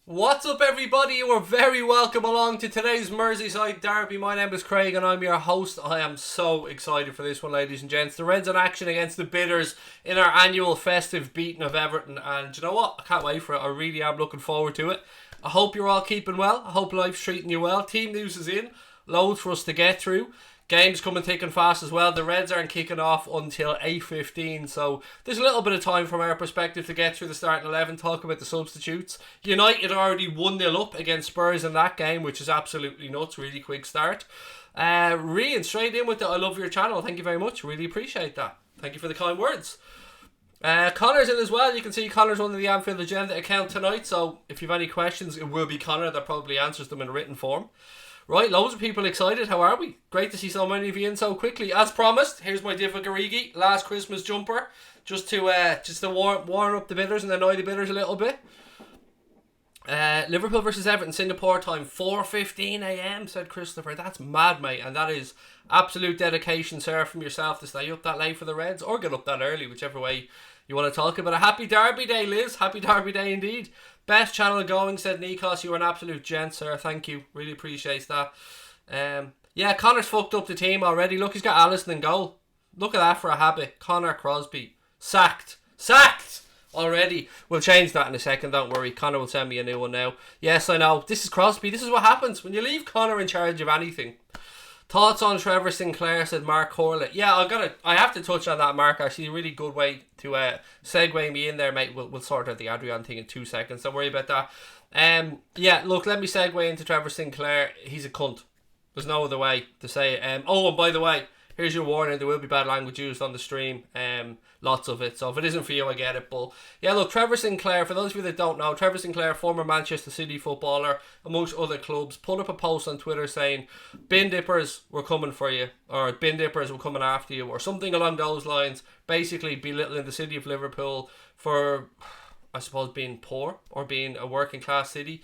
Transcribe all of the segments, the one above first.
What's up, everybody? You are very welcome along to today's Merseyside derby. My name is Craig and I'm your host. I am so excited for this one, ladies and gents. The Reds in action against the Bitters in our annual festive beating of Everton. And you know what? I can't wait for it. I really am looking forward to it. I hope you're all keeping well. I hope life's treating you well. Team news is in. Loads for us to get through. Games coming thick and fast as well. The Reds aren't kicking off until 8:15, so there's a little bit of time from our perspective to get through the starting 11, talk about the substitutes. United already 1-0 up against Spurs in that game, which is absolutely nuts. Really quick start. Rian, straight in with the I love your channel. Thank you very much. Really appreciate that. Thank you for the kind words. Connor's in as well. You can see Connor's under the Anfield Agenda account tonight, so if you have any questions, it will be Connor that probably answers them in written form. Right, loads of people excited. How are we? Great to see so many of you in so quickly. As promised, here's my Divock Origi last Christmas jumper, just to warm up the bitters and annoy the bitters a little bit. Liverpool versus Everton, Singapore time, 4:15 a.m. said Christopher. That's mad, mate, and that is absolute dedication, sir, from yourself to stay up that late for the Reds or get up that early, whichever way you want to talk about it. Happy Derby Day, Liz. Happy Derby Day indeed. Best channel going, said Nikos. You were an absolute gent, sir. Thank you. Really appreciate that. Connor's fucked up the team already. Look, he's got Alisson in goal. Look at that for a habit. Connor Crosby. Sacked already. We'll change that in a second, don't worry. Connor will send me a new one now. Yes, I know. This is Crosby. This is what happens when you leave Connor in charge of anything. Thoughts on Trevor Sinclair, said Mark Corlett. Yeah, I have to touch on that, Mark. Actually, a really good way to segue me in there, mate. We'll sort out the Adrian thing in 2 seconds. Don't worry about that. Look, let me segue into Trevor Sinclair. He's a cunt. There's no other way to say it. And by the way, here's your warning. There will be bad language used on the stream. Lots of it. So if it isn't for you, I get it. But yeah, look, Trevor Sinclair, for those of you that don't know, Trevor Sinclair, former Manchester City footballer, amongst other clubs, put up a post on Twitter saying, bin dippers, we're coming for you, or bin dippers, we're coming after you, or something along those lines, basically belittling the city of Liverpool for, I suppose, being poor, or being a working class city.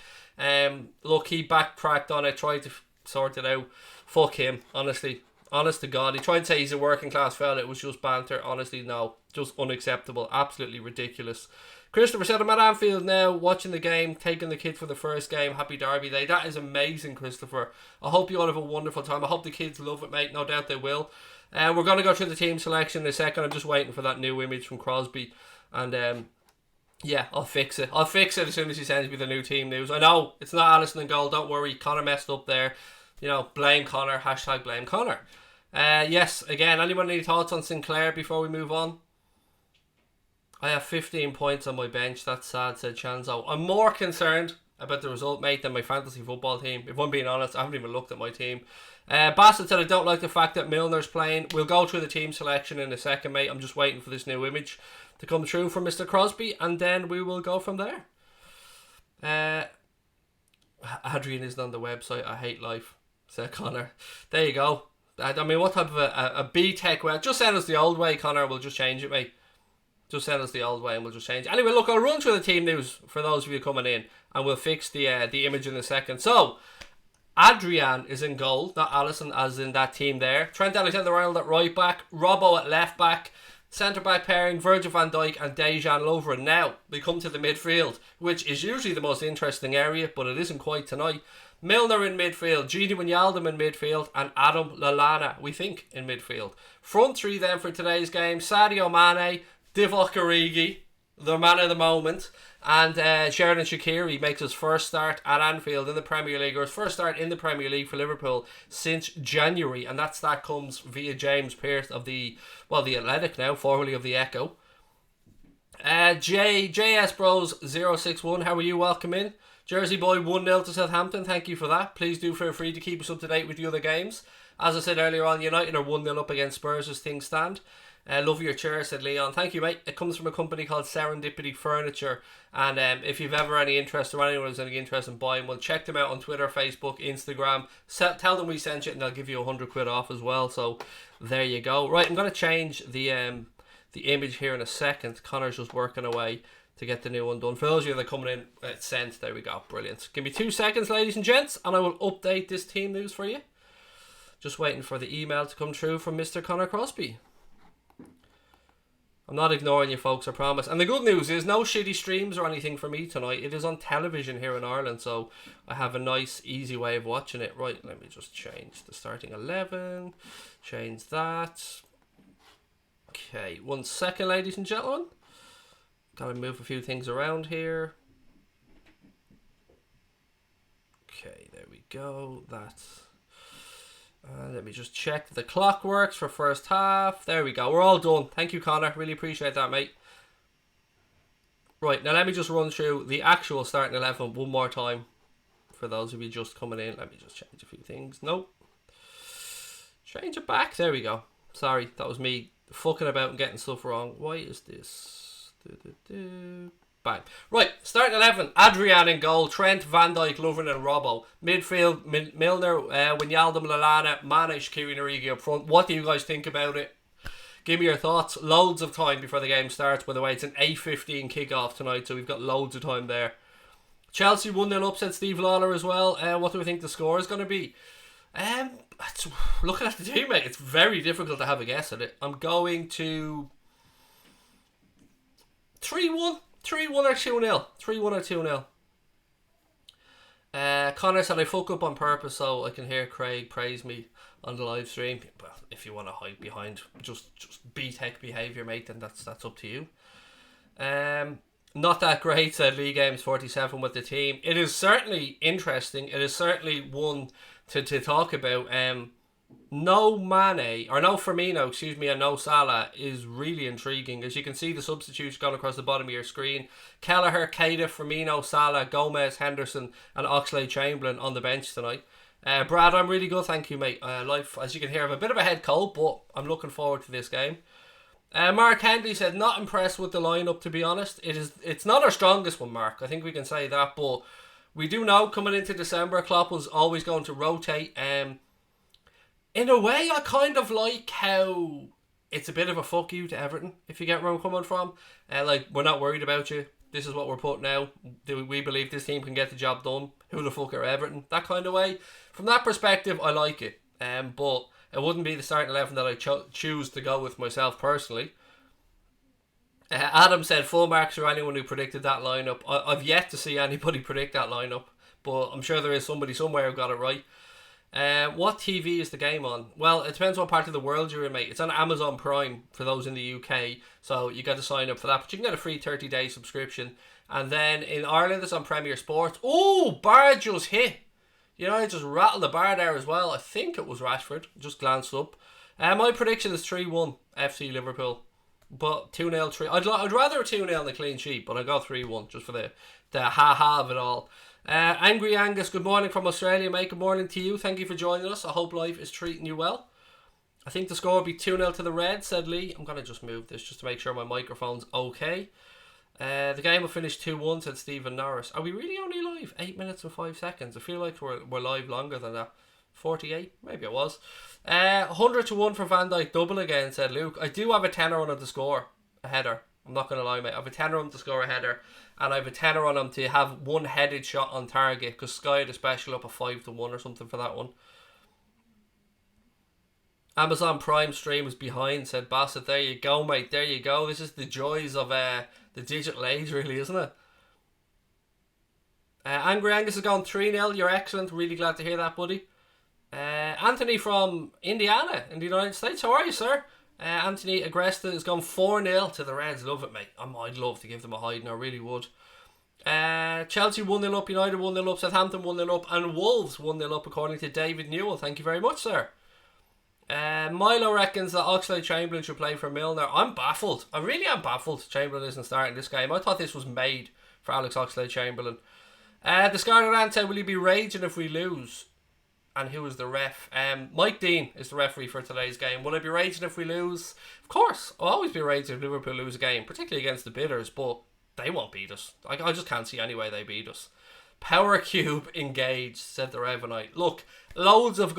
Look, he backtracked on it, tried to sort it out. Fuck him, honestly. Honest to God, he tried to say he's a working class fella. It was just banter. Honestly, no. Just unacceptable. Absolutely ridiculous. Christopher said, I'm at Anfield now, watching the game, taking the kid for the first game. Happy Derby Day. That is amazing, Christopher. I hope you all have a wonderful time. I hope the kids love it, mate. No doubt they will. We're going to go through the team selection in a second. I'm just waiting for that new image from Crosby. And I'll fix it. I'll fix it as soon as he sends me the new team news. I know, it's not Alisson in goal. Don't worry. Connor messed up there. Blame Connor. Hashtag blame Connor. Yes, again, anyone any thoughts on Sinclair before we move on? I have 15 points on my bench. That's sad, said Chanzo. I'm more concerned about the result, mate, than my fantasy football team. If I'm being honest, I haven't even looked at my team. Bassett said, I don't like the fact that Milner's playing. We'll go through the team selection in a second, mate. I'm just waiting for this new image to come through from Mr. Crosby, and then we will go from there. Adrian isn't on the website. I hate life, said Connor. There you go. I mean, what type of a B-Tech way? Just send us the old way, Connor. We'll just change it, mate. Just send us the old way and we'll just change it. Anyway, look, I'll run through the team news for those of you coming in, and we'll fix the image in a second. So, Adrian is in goal, not Alisson, as in that team there. Trent Alexander-Arnold at right back, Robbo at left back, centre back pairing, Virgil van Dijk and Dejan Lovren. Now, we come to the midfield, which is usually the most interesting area, but it isn't quite tonight. Milner in midfield, Gini Wijnaldum in midfield, and Adam Lallana, we think, in midfield. Front three then for today's game, Sadio Mane, Divock Origi, the man of the moment, and Sheridan Shaqiri makes his first start at Anfield in the Premier League, or his first start in the Premier League for Liverpool since January, and that comes via James Pearce of the Athletic now, formerly of the Echo. JS Bros 061, how are you? Welcome in. Jersey Boy 1-0 to Southampton, thank you for that. Please do feel free to keep us up to date with the other games. As I said earlier on, United are 1-0 up against Spurs as things stand. Love your chair, said Leon. Thank you, mate. It comes from a company called Serendipity Furniture, and if you've ever any interest, or anyone has any interest in buying one, check them out on Twitter, Facebook, Instagram. Tell them we sent you and they'll give you £100 off as well. So there you go. Right, I'm going to change the image here in a second. Connor's just working away to get the new one done. For those of you that are coming in, it's sent. There we go. Brilliant. Give me 2 seconds, ladies and gents, and I will update this team news for you. Just waiting for the email to come through from Mr. Connor Crosby. I'm not ignoring you folks, I promise. And the good news is no shitty streams or anything for me tonight. It is on television here in Ireland, so I have a nice, easy way of watching it. Right, let me just change the starting 11. Change that. Okay, 1 second, ladies and gentlemen. Gotta move a few things around here. Okay, there we go. That's... let me just check the clock works for first half. There we go. We're all done. Thank you, Connor. Really appreciate that, mate. Right, now let me just run through the actual starting 11 one more time. For those of you just coming in, let me just change a few things. Nope. Change it back. There we go. Sorry, that was me fucking about and getting stuff wrong. Why is this? Bang. Right, starting 11. Adrian in goal. Trent, Van Dijk, Lovren and Robbo. Midfield, Milner, Wijnaldum, Lallana, Mane, Shaqiri, Origi up front. What do you guys think about it? Give me your thoughts. Loads of time before the game starts. By the way, it's an 8:15 kickoff tonight, so we've got loads of time there. Chelsea 1-0 up, said Steve Lawler as well. What do we think the score is going to be? Looking at the team, mate, it's very difficult to have a guess at it. I'm going to 3-1. 3-1 or 2-0. 3-1 or 2-0. Connor said I fuck up on purpose so I can hear Craig praise me on the live stream. Well, if you want to hide behind just B-Tech behaviour, mate, then that's up to you. Not that great, said Lee Games 47 with the team. It is certainly interesting. It is certainly one to talk about. No Mane, or no Firmino, excuse me, and no Salah is really intriguing. As you can see, the substitutes gone across the bottom of your screen. Kelleher, Keita, Firmino, Salah, Gomez, Henderson and Oxlade-Chamberlain on the bench tonight. Brad, I'm really good, thank you, mate. Life, as you can hear, I have a bit of a head cold, but I'm looking forward to this game. Mark Hendley said, not impressed with the lineup, to be honest. It's not our strongest one, Mark. I think we can say that, but we do know coming into December, Klopp was always going to rotate. In a way, I kind of like how it's a bit of a fuck you to Everton, if you get where I'm coming from. Like, we're not worried about you. This is what we're putting out. We believe this team can get the job done. Who the fuck are Everton? That kind of way. From that perspective, I like it. But it wouldn't be the starting 11 that I choose to go with myself personally. Adam said full marks for anyone who predicted that lineup. I've yet to see anybody predict that lineup, but I'm sure there is somebody somewhere who got it right. What TV is the game on? Well, it depends what part of the world you're in, mate. It's on Amazon Prime for those in the UK, so you got to sign up for that. But you can get a free 30-day subscription. And then in Ireland, it's on Premier Sports. Oh, bar just hit. You know, I just rattled the bar there as well. I think it was Rashford. Just glanced up. My prediction is 3-1 FC Liverpool. But 2-0, 3. I'd rather a 2-0 than a clean sheet, but I go 3-1 just for the ha-ha of it all. Angry Angus, good morning from Australia, mate. Good morning to you. Thank you for joining us. I hope life is treating you well. I think the score will be 2-0 to the Reds, said Lee. I'm going to just move this just to make sure my microphone's okay. The game will finish 2-1, said Stephen Norris. Are we really only live? 8 minutes and 5 seconds. I feel like we're live longer than that. 48? Maybe it was. 100-1 for Van Dijk, double again, said Luke. I do have a tenner on him to score a header. I'm not going to lie, mate. I have a tenner on him to score a header. And I have a tenner on him to have one headed shot on target, because Sky had a special up a 5-1 or something for that one. Amazon Prime stream is behind, said Bassett. There you go, mate. There you go. This is the joys of the digital age, really, isn't it? Angry Angus has gone 3-0. You're excellent. Really glad to hear that, buddy. Anthony from Indiana in the United States. How are you, sir? Anthony Agresta has gone 4-0 to the Reds. Love it, mate. I'd love to give them a hiding. I really would. Chelsea 1-0 up, United 1-0 up, Southampton 1-0 up, and Wolves 1-0 up according to David Newell. Thank you very much, sir. Milo reckons that Oxlade-Chamberlain should play for Milner. I'm baffled. I really am baffled Chamberlain isn't starting this game. I thought this was made for Alex Oxlade-Chamberlain. The Scarlet Ant said, will you be raging if we lose? And who is the ref? Mike Dean is the referee for today's game. Will I be raging if we lose? Of course. I'll always be raging if Liverpool lose a game, particularly against the bidders, but they won't beat us. I just can't see any way they beat us. Power Cube engaged, said the Revenite. Look, loads of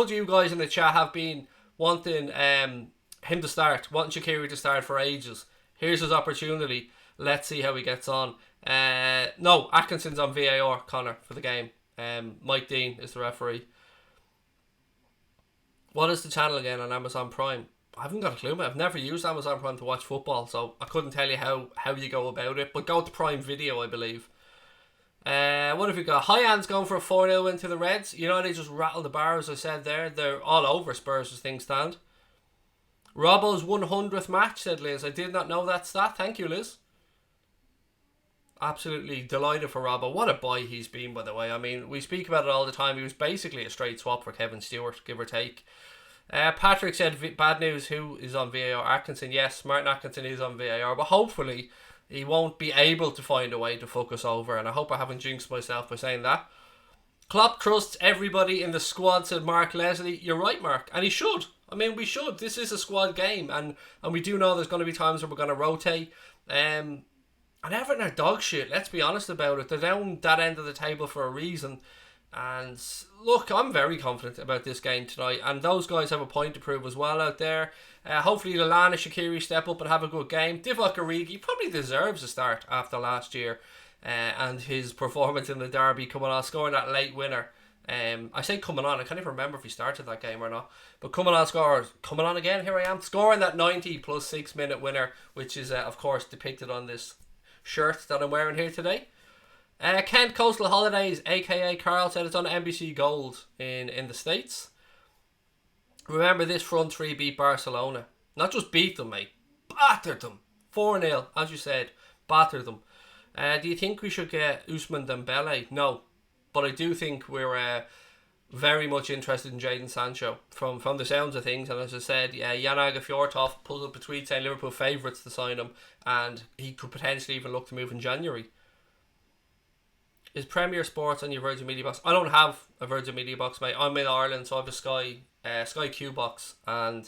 you guys in the chat have been wanting him to start, wanting Shaqiri to start for ages. Here's his opportunity. Let's see how he gets on. No, Atkinson's on VAR, Connor, for the game. Mike Dean is the referee. What is the channel again on Amazon Prime? I haven't got a clue, mate. I've never used Amazon Prime to watch football, so I couldn't tell you how you go about it. But go to Prime Video, I believe. What have we got? Hyan's going for a 4-0 win to the Reds. They just rattled the bar, as I said there. They're all over Spurs as things stand. Robbo's 100th match, said Liz. I did not know that stat. Thank you, Liz. Absolutely delighted for Robbo. What a boy he's been, by the way. I mean, we speak about it all the time. He was basically a straight swap for Kevin Stewart, give or take. Patrick said, bad news, who is on VAR? Atkinson. Yes, Martin Atkinson is on VAR, but hopefully he won't be able to find a way to fuck us over, and I hope I haven't jinxed myself by saying that. Klopp trusts everybody in the squad, said Mark Leslie. You're right, Mark, and he should. I mean, we should. This is a squad game, and we do know there's going to be times where we're going to rotate. And Everton are dog shit, let's be honest about it. They're down that end of the table for a reason. And look, I'm very confident about this game tonight, and those guys have a point to prove as well out there. Hopefully Lallana, Shaqiri step up and have a good game. Divock Origi probably deserves a start after last year and his performance in the derby, coming on, scoring that late winner. I say coming on, I can't even remember if he started that game or not, but coming on again, here I am, scoring that 90 plus 6 minute winner, which is of course depicted on this shirt that I'm wearing here today. Kent Coastal Holidays, aka Carl, said it's on NBC Gold in the States. Remember, this front three beat Barcelona. Not just beat them, mate. Battered them. 4-0, as you said. Battered them. Do you think we should get Ousmane Dembele? No. But I do think we're very much interested in Jadon Sancho from the sounds of things. And as I said, Jan Aga Fjorthoff pulled up a tweet saying Liverpool favourites to sign him, and he could potentially even look to move in January. Is Premier Sports on your Virgin Media box? I don't have a Virgin Media box, mate. I'm in Ireland, so I have a Sky Q box, and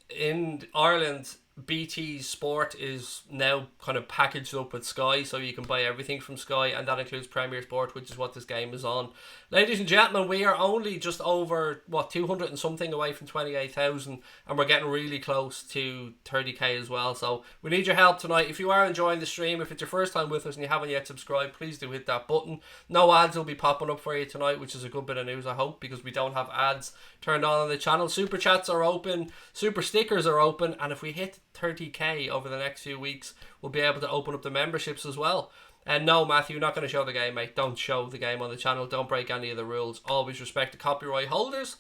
in Ireland, BT Sport is now kind of packaged up with Sky, so you can buy everything from Sky, and that includes Premier Sport, which is what this game is on. Ladies and gentlemen, we are only just over 200 and something away from 28,000, and we're getting really close to 30k as well. So we need your help tonight. If you are enjoying the stream, if it's your first time with us and you haven't yet subscribed, please do hit that button. No ads will be popping up for you tonight, which is a good bit of news, I hope, because we don't have ads turned on the channel. Super chats are open, super stickers are open, and if we hit 30k over the next few weeks, we'll be able to open up the memberships as well. And no, Matthew, you're not going to show the game, mate. Don't show the game on the channel. Don't break any of the rules. Always respect the copyright holders.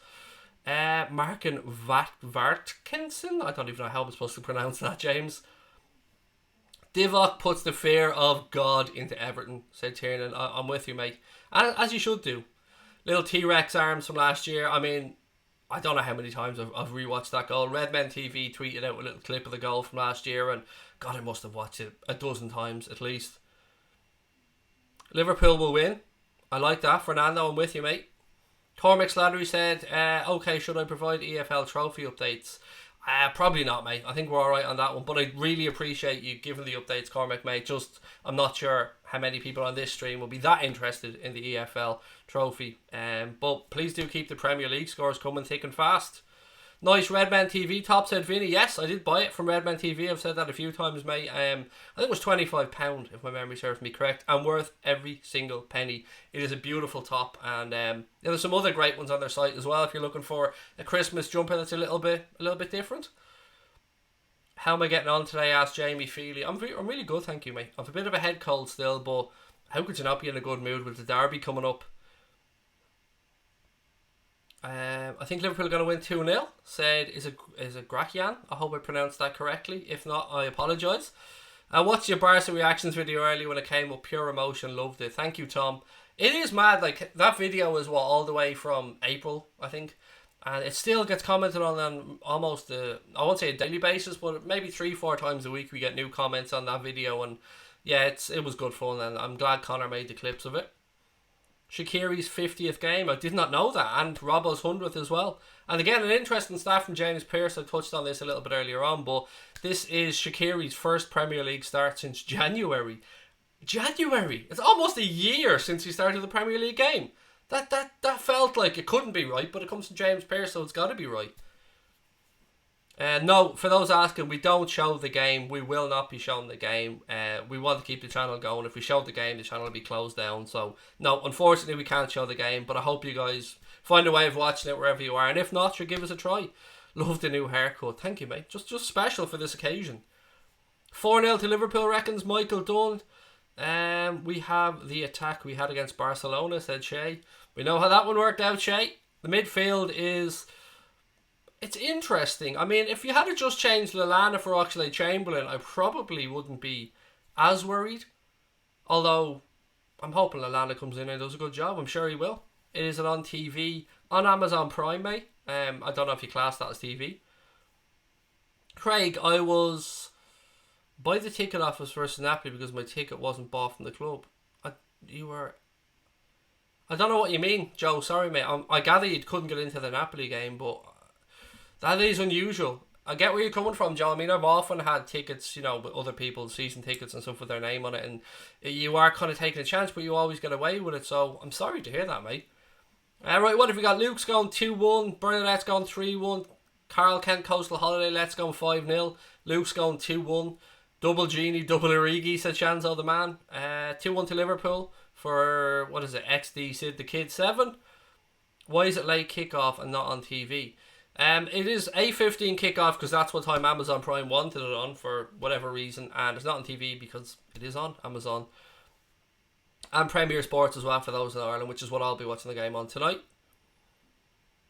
Markin Vartkinson, I don't even know how I'm supposed to pronounce that, James. Divock puts the fear of God into Everton, said Tiernan. I'm with you, mate. As you should do. Little T-Rex arms from last year. I mean, I don't know how many times I've rewatched that goal. Redmen TV tweeted out a little clip of the goal from last year, and God, I must have watched it a dozen times at least. Liverpool will win. I like that. Fernando, I'm with you, mate. Cormac Slattery said, okay, should I provide EFL trophy updates? Probably not, mate. I think we're alright on that one, but I really appreciate you giving the updates, Cormac, mate. Just, I'm not sure how many people on this stream will be that interested in the EFL trophy. But please do keep the Premier League scores coming thick and fast. Nice Redman TV top, said Vinny. Yes, I did buy it from Redman TV. I've said that a few times, mate. I think it was £25, if my memory serves me correct, and worth every single penny. It is a beautiful top, and there's some other great ones on their site as well if you're looking for a Christmas jumper that's a little bit different. How am I getting on today? Asked Jamie Feely. I'm really good, thank you, mate. I've a bit of a head cold still, but how could you not be in a good mood with the derby coming up? I think Liverpool are going to win 2-0. Said is it Grakian? I hope I pronounced that correctly. If not, I apologise. What's your Barca reactions video earlier when it came up? Pure emotion, loved it. Thank you, Tom. It is mad. Like, that video was all the way from April, I think, and it still gets commented on almost I won't say a daily basis, but maybe 3-4 times a week we get new comments on that video. And yeah, it was good fun, and I'm glad Connor made the clips of it. Shaqiri's 50th game, I did not know that, and Robbo's 100th as well. And again, an interesting stat from James Pearce. I touched on this a little bit earlier on, but this is Shaqiri's first Premier League start since January. It's almost a year since he started the Premier League game. That felt like it couldn't be right, but it comes from James Pearce, so it's got to be right. No, for those asking, we don't show the game. We will not be showing the game. We want to keep the channel going. If we show the game, the channel will be closed down. So, no, unfortunately, we can't show the game. But I hope you guys find a way of watching it wherever you are. And if not, sure, give us a try. Love the new haircut. Thank you, mate. Just special for this occasion. 4-0 to Liverpool, reckons Michael Dunn. We have the attack we had against Barcelona, said Shay. We know how that one worked out, Shay. The midfield is... It's interesting. I mean, if you had to just change Lallana for Oxlade-Chamberlain, I probably wouldn't be as worried. Although, I'm hoping Lallana comes in and does a good job. I'm sure he will. It is on TV on Amazon Prime, mate. I don't know if you class that as TV. Craig, I was by the ticket office versus Napoli because my ticket wasn't bought from the club. I don't know what you mean, Joe. Sorry, mate. I gather you couldn't get into the Napoli game, but that is unusual. I get where you're coming from, Joe. I mean, I've often had tickets, with other people's season tickets and stuff with their name on it, and you are kind of taking a chance, but you always get away with it. So I'm sorry to hear that, mate. Right, what have we got? Luke's going 2-1. Bernadette's going 3-1. Carl Kent Coastal Holiday, let's go 5-0. Luke's going 2-1. Double Genie, double Origi, said Shanzo the man. 2-1 to Liverpool for, what is it, XD Sid the Kid 7. Why is it late kickoff and not on TV? It is a 15 kickoff because that's what time Amazon Prime wanted it on for whatever reason, and it's not on TV because it is on Amazon. And Premier Sports as well for those in Ireland, which is what I'll be watching the game on tonight.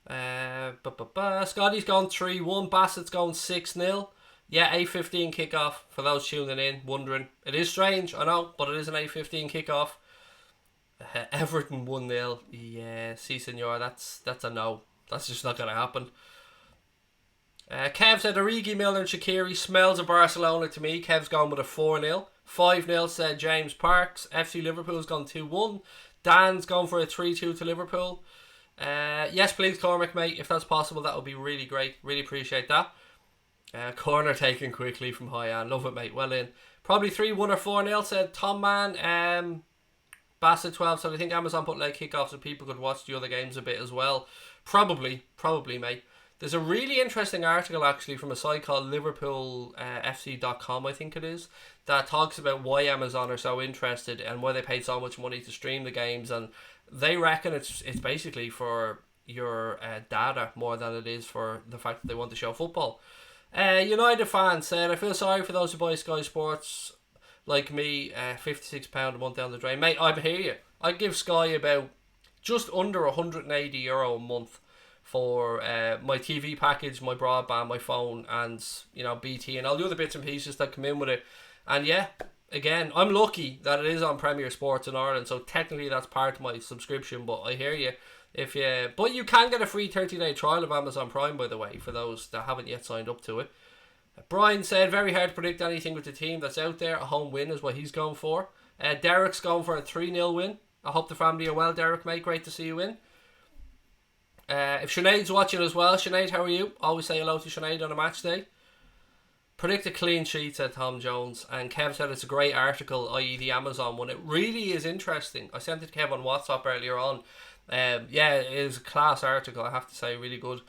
Scotty's going 3-1. Bassett's going 6-0. Yeah, 8:15 kickoff for those tuning in, wondering. It is strange, I know, but it is an 8:15 kickoff. Everton 1-0. Yeah, si senor, that's a no. That's just not going to happen. Kev said Origi, Milner and Shaqiri smells of Barcelona to me. Kev's gone with a 4-0. 5-0 said James Parks. FC Liverpool's gone 2-1. Dan's gone for a 3-2 to Liverpool. Yes, please, Cormac, mate. If that's possible, that would be really great. Really appreciate that. Corner taken quickly from Hyan. Love it, mate. Well in. Probably 3-1 or 4-0, said Tom Man. Bassett 12 said I think Amazon put late kickoff so people could watch the other games a bit as well. Probably, mate. There's a really interesting article actually from a site called LiverpoolFC.com, I think it is, that talks about why Amazon are so interested and why they paid so much money to stream the games, and they reckon it's basically for your data more than it is for the fact that they want to show football. United fan said, I feel sorry for those who buy Sky Sports like me, £56 a month down the drain. Mate, I hear you. I'd give Sky about just under €180 a month for my TV package, my broadband, my phone, and BT and all the other bits and pieces that come in with it. And yeah, again, I'm lucky that it is on Premier Sports in Ireland, so technically that's part of my subscription. But I hear you. But you can get a free 30-day trial of Amazon Prime, by the way, for those that haven't yet signed up to it. Brian said very hard to predict anything with the team that's out there. A home win is what he's going for. Derek's going for a 3-0 win. I hope the family are well, Derek, mate. Great to see you in. If Sinead's watching as well, Sinead, how are you? Always say hello to Sinead on a match day. Predict a clean sheet, said Tom Jones. And Kev said it's a great article, i.e. the Amazon one. It really is interesting. I sent it to Kev on WhatsApp earlier on. Yeah, it is a class article, I have to say, really good.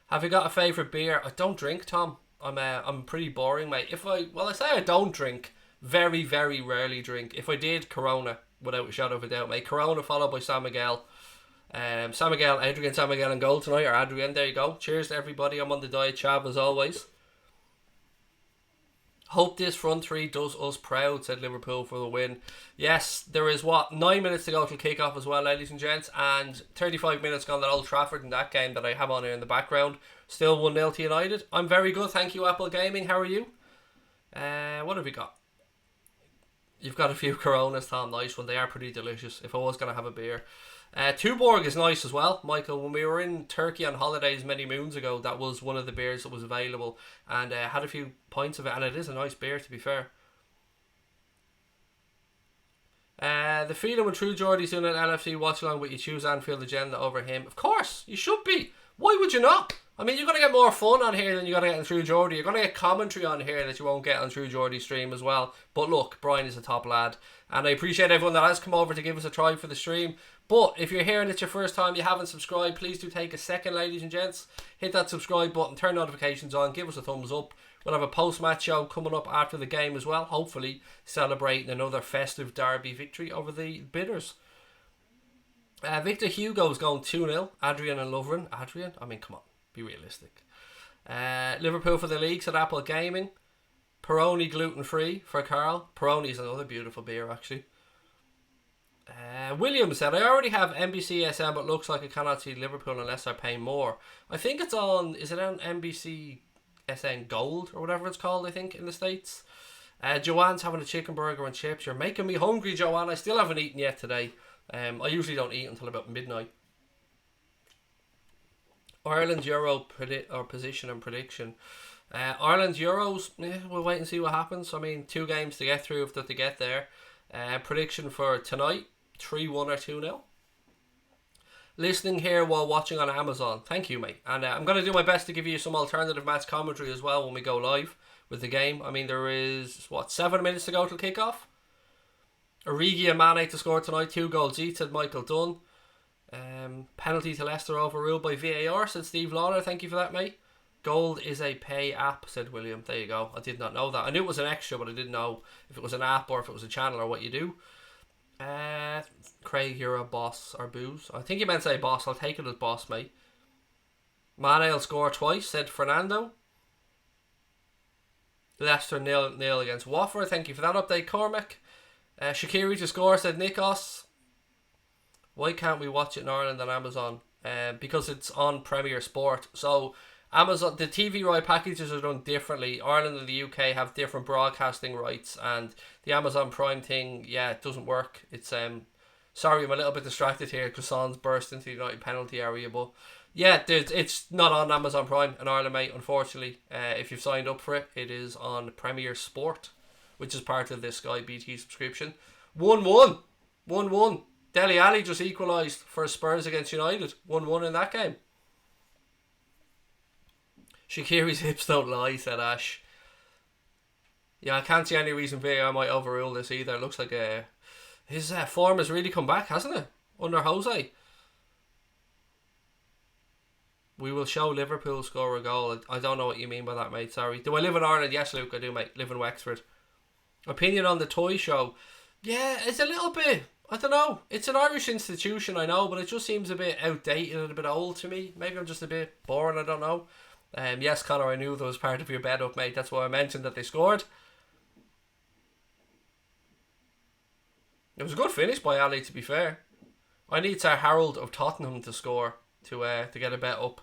Have you got a favourite beer? I don't drink, Tom. I'm pretty boring, mate. I say I don't drink. Very, very rarely drink. If I did, Corona, without a shadow of a doubt, mate. Corona followed by San Miguel. Adrian San Miguel and goal tonight, or Adrian, there you go. Cheers to everybody. I'm on the diet, Chav, as always. Hope this front three does us proud, said Liverpool for the win. Yes, there is 9 minutes to go till kick-off as well, ladies and gents, and 35 minutes gone at Old Trafford in that game that I have on here in the background. Still 1-0 to United. I'm very good, thank you, Apple Gaming. How are you? What have we got? You've got a few Coronas, Tom. Nice one. They are pretty delicious. If I was going to have a beer. Tuborg is nice as well, Michael. When we were in Turkey on holidays many moons ago, that was one of the beers that was available, and had a few pints of it, and it is a nice beer, to be fair. The feeling when True Geordie's doing an LFC watch-along with you choose Anfield agenda over him. Of course, you should be. Why would you not? I mean, you're going to get more fun on here than you're going to get on True Geordie. You're going to get commentary on here that you won't get on True Geordie stream as well. But look, Brian is a top lad, and I appreciate everyone that has come over to give us a try for the stream. But if you're here and it's your first time, you haven't subscribed, please do take a second, ladies and gents. Hit that subscribe button, turn notifications on, give us a thumbs up. We'll have a post-match show coming up after the game as well, hopefully celebrating another festive derby victory over the Bitters. Victor Hugo's going 2-0. Adrian and Lovren. Adrian? I mean, come on, be realistic. Liverpool for the league, said Apple Gaming. Peroni gluten free for Carl. Peroni's another beautiful beer, actually. William said, I already have NBCSN, but looks like I cannot see Liverpool unless I pay more. I think it's on, is it on NBCSN Gold or whatever it's called, I think, in the States. Joanne's having a chicken burger and chips. You're making me hungry, Joanne. I still haven't eaten yet today. I usually don't eat until about midnight. Ireland's Euro position and prediction. Ireland's Euros, we'll wait and see what happens. I mean, 2 games to get through if they're to get there. Prediction for tonight, 3-1 or 2-0. Listening here while watching on Amazon. Thank you, mate. And I'm going to do my best to give you some alternative match commentary as well when we go live with the game. I mean, there is, 7 minutes to go till kickoff? Origi and Mane to score tonight, 2 goals each, said Michael Dunn. Penalty to Leicester overruled by VAR, said Steve Lawler. Thank you for that, mate. Gold is a pay app, said William. There you go. I did not know that. I knew it was an extra, but I didn't know if it was an app or if it was a channel or what you do. Craig, you're a boss or booze. I think you meant to say boss. I'll take it as boss, mate. Mane will score twice, said Fernando. Leicester 0-0 against Watford. Thank you for that update, Cormac. Shaqiri to score, said Nikos. Why can't we watch it in Ireland on Amazon? Because it's on Premier Sport. So Amazon, the TV right packages are done differently. Ireland and the UK have different broadcasting rights, and the Amazon Prime thing, it doesn't work. It's sorry, I'm a little bit distracted here because Son's burst into the United penalty area, but it's not on Amazon Prime in Ireland, mate. Unfortunately, if you've signed up for it, it is on Premier Sport, which is part of the Sky BT subscription. 1-1. Dele Alli just equalised for Spurs against United. 1-1 in that game. Shaqiri's hips don't lie, said Ash. Yeah, I can't see any reason VAR might overrule this either. It looks like his form has really come back, hasn't it? Under Jose. We will show Liverpool score a goal. I don't know what you mean by that, mate. Sorry. Do I live in Ireland? Yes, Luke, I do, mate. Live in Wexford. Opinion on the toy show. Yeah, it's a little bit, I don't know. It's an Irish institution, I know, but it just seems a bit outdated and a bit old to me. Maybe I'm just a bit boring, I don't know. Yes, Connor, I knew that was part of your bet up, mate. That's why I mentioned that they scored. It was a good finish by Ali, to be fair. I need Sir Harold of Tottenham to score to get a bet up.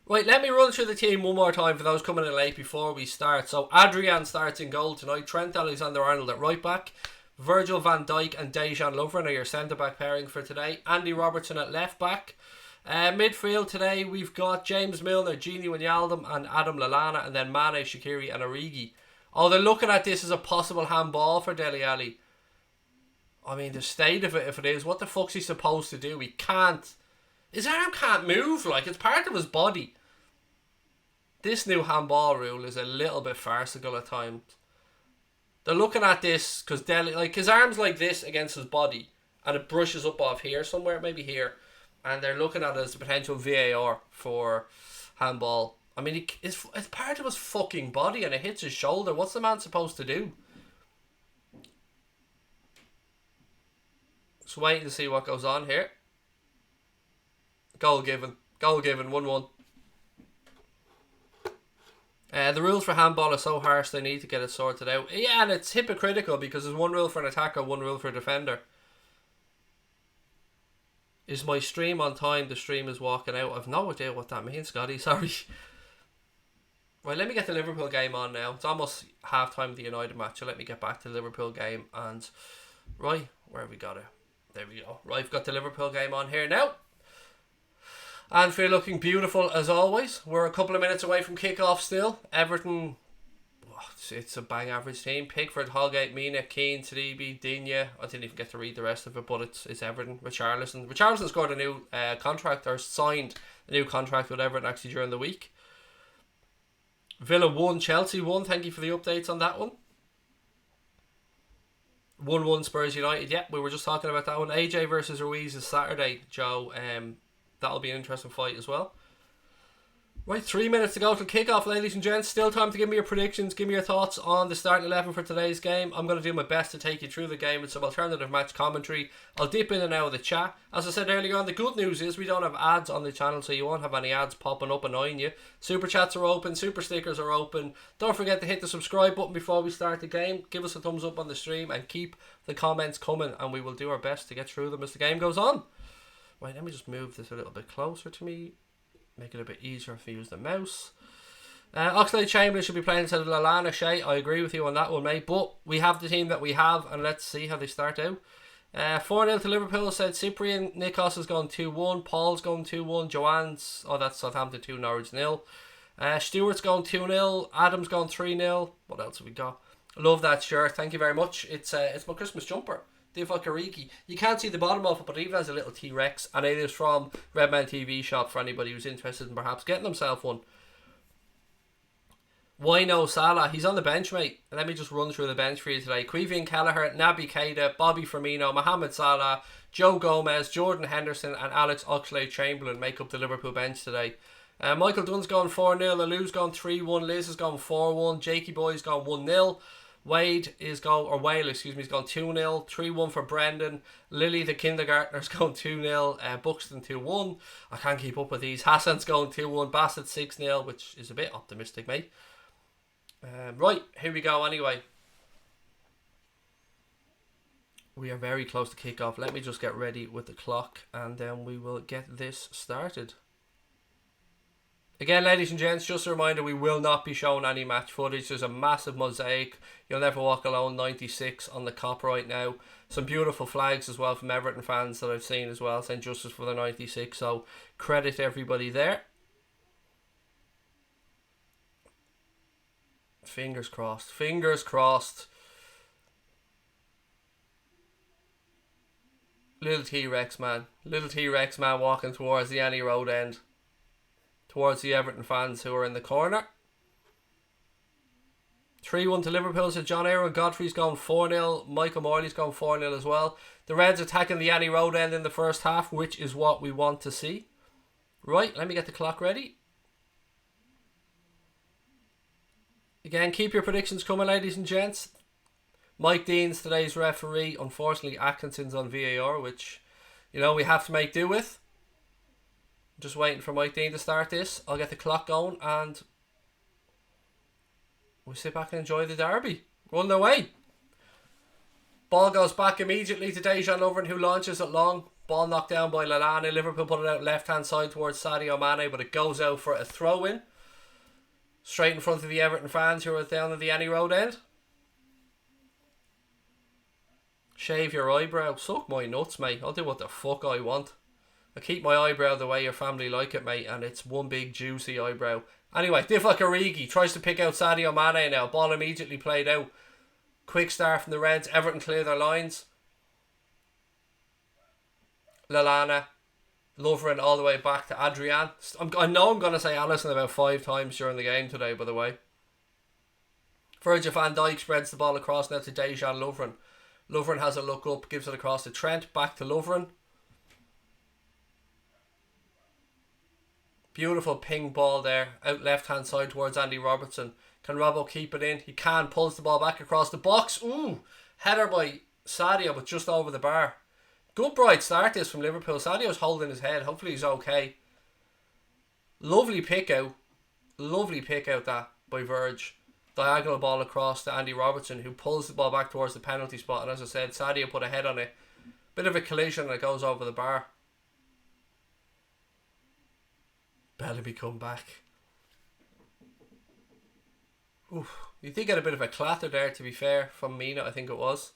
Right, let me run through the team one more time for those coming in late before we start. So Adrian starts in goal tonight. Trent Alexander-Arnold at right back. Virgil van Dijk and Dejan Lovren are your centre back pairing for today. Andy Robertson at left back. Midfield today we've got James Milner, Gini Wijnaldum and Adam Lallana, and then Mane, Shaqiri and Origi. Oh, they're looking at this as a possible handball for Dele Alli. I mean, the state of it, if it is, what the fuck's he supposed to do? He can't. His arm can't move, like, it's part of his body. This new handball rule is a little bit farcical at times. They're looking at this because Dele, like, his arm's like this against his body, and it brushes up off here somewhere, maybe here. And they're looking at it as a potential VAR for handball. I mean, it's part of his fucking body and it hits his shoulder. What's the man supposed to do? Just waiting to see what goes on here. Goal given. 1-1. The rules for handball are so harsh they need to get it sorted out. Yeah, and it's hypocritical because there's one rule for an attacker, one rule for a defender. Is my stream on time? The stream is walking out. I've no idea what that means, Scotty. Sorry. Right, let me get the Liverpool game on now. It's almost half time of the United match, so let me get back to the Liverpool game. And right, where have we got it? There we go. Right, I've got the Liverpool game on here now. Anfield looking beautiful as always. We're a couple of minutes away from kick-off still. Everton, it's a bang average team. Pickford, Holgate, Mina, Keane, Taribi, Digne. I didn't even get to read the rest of it, but it's Everton. Richarlison scored a new contract, or signed a new contract with Everton actually during the week. Villa 1, Chelsea 1. Thank you for the updates on that one. 1-1 Spurs United. Yeah, we were just talking about that one. AJ versus Ruiz is Saturday, Joe. That'll be an interesting fight as well. Right, 3 minutes to go to kickoff, ladies and gents. Still time to give me your predictions, give me your thoughts on the starting 11 for today's game. I'm going to do my best to take you through the game with some alternative match commentary. I'll dip in and out of the chat. As I said earlier on, the good news is we don't have ads on the channel, so you won't have any ads popping up annoying you. Super chats are open, super stickers are open. Don't forget to hit the subscribe button before we start the game. Give us a thumbs up on the stream and keep the comments coming, and we will do our best to get through them as the game goes on. Right, let me just move this a little bit closer to me. Make it a bit easier if you use the mouse. Oxlade-Chamberlain should be playing instead of Lallana. Shea, I agree with you on that one, mate. But we have the team that we have, and let's see how they start out. 4-0 to Liverpool, said Cyprian. Nikos is going 2-1. Paul's going 2-1. Joanne's, that's Southampton 2, Norwich 0. Stewart's going 2-0. Adam's going 3-0. What else have we got? I love that shirt. Thank you very much. It's my Christmas jumper. Divakariki. You can't see the bottom of it, but it even has a little T-Rex, and it is from Redman TV Shop for anybody who's interested in perhaps getting himself one. Why no Salah? He's on the bench, mate. Let me just run through the bench for you today. Quevian Kelleher, Naby Keita, Bobby Firmino, Mohamed Salah, Joe Gomez, Jordan Henderson and Alex Oxlade-Chamberlain make up the Liverpool bench today. Michael Dunn's gone 4-0, Alou's gone 3-1, Liz has gone 4-1, Jakey Boy's gone 1-0. Whale is gone 2-0, 3-1 for Brendan. Lily the kindergartner's going 2-0, Buxton 2-1. I can't keep up with these. Hassan's going 2-1, Bassett 6-0, which is a bit optimistic, mate. Right, here we go anyway. We are very close to kick-off. Let me just get ready with the clock and then we will get this started. Again, ladies and gents, just a reminder, we will not be showing any match footage. There's a massive mosaic. You'll never walk alone 96 on the cop right now. Some beautiful flags as well from Everton fans that I've seen as well, saying justice for the 96. So credit to everybody there. Fingers crossed. Fingers crossed. Little T-Rex man. Little T-Rex man walking towards the Annie Road end. Towards the Everton fans who are in the corner. 3-1 to Liverpool, said John Aaron. Godfrey's going 4-0. Michael Morley's going 4-0 as well. The Reds attacking the Annie Road end in the first half, which is what we want to see. Right, let me get the clock ready. Again, keep your predictions coming, ladies and gents. Mike Dean's today's referee. Unfortunately, Atkinson's on VAR, which, we have to make do with. Just waiting for Mike Dean to start this. I'll get the clock going and we'll sit back and enjoy the derby. Run away. Ball goes back immediately to Dejan Lovren, who launches it long. Ball knocked down by Lallana. Liverpool put it out left hand side towards Sadio Mane, but it goes out for a throw in. Straight in front of the Everton fans who are down at the Annie Road end. Shave your eyebrow. Suck my nuts, mate. I'll do what the fuck I want. I keep my eyebrow the way your family like it, mate, and it's one big juicy eyebrow. Anyway, Divock Origi tries to pick out Sadio Mane now. Ball immediately played out. Quick start from the Reds. Everton clear their lines. Lallana. Lovren all the way back to Adrian. I know I'm going to say Alisson about 5 times during the game today, by the way. Virgil van Dijk spreads the ball across now to Dejan Lovren. Lovren has a look up, gives it across to Trent, back to Lovren. Beautiful ping ball there, out left hand side towards Andy Robertson. Can Robbo keep it in? He can, pulls the ball back across the box. Ooh, header by Sadio, but just over the bar. Good bright start this from Liverpool. Sadio's holding his head, hopefully he's okay. Lovely pick out that by Verge. Diagonal ball across to Andy Robertson, who pulls the ball back towards the penalty spot, and as I said, Sadio put a head on it. Bit of a collision and it goes over the bar. Bellamy come back. Oof. You did get a bit of a clatter there, to be fair, from Mina, I think it was.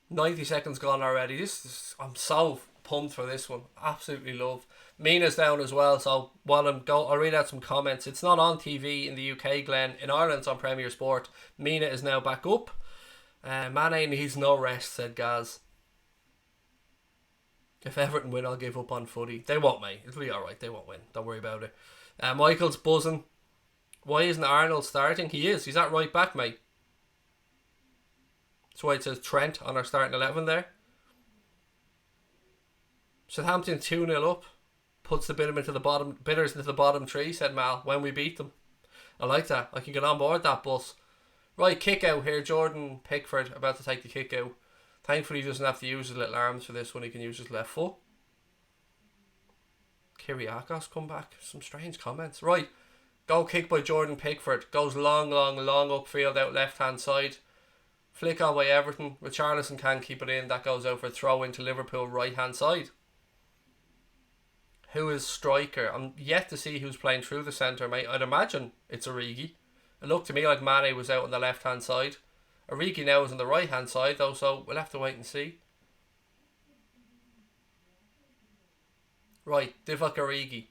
90 seconds gone already. I'm so pumped for this one. Absolutely love. Mina's down as well, so while I'll read out some comments. It's not on TV in the UK, Glenn. In Ireland it's on Premier Sport. Mina is now back up. Mane needs no rest, said Gaz. If Everton win, I'll give up on footy. They won't, mate. It'll be alright. They won't win. Don't worry about it. Michael's buzzing. Why isn't Arnold starting? He is. He's at right back, mate. That's why it says Trent on our starting 11 there. Southampton 2-0 up. Puts the bitters into the bottom three, said Mal, when we beat them. I like that. I can get on board that bus. Right, kick out here. Jordan Pickford about to take the kick out. Thankfully, he doesn't have to use his little arms for this one. He can use his left foot. Kiriakos come back. Some strange comments. Right, goal kick by Jordan Pickford. Goes long upfield out left hand side. Flick on by Everton. Richarlison can't keep it in. That goes out for a throw into Liverpool right hand side. Who is striker? I'm yet to see who's playing through the centre, mate. I'd imagine it's Origi. It looked to me like Mane was out on the left hand side. Origi now is on the right hand side though, so we'll have to wait and see. Right, Divock Origi.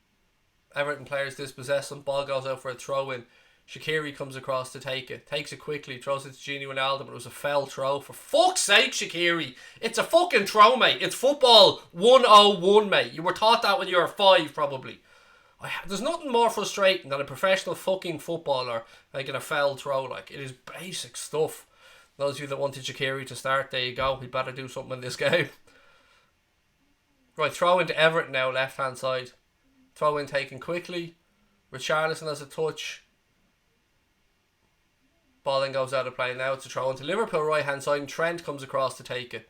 Everton players dispossess him. Ball goes out for a throw in. Shaqiri comes across to take it. Takes it quickly. Throws it to Gini Wijnaldum. But it was a foul throw. For fuck's sake, Shaqiri. It's a fucking throw, mate. It's football 101, mate. You were taught that when you were 5, probably. There's nothing more frustrating than a professional fucking footballer making a foul throw. Like, it is basic stuff. Those of you that wanted Shaqiri to start, there you go. We better do something in this game. Right, throw into Everton now, left hand side. Throw in taken quickly. Richarlison has a touch. Ball then goes out of play now. It's a throw into Liverpool right hand side and Trent comes across to take it.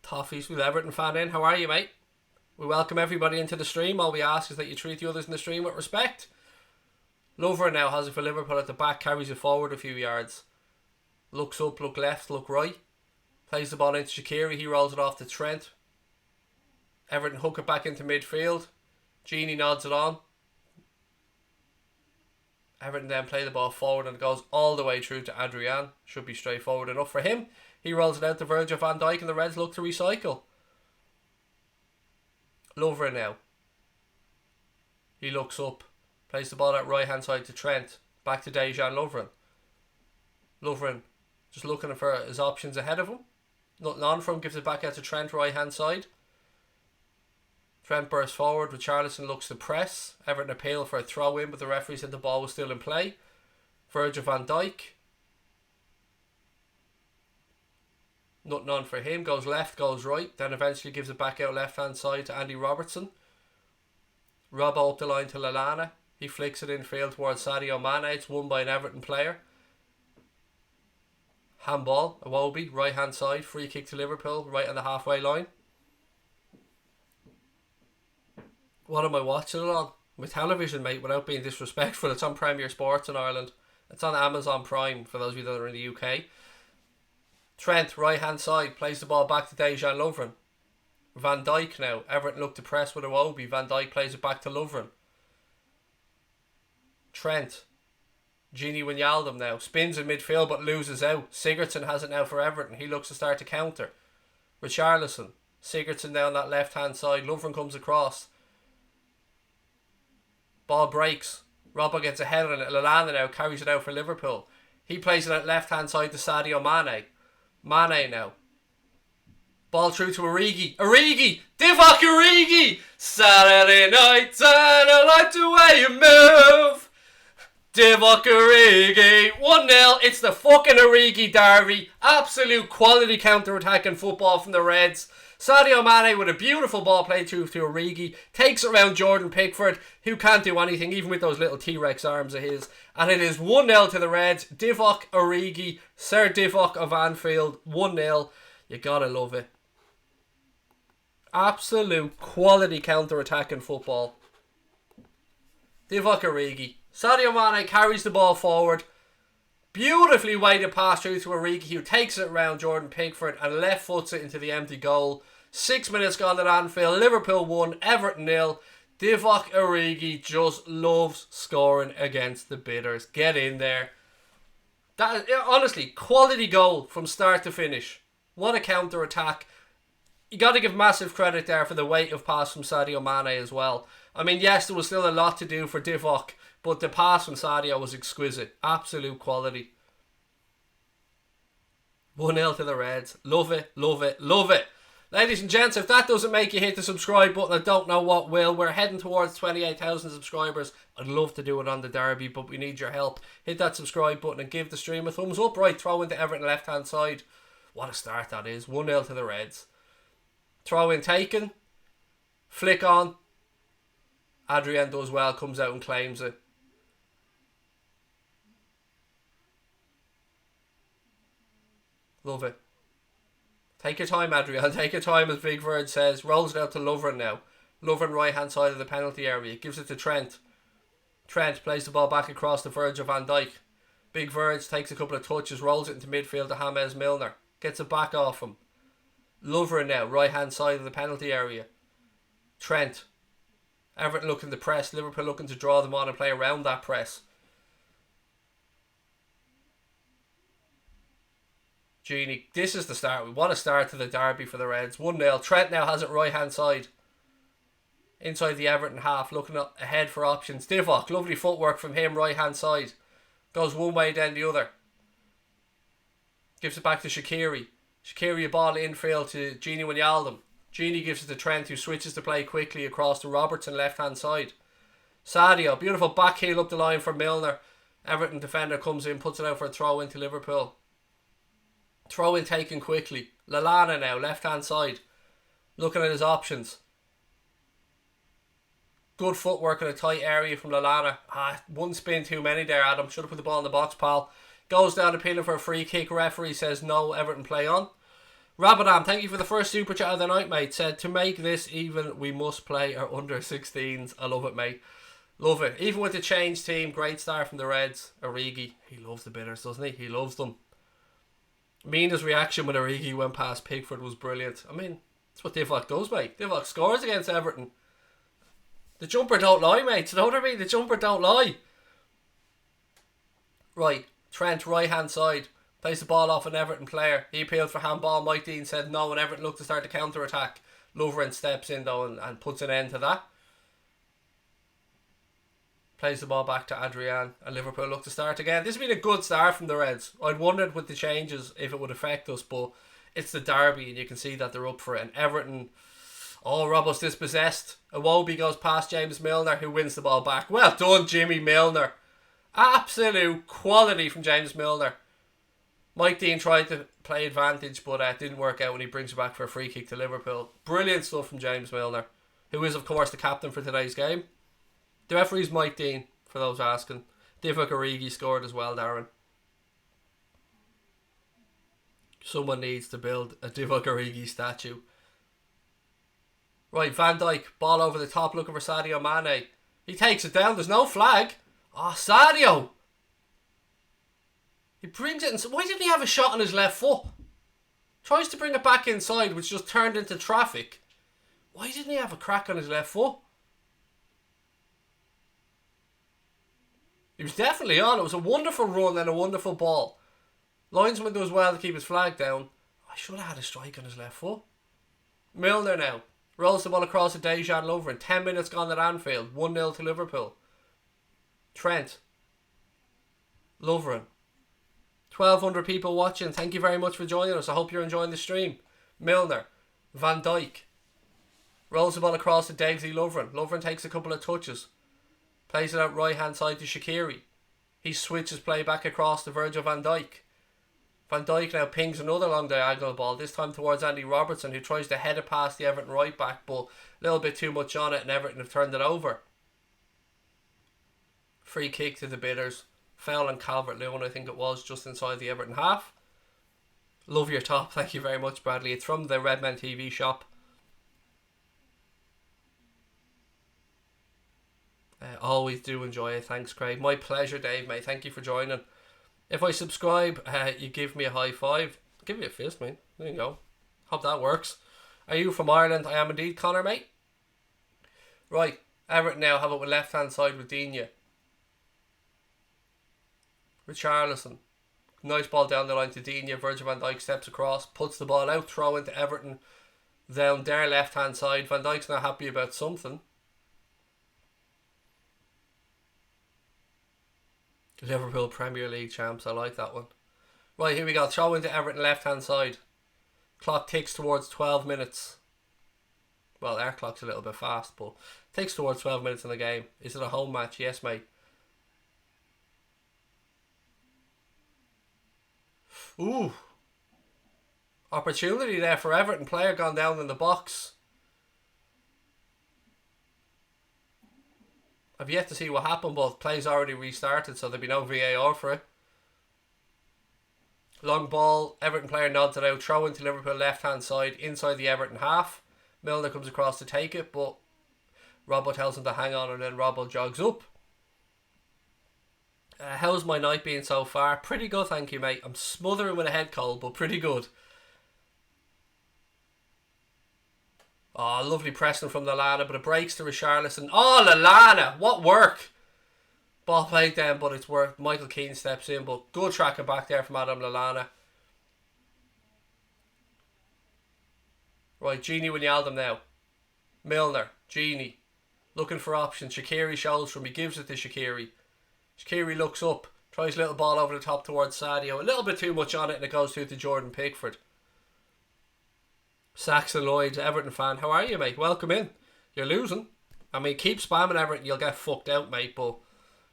Toffees with Everton fan in. How are you, mate? We welcome everybody into the stream. All we ask is that you treat the others in the stream with respect. Lovren now has it for Liverpool at the back. Carries it forward a few yards. Looks up, look left, look right. Plays the ball into Shaqiri. He rolls it off to Trent. Everton hook it back into midfield. Gini nods it on. Everton then play the ball forward and it goes all the way through to Adrian. Should be straightforward enough for him. He rolls it out to Virgil van Dijk and the Reds look to recycle. Lovren now. He looks up. Plays the ball out right hand side to Trent. Back to Dejan Lovren. Lovren just looking for his options ahead of him. Nothing on for him. Gives it back out to Trent right hand side. Trent bursts forward. Richarlison looks to press. Everton appeal for a throw in, but the referee said the ball was still in play. Virgil van Dijk. Nothing on for him. Goes left, goes right. Then eventually gives it back out left hand side to Andy Robertson. Robbo up the line to Lallana. He flicks it infield towards Sadio Mane. It's won by an Everton player. Handball. Iwobi, right hand side. Free kick to Liverpool, right on the halfway line. What am I watching it on? My television, mate, without being disrespectful. It's on Premier Sports in Ireland. It's on Amazon Prime for those of you that are in the UK. Trent, right hand side, plays the ball back to Dejan Lovren. Van Dijk now. Everton look to press with Iwobi. Van Dijk plays it back to Lovren. Trent. Gini Wijnaldum now. Spins in midfield but loses out. Sigurdsson has it now for Everton. He looks to start to counter. Richarlison. Sigurdsson down that left hand side. Lovren comes across. Ball breaks. Robbo gets ahead on it. Lallana now carries it out for Liverpool. He plays it out left hand side to Sadio Mane. Mane now. Ball through to Origi. Origi! Divock Origi! Saturday night and I like the way you move. Divock Origi. 1-0. It's the fucking Origi derby. Absolute quality counter-attacking football from the Reds. Sadio Mane with a beautiful ball played through to Origi. Takes around Jordan Pickford, who can't do anything, even with those little T-Rex arms of his. And it is 1-0 to the Reds. Divock Origi. Sir Divock of Anfield. 1-0. You gotta love it. Absolute quality counter-attacking football. Divock Origi. Sadio Mane carries the ball forward. Beautifully weighted pass through to Origi, who takes it around Jordan Pickford and left foots it into the empty goal. 6 minutes gone at Anfield. Liverpool 1, Everton 0. Divock Origi just loves scoring against the bitters. Get in there. That is, honestly, quality goal from start to finish. What a counter attack. You got to give massive credit there for the weight of pass from Sadio Mane as well. I mean, yes, there was still a lot to do for Divock, but the pass from Sadio was exquisite. Absolute quality. 1-0 to the Reds. Love it, love it, love it. Ladies and gents, if that doesn't make you hit the subscribe button, I don't know what will. We're heading towards 28,000 subscribers. I'd love to do it on the derby, but we need your help. Hit that subscribe button and give the stream a thumbs up. Right, throw into Everton left hand side. What a start that is. 1-0 to the Reds. Throw in taken. Flick on. Adrian does well, comes out and claims it. Love it. Take your time, Adrian. Take your time, as Big Verd says. Rolls it out to Lovren now. Lovren right hand side of the penalty area. Gives it to Trent. Trent plays the ball back across the verge of Van Dijk. Big Verge takes a couple of touches, rolls it into midfield to James Milner. Gets it back off him. Lovren now, right hand side of the penalty area. Trent. Everton looking to press. Liverpool looking to draw them on and play around that press. Genie, this is the start. We want a start to the derby for the Reds. 1-0. Trent now has it right hand side. Inside the Everton half, looking up ahead for options. Divock, lovely footwork from him, right hand side. Goes one way, then the other. Gives it back to Shaqiri. Shaqiri a ball infield to Genie Wijnaldum. Genie gives it to Trent, who switches the play quickly across to Robertson, left hand side. Sadio, beautiful back heel up the line for Milner. Everton defender comes in, puts it out for a throw into Liverpool. Throw in taken quickly. Lallana now, left hand side. Looking at his options. Good footwork in a tight area from Lallana. One spin too many there, Adam. Should have put the ball in the box, pal. Goes down appealing for a free kick. Referee says no, Everton play on. Rabadam, thank you for the first super chat of the night, mate. Said, to make this even, we must play our under 16s. I love it, mate. Love it. Even with the changed team, great start from the Reds. Origi, he loves the bitters, doesn't he? He loves them. Mina's reaction when Origi went past Pickford was brilliant. I mean, that's what Divock does, mate. Divock scores against Everton. The jumper don't lie, mate. You know what I mean? The jumper don't lie. Right. Trent, right hand side. Plays the ball off an Everton player. He appealed for handball. Mike Dean said no, and Everton looked to start the counter attack. Lovren steps in though and puts an end to that. Plays the ball back to Adrian, and Liverpool look to start again. This has been a good start from the Reds. I'd wondered with the changes if it would affect us, but it's the derby and you can see that they're up for it. And Everton, Robbo's dispossessed. Iwobi goes past James Milner, who wins the ball back. Well done, Jimmy Milner. Absolute quality from James Milner. Mike Dean tried to play advantage, but it didn't work out when he brings it back for a free kick to Liverpool. Brilliant stuff from James Milner, who is, of course, the captain for today's game. The referee's Mike Dean, for those asking. Divock Origi scored as well, Darren. Someone needs to build a Divock Origi statue. Right, Van Dijk, ball over the top, looking for Sadio Mane. He takes it down, there's no flag. Sadio! He brings it in. Why didn't he have a shot on his left foot? Tries to bring it back inside, which just turned into traffic. Why didn't he have a crack on his left foot? He was definitely on. It was a wonderful run and a wonderful ball. Linesman does well to keep his flag down. I should have had a strike on his left foot. Milner now. Rolls the ball across to Dejan Lovren. 10 minutes gone at Anfield. 1-0 to Liverpool. Trent. Lovren. 1,200 people watching. Thank you very much for joining us. I hope you're enjoying the stream. Milner. Van Dijk. Rolls the ball across to Dagsy Lovren. Lovren takes a couple of touches. Plays it out right hand side to Shaqiri. He switches play back across to Virgil van Dijk. Van Dijk now pings another long diagonal ball, this time towards Andy Robertson, who tries to head it past the Everton right back, but a little bit too much on it and Everton have turned it over. Free kick to the bidders. Foul on Calvert-Lewin, I think it was, just inside the Everton half. Love your top, thank you very much, Bradley. It's from the Redmen TV shop. Always do enjoy it. Thanks, Craig. My pleasure, Dave, mate. Thank you for joining. If I subscribe, you give me a high five. I'll give you a fist, mate. There you go. Hope that works. Are you from Ireland? I am indeed, Connor, mate. Right. Everton now have it with left hand side with Digne. Richarlison. Nice ball down the line to Digne. Virgil van Dijk steps across, puts the ball out, throw into Everton down their left hand side. Van Dijk's not happy about something. Liverpool Premier League champs, I like that one. Right, here we go. Throw into Everton left hand side. Clock ticks towards 12 minutes. Well, our clock's a little bit fast, but takes towards 12 minutes in the game. Is it a home match? Yes, mate. Ooh. Opportunity there for Everton. Player gone down in the box. I've yet to see what happened, but play's already restarted, so there'll be no VAR for it. Long ball, Everton player nods it out, throw into Liverpool left hand side, inside the Everton half. Milner comes across to take it, but Robbo tells him to hang on, and then Robbo jogs up. How's my night been so far? Pretty good, thank you, mate. I'm smothering with a head cold, but pretty good. Oh, lovely pressing from Lallana, but it breaks to Richarlison. Oh, Lallana, what work! Ball played down, but it's worked. Michael Keane steps in, but good tracking back there from Adam Lallana. Right, Gini Wijnaldum now. Milner, Gini, looking for options. Shaqiri shows from, he gives it to Shaqiri. Shaqiri looks up, tries a little ball over the top towards Sadio. A little bit too much on it, and it goes through to Jordan Pickford. Saxon Lloyd, Everton fan. How are you, mate? Welcome in. You're losing. I mean, keep spamming Everton, you'll get fucked out, mate, but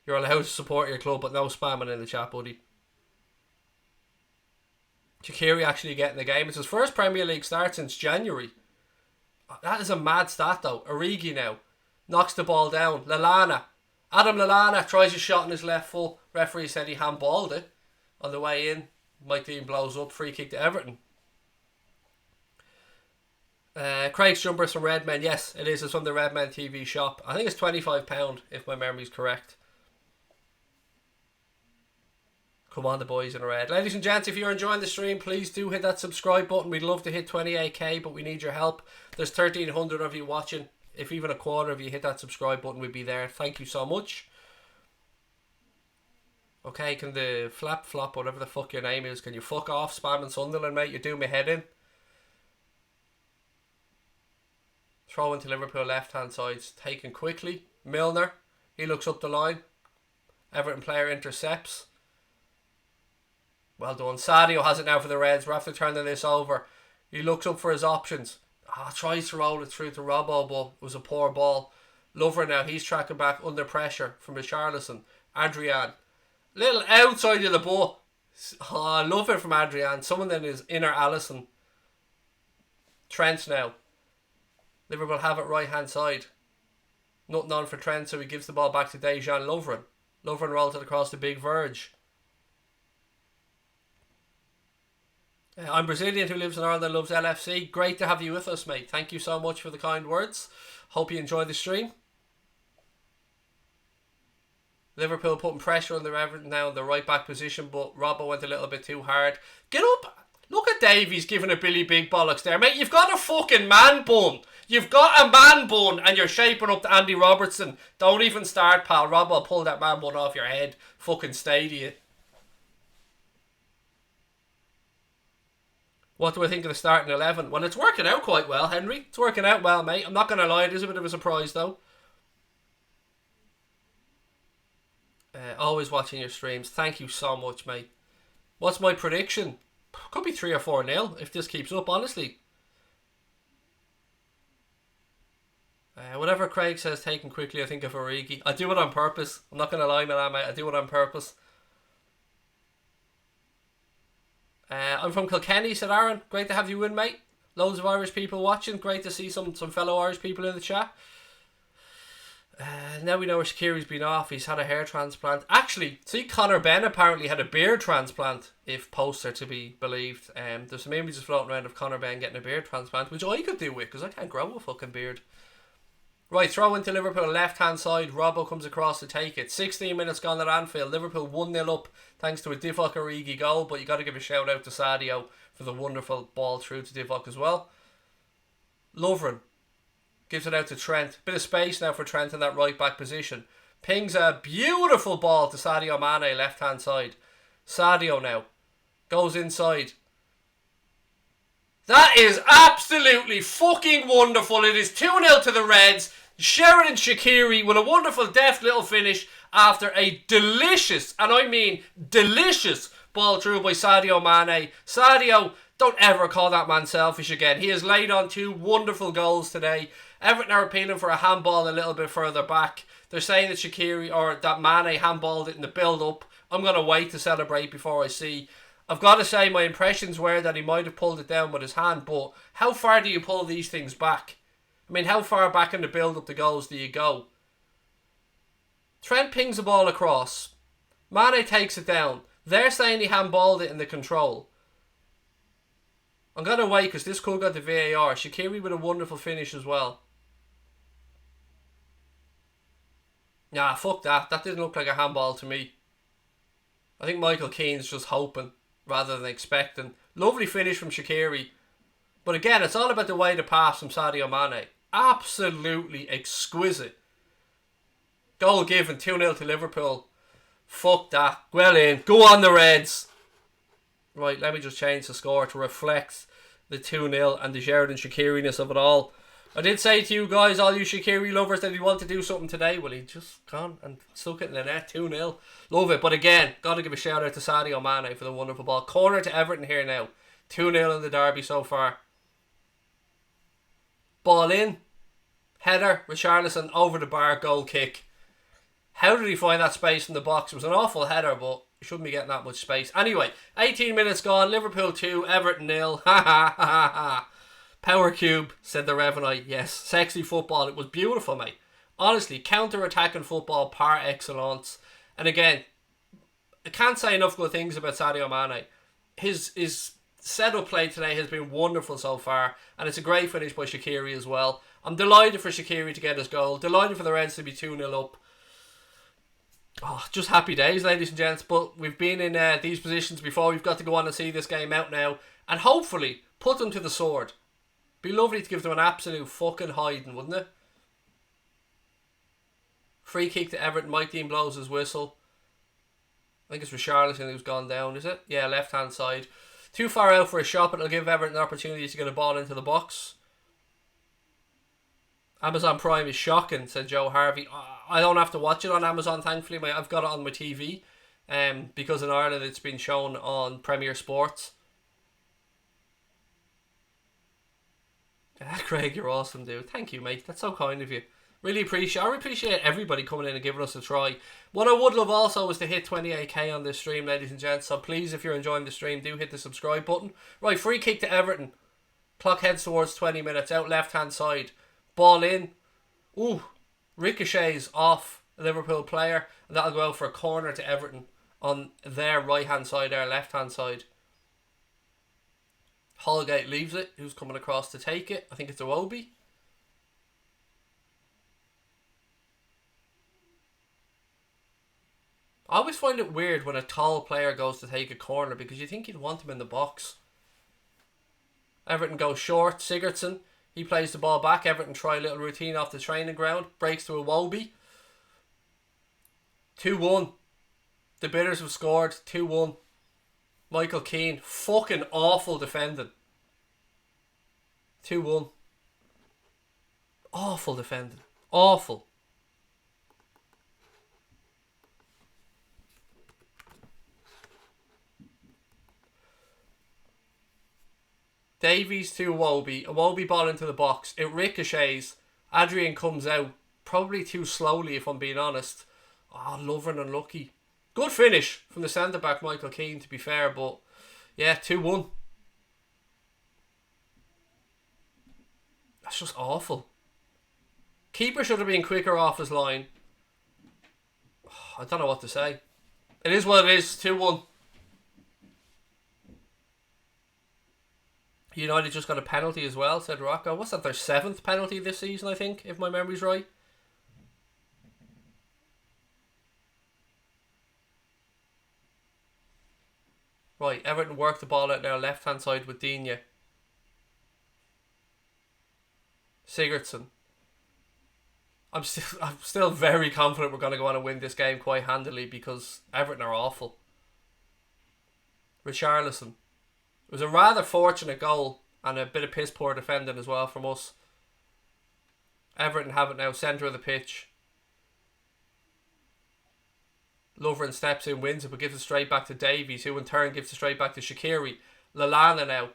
you're allowed to support your club, but no spamming in the chat, buddy. Shaqiri actually getting the game. It's his first Premier League start since January. That is a mad stat, though. Origi now knocks the ball down. Lallana. Adam Lallana tries a shot on his left foot. Referee said he handballed it on the way in. Mike Dean blows up. Free kick to Everton. Craig's jumpers from Redmen. Yes, it is. It's from the Redmen TV shop. I think it's £25 if my memory's correct. Come on, the boys in red. Ladies and gents, if you're enjoying the stream, please do hit that subscribe button. We'd love to hit 28k, but we need your help. There's 1,300 of you watching. If even a quarter of you hit that subscribe button, we'd be there. Thank you so much. Okay, can the flop, whatever the fuck your name is, can you fuck off spamming Sunderland, mate? You're doing my head in. Throw into Liverpool left hand side, taken quickly. Milner, he looks up the line. Everton player intercepts. Well done. Sadio has it now for the Reds. We're after turning this over. He looks up for his options. Tries to roll it through to Robbo, but it was a poor ball. Lover now, he's tracking back under pressure from Richarlison. Adrian, little outside of the ball. I love it from Adrian. Someone then is inner Allison. Trent now. Liverpool have it right hand side. Nothing on for Trent, so he gives the ball back to Dejan Lovren. Lovren rolls it across the big verge. I'm Brazilian who lives in Ireland and loves LFC. Great to have you with us, mate. Thank you so much for the kind words. Hope you enjoy the stream. Liverpool putting pressure on the Everton now in the right back position, but Robbo went a little bit too hard. Get up! Look at Davies giving a Billy Big Bollocks there, mate. You've got a fucking man bun. You've got a man bun and you're shaping up to Andy Robertson. Don't even start, pal. Robbo, pull that man bun off your head. Fucking stay to you. What do I think of the starting 11? Well, it's working out quite well, Henry. It's working out well, mate. I'm not going to lie. It is a bit of a surprise, though. Always watching your streams. Thank you so much, mate. What's my prediction? Could be 3 or 4-0 if this keeps up, honestly. Whatever Craig says taken quickly, I think of Origi. I do it on purpose. I'm not going to lie, man, mate. I do it on purpose. I'm from Kilkenny, said Aaron. Great to have you in, mate. Loads of Irish people watching. Great to see some fellow Irish people in the chat. Now we know where Shaqiri's been off. He's had a hair transplant. Actually, see, Conor Ben apparently had a beard transplant, if posts are to be believed. There's some images floating around of Conor Ben getting a beard transplant, which I could do with, because I can't grow a fucking beard. Right, throw into Liverpool, left-hand side. Robbo comes across to take it. 16 minutes gone at Anfield. Liverpool 1-0 up thanks to a Divock Origi goal, but you got to give a shout-out to Sadio for the wonderful ball through to Divock as well. Lovren gives it out to Trent. Bit of space now for Trent in that right-back position. Pings a beautiful ball to Sadio Mane, left-hand side. Sadio now goes inside. That is absolutely fucking wonderful. It is 2-0 to the Reds. Sheridan Shaqiri with a wonderful deft little finish after a delicious, and I mean delicious, ball through by Sadio Mane. Sadio, don't ever call that man selfish again. He has laid on 2 wonderful goals today. Everton are appealing for a handball a little bit further back. They're saying that Shaqiri, or that Mane handballed it in the build-up. I'm going to wait to celebrate before I see. I've got to say my impressions were that he might have pulled it down with his hand, but how far do you pull these things back? I mean, how far back in the build-up to goals do you go? Trent pings the ball across. Mane takes it down. They're saying he handballed it in the control. I'm going to wait because this could go to VAR. Shaqiri with a wonderful finish as well. Nah, fuck that. That didn't look like a handball to me. I think Michael Keane's just hoping rather than expecting. Lovely finish from Shaqiri. But again, it's all about the way to pass from Sadio Mane. Absolutely exquisite. Goal given, 2-0 to Liverpool. Fuck that. Well in. Go on the Reds. Right, let me just change the score to reflect the 2-0 and the Sheridan Shaqiri-ness of it all. I did say to you guys, all you Shaqiri lovers, that he want to do something today. Well, he just gone and stuck it in the net. 2-0. Love it. But again, got to give a shout out to Sadio Mane for the wonderful ball. Corner to Everton here now. 2-0 in the derby so far. Ball in. Header. Richarlison over the bar. Goal kick. How did he find that space in the box? It was an awful header, but he shouldn't be getting that much space. Anyway, 18 minutes gone. Liverpool 2, Everton 0. Ha ha ha ha. Power cube, said the Revenite. Yes, sexy football. It was beautiful, mate. Honestly, counter-attacking football par excellence. And again, I can't say enough good things about Sadio Mane. His setup play today has been wonderful so far, and it's a great finish by Shaqiri as well. I'm delighted for Shaqiri to get his goal. Delighted for the Reds to be 2-0 up. Oh, just happy days, ladies and gents. But we've been in these positions before. We've got to go on and see this game out now, and hopefully put them to the sword. Be lovely to give them an absolute fucking hiding, wouldn't it? Free kick to Everton. Mike Dean blows his whistle. I think it's Richarlison who's gone down, is it? Yeah, left hand side. Too far out for a shot, but it'll give Everton an opportunity to get a ball into the box. Amazon Prime is shocking, said Joe Harvey. I don't have to watch it on Amazon, thankfully. I've got it on my TV. Because in Ireland it's been shown on Premier Sports. Craig, you're awesome, dude. Thank you, mate. That's so kind of you. I appreciate everybody coming in and giving us a try. What I would love also is to hit 28k on this stream, ladies and gents. So please, if you're enjoying the stream, do hit the subscribe button. Right, free kick to Everton. Clock heads towards 20 minutes. Out left-hand side. Ball in. Ooh. Ricochets off a Liverpool player. And that'll go out for a corner to Everton on their right-hand side, their left-hand side. Holgate leaves it. Who's coming across to take it? I think it's Iwobi. I always find it weird when a tall player goes to take a corner because you think you'd want him in the box. Everton goes short. Sigurdsson, he plays the ball back. Everton try a little routine off the training ground. Breaks to Iwobi. 2-1. The Bitters have scored. 2-1. Michael Keane, fucking awful defending. 2-1. Awful defending. Awful. Davies to Iwobi. Iwobi ball into the box. It ricochets. Adrian comes out. Probably too slowly, if I'm being honest. Oh, Lovren unlucky. Good finish from the centre-back, Michael Keane, to be fair, but yeah, 2-1. That's just awful. Keeper should have been quicker off his line. I don't know what to say. It is what it is, 2-1. United just got a penalty as well, said Rocco. What's that, their 7th penalty this season, I think, if my memory's right? Right, Everton work the ball out now, left hand side with Digne. Sigurdsson. I'm still very confident we're going to go on and win this game quite handily because Everton are awful. Richarlison. It was a rather fortunate goal and a bit of piss poor defending as well from us. Everton have it now, centre of the pitch. Lovren steps in, wins it, but gives it straight back to Davies, who in turn gives it straight back to Shaqiri. Lallana now.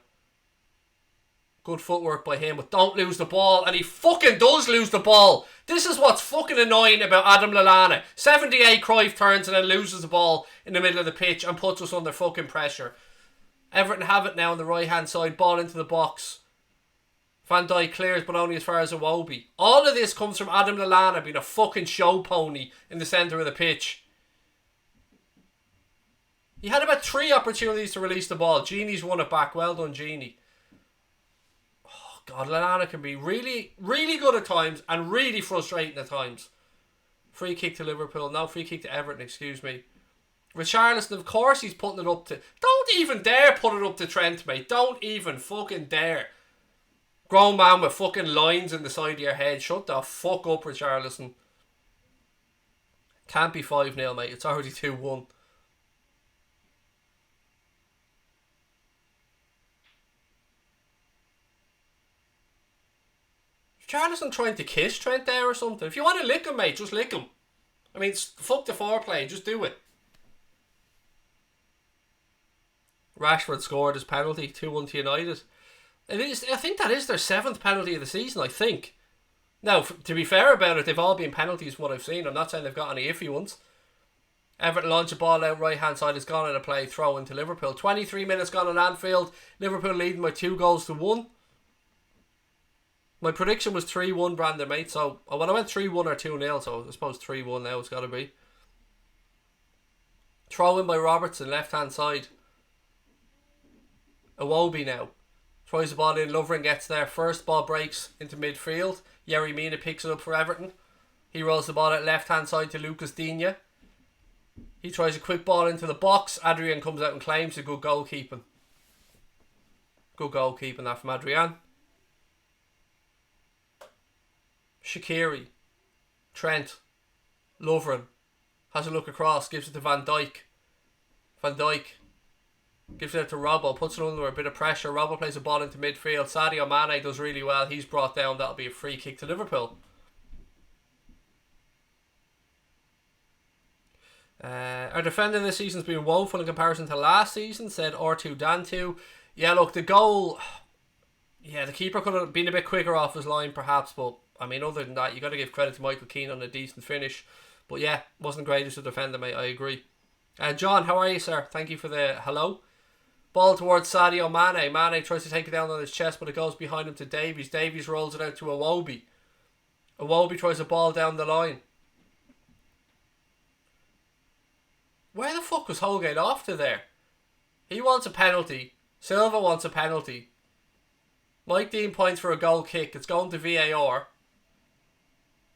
Good footwork by him, but don't lose the ball. And he fucking does lose the ball. This is what's fucking annoying about Adam Lallana. 78 Cruyff turns and then loses the ball in the middle of the pitch and puts us under fucking pressure. Everton have it now on the right hand side. Ball into the box. Van Dijk clears, but only as far as Iwobi. All of this comes from Adam Lallana being a fucking show pony in the centre of the pitch. He had about 3 opportunities to release the ball. Gini's won it back. Well done, Gini. Oh, God, Lallana can be really, really good at times and really frustrating at times. Free kick to Liverpool. No, free kick to Everton, excuse me. Richarlison, of course he's putting it up to... Don't even dare put it up to Trent, mate. Don't even fucking dare. Grown man with fucking lines in the side of your head. Shut the fuck up, Richarlison. Can't be 5-0, mate. It's already 2-1. Richarlison trying to kiss Trent there or something. If you want to lick him, mate, just lick him. I mean, fuck the foreplay. Just do it. Rashford scored his penalty, 2-1 to United. It is. I think that is their 7th penalty of the season, I think. Now, to be fair about it, they've all been penalties from what I've seen. I'm not saying they've got any iffy ones. Everton launch a ball out right hand side. It's gone in a play, throw into Liverpool. 23 minutes gone at Anfield. Liverpool leading by 2-1. My prediction was 3-1, Brandon, mate. So when I went 3-1 or 2-0, so I suppose 3-1 now it's got to be. Throw in by Robertson, left hand side. Iwobi now. Throws the ball in. Lovren gets there. First ball breaks into midfield. Yerry Mina picks it up for Everton. He rolls the ball at left hand side to Lucas Digne. He tries a quick ball into the box. Adrian comes out and claims a good goalkeeping. Good goalkeeping that from Adrian. Shaqiri. Trent. Lovren. Has a look across. Gives it to Van Dijk. Van Dijk. Gives it to Robbo, puts it under a bit of pressure. Robbo plays a ball into midfield. Sadio Mane does really well. He's brought down. That'll be a free kick to Liverpool. Our defending this season's been woeful in comparison to last season, said R2 Dantu. Yeah, look, the goal... Yeah, the keeper could have been a bit quicker off his line perhaps, but I mean, other than that, you got to give credit to Michael Keane on a decent finish. But yeah, wasn't great as a defender, mate. I agree. John, how are you, sir? Thank you for the hello. Ball towards Sadio Mane. Mane tries to take it down on his chest, but it goes behind him to Davies. Davies rolls it out to Iwobi. Iwobi tries a ball down the line. Where the fuck was Holgate off to there? He wants a penalty. Silva wants a penalty. Mike Dean points for a goal kick. It's going to VAR.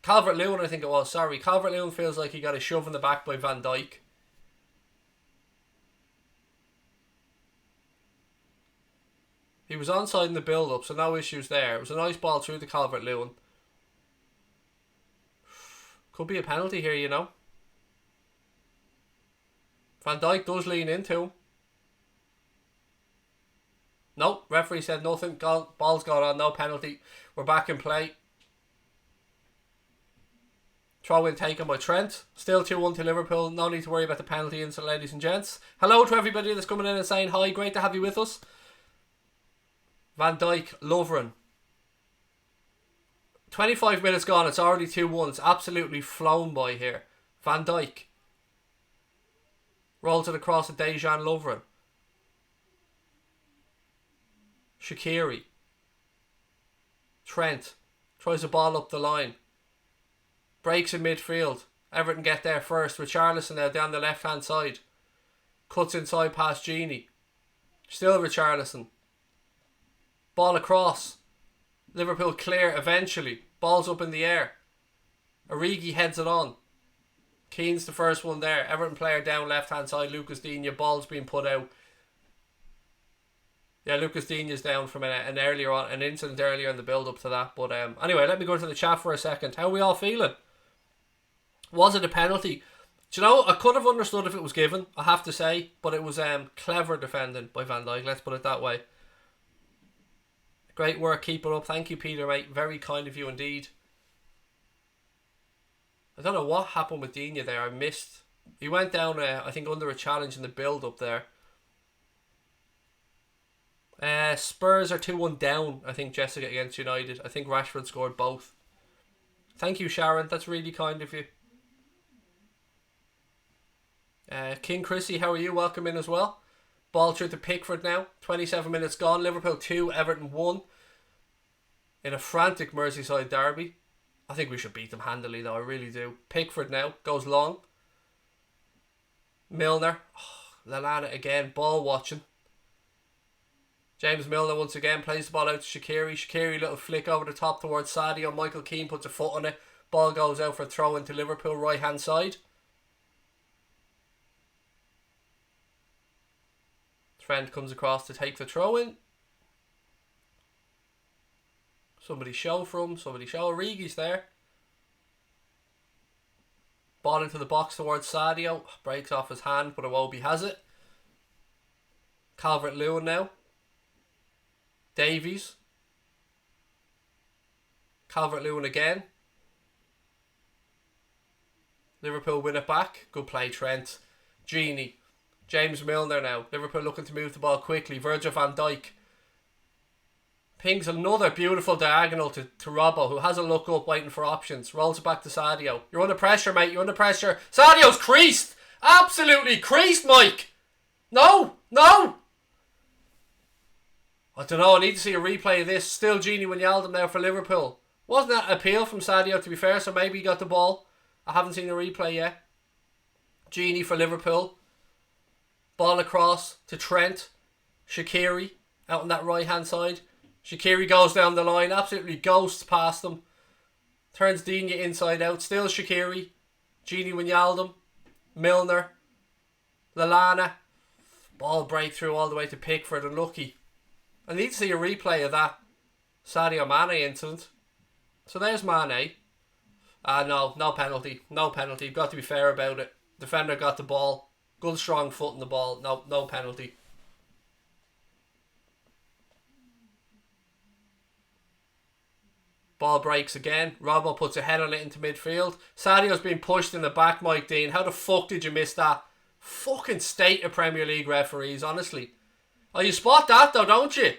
Calvert-Lewin, I think it was. Sorry. Calvert-Lewin feels like he got a shove in the back by Van Dijk. He was onside in the build-up, so no issues there. It was a nice ball through the Calvert-Lewin. Could be a penalty here, you know. Van Dijk does lean into him. Nope, referee said nothing. Ball's gone on, no penalty. We're back in play. Throw in taken by Trent. Still 2-1 to Liverpool. No need to worry about the penalty instant, ladies and gents. Hello to everybody that's coming in and saying hi. Great to have you with us. Van Dijk, Lovren. 25 minutes gone. It's already 2-1. It's absolutely flown by here. Van Dijk. Rolls it across to Dejan Lovren. Shaqiri. Trent. Tries a ball up the line. Breaks in midfield. Everton get there first. Richarlison now down the left hand side. Cuts inside past Gini. Still Richarlison. Ball across. Liverpool clear eventually. Ball's up in the air. Origi heads it on. Keane's the first one there. Everton player down left hand side. Lucas Digne. Ball's being put out. Yeah, Lucas Digne's down from an earlier on, an incident earlier in the build up to that. But anyway, let me go to the chat for a second. How are we all feeling? Was it a penalty? Do you know, I could have understood if it was given, I have to say, but it was clever defending by Van Dijk, let's put it that way. Great work, keep it up. Thank you, Peter, mate. Very kind of you indeed. I don't know what happened with Digne there. I missed. He went down, I think, under a challenge in the build up there. Spurs are 2-1 down, I think, Jessica, against United. I think Rashford scored both. Thank you, Sharon. That's really kind of you. King Chrissy, how are you? Welcome in as well. Ball through to Pickford now. 27 minutes gone. Liverpool 2, Everton 1. In a frantic Merseyside derby. I think we should beat them handily though, I really do. Pickford now, goes long. Milner. Oh, Lallana again, ball watching. James Milner once again plays the ball out to Shaqiri. Shaqiri, little flick over the top towards Sadio. Michael Keane puts a foot on it. Ball goes out for a throw into Liverpool right hand side. Trent comes across to take the throw in. Somebody show from, somebody show. Origi's there. Ball into the box towards Sadio. Breaks off his hand, but Iwobi has it. Calvert-Lewin now. Davies. Calvert-Lewin again. Liverpool win it back. Good play, Trent. Genie. James Milner now. Liverpool looking to move the ball quickly. Virgil van Dijk. Pings another beautiful diagonal to Robbo, who has a look up waiting for options. Rolls it back to Sadio. You're under pressure, mate. You're under pressure. Sadio's creased. Absolutely creased, Mike. No. No. I don't know. I need to see a replay of this. Still Genie Wijnaldum now for Liverpool. Wasn't that an appeal from Sadio, to be fair? So maybe he got the ball. I haven't seen a replay yet. Genie for Liverpool. Ball across to Trent. Shaqiri out on that right hand side. Shaqiri goes down the line, absolutely ghosts past them. Turns Digne inside out. Still Shaqiri. Genie Wijnaldum. Milner. Lallana. Ball breakthrough all the way to Pickford. Unlucky. I need to see a replay of that Sadio Mane incident. So there's Mane. No penalty. No penalty. You've got to be fair about it. Defender got the ball. Good strong foot in the ball. No penalty. Ball breaks again. Robbo puts a head on it into midfield. Sadio's been pushed in the back, Mike Dean. How the fuck did you miss that? Fucking state of Premier League referees, honestly. Oh, you spot that though, don't you?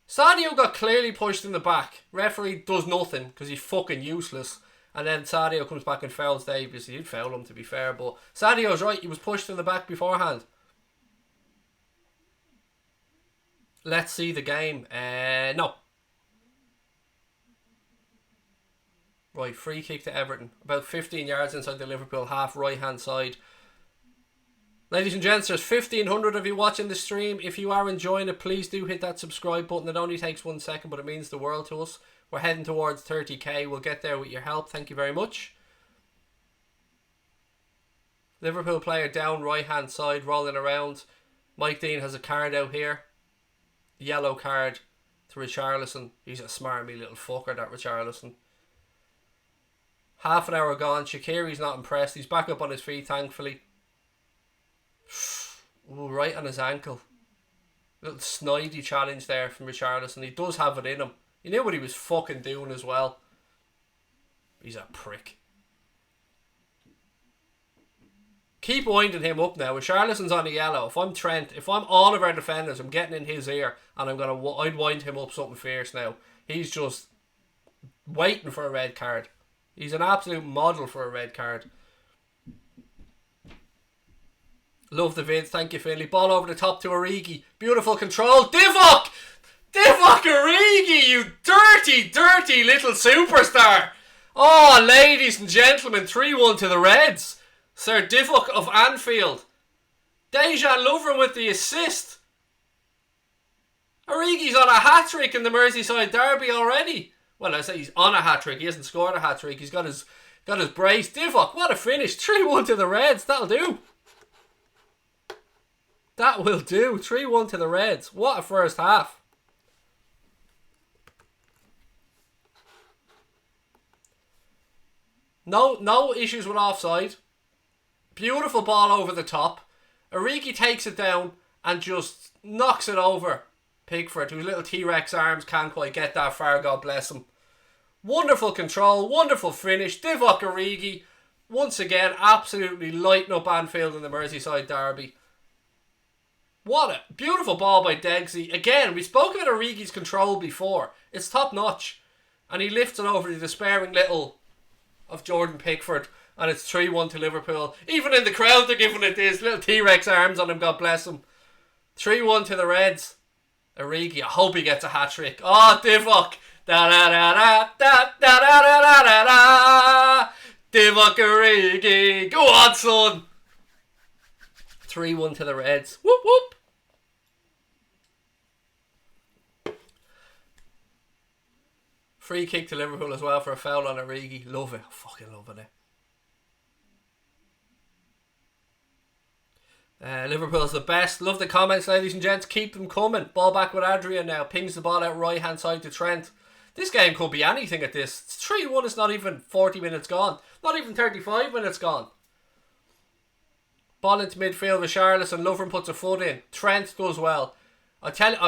Sadio got clearly pushed in the back. Referee does nothing because he's fucking useless. And then Sadio comes back and fouls Davies. He did foul him, to be fair, but Sadio's right. He was pushed in the back beforehand. Let's see the game. No. Right, free kick to Everton. About 15 yards inside the Liverpool half, right hand side. Ladies and gents, there's 1,500 of you watching the stream. If you are enjoying it, please do hit that subscribe button. It only takes 1 second, but it means the world to us. We're heading towards 30k. We'll get there with your help. Thank you very much. Liverpool player down right hand side, rolling around. Mike Dean has a card out here. Yellow card to Richarlison. He's a smarmy little fucker, that Richarlison. Half an hour gone. Shaqiri's not impressed. He's back up on his feet, thankfully. Ooh, right on his ankle. Little snidey challenge there from Richarlison. He does have it in him. He knew what he was fucking doing as well. He's a prick. Keep winding him up now. Richarlison's on the yellow. If I'm Trent, if I'm all of our defenders, I'm getting in his ear and I'd wind him up something fierce now. He's just waiting for a red card. He's an absolute model for a red card. Love the vids. Thank you, Finley. Ball over the top to Origi. Beautiful control. Divock! Divock Origi, you dirty, dirty little superstar. Oh, ladies and gentlemen, 3-1 to the Reds. Sir Divock of Anfield. Dejan Lovren with the assist. Origi's on a hat-trick in the Merseyside derby already. Well, I say he's on a hat-trick. He hasn't scored a hat-trick. He's got his brace. Divock, what a finish. 3-1 to the Reds. That'll do. That will do. 3-1 to the Reds. What a first half. No issues with offside. Beautiful ball over the top. Origi takes it down and just knocks it over Pickford, whose little T-Rex arms can't quite get that far, God bless him. Wonderful control, wonderful finish. Divock Origi, once again, absolutely lighting up Anfield in the Merseyside derby. What a beautiful ball by Degsy. Again, we spoke about Origi's control before. It's top notch. And he lifts it over the despairing little of Jordan Pickford. And it's 3-1 to Liverpool. Even in the crowd they're giving it this. Little T-Rex arms on him, God bless him. 3-1 to the Reds. Origi, I hope he gets a hat-trick. Oh, Divock. Da-da-da-da-da-da-da-da-da-da. Divock Origi. Go on, son. 3-1 to the Reds. Whoop, whoop. Free kick to Liverpool as well for a foul on Origi. Love it. Fucking loving it. Liverpool's the best. Love the comments, ladies and gents. Keep them coming. Ball back with Adrian now. Pings the ball out right hand side to Trent. This game could be anything at this. It's 3-1. It's not even 40 minutes gone. Not even 35 minutes gone. Ball into midfield with Charleston. Lovren puts a foot in. Trent does well. I tell you,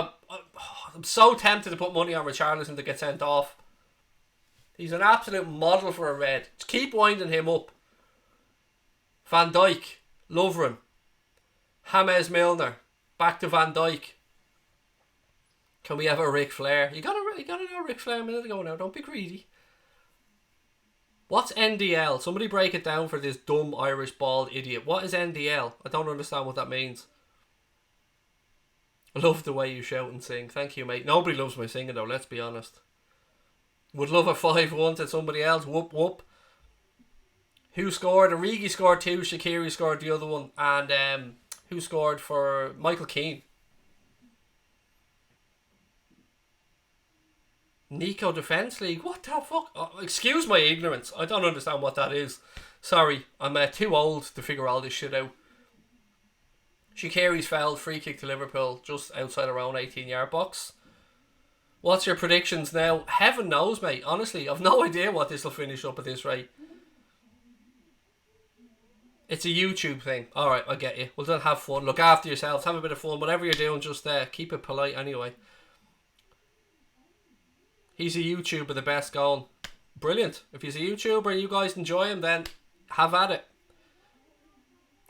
I'm so tempted to put money on Richarlison to get sent off. He's an absolute model for a red. Just keep winding him up. Van Dijk. Lovren. James Milner. Back to Van Dijk. Can we have a Ric Flair? You got to know Ric Flair a minute ago now. Don't be greedy. What's NDL? Somebody break it down for this dumb Irish bald idiot. What is NDL? I don't understand what that means. I love the way you shout and sing. Thank you, mate. Nobody loves my singing though, let's be honest. Would love a 5-1 to somebody else. Whoop whoop. Who scored? Origi scored 2. Shaqiri scored the other one. And who scored for Michael Keane? Nico Defence League? What the fuck? Oh, excuse my ignorance. I don't understand what that is. Sorry, I'm too old to figure all this shit out. Shaqiri's fouled. Free kick to Liverpool just outside our own 18-yard box. What's your predictions now? Heaven knows, mate. Honestly, I've no idea what this will finish up at this rate. It's a YouTube thing. Alright, I get you. Well then, have fun. Look after yourselves. Have a bit of fun. Whatever you're doing, just keep it polite anyway. He's a YouTuber, the best going. Brilliant. If he's a YouTuber and you guys enjoy him, then have at it.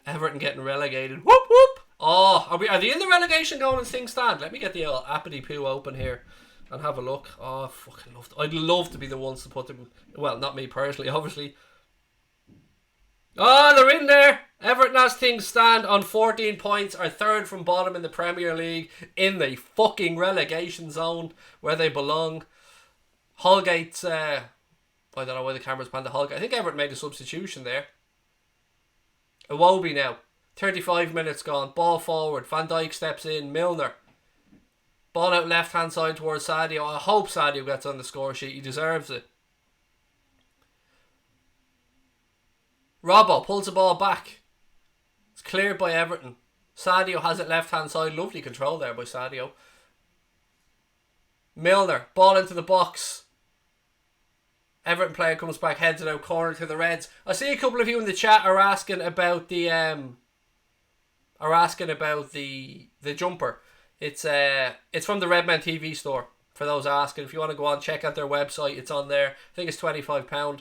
Everton getting relegated. Whoop whoop. Oh, are they in the relegation going and things stand? Let me get the old appity poo open here and have a look. Oh, I fucking love it. I'd love to be the ones to put them. Well, not me personally, obviously. Oh, they're in there. Everton as things stand on 14 points, are third from bottom in the Premier League, in the fucking relegation zone where they belong. Holgate's, I don't know why the camera's panned to Holgate. I think Everton made a substitution there. Iwobi now. 35 minutes gone. Ball forward. Van Dijk steps in. Milner. Ball out left hand side towards Sadio. I hope Sadio gets on the score sheet. He deserves it. Robbo pulls the ball back. It's cleared by Everton. Sadio has it left hand side. Lovely control there by Sadio. Milner. Ball into the box. Everton player comes back, heads it out corner to the Reds. I see a couple of you in the chat are asking about the jumper. It's from the Redman TV store. For those asking, if you want to go on, check out their website. It's on there. I think it's £25.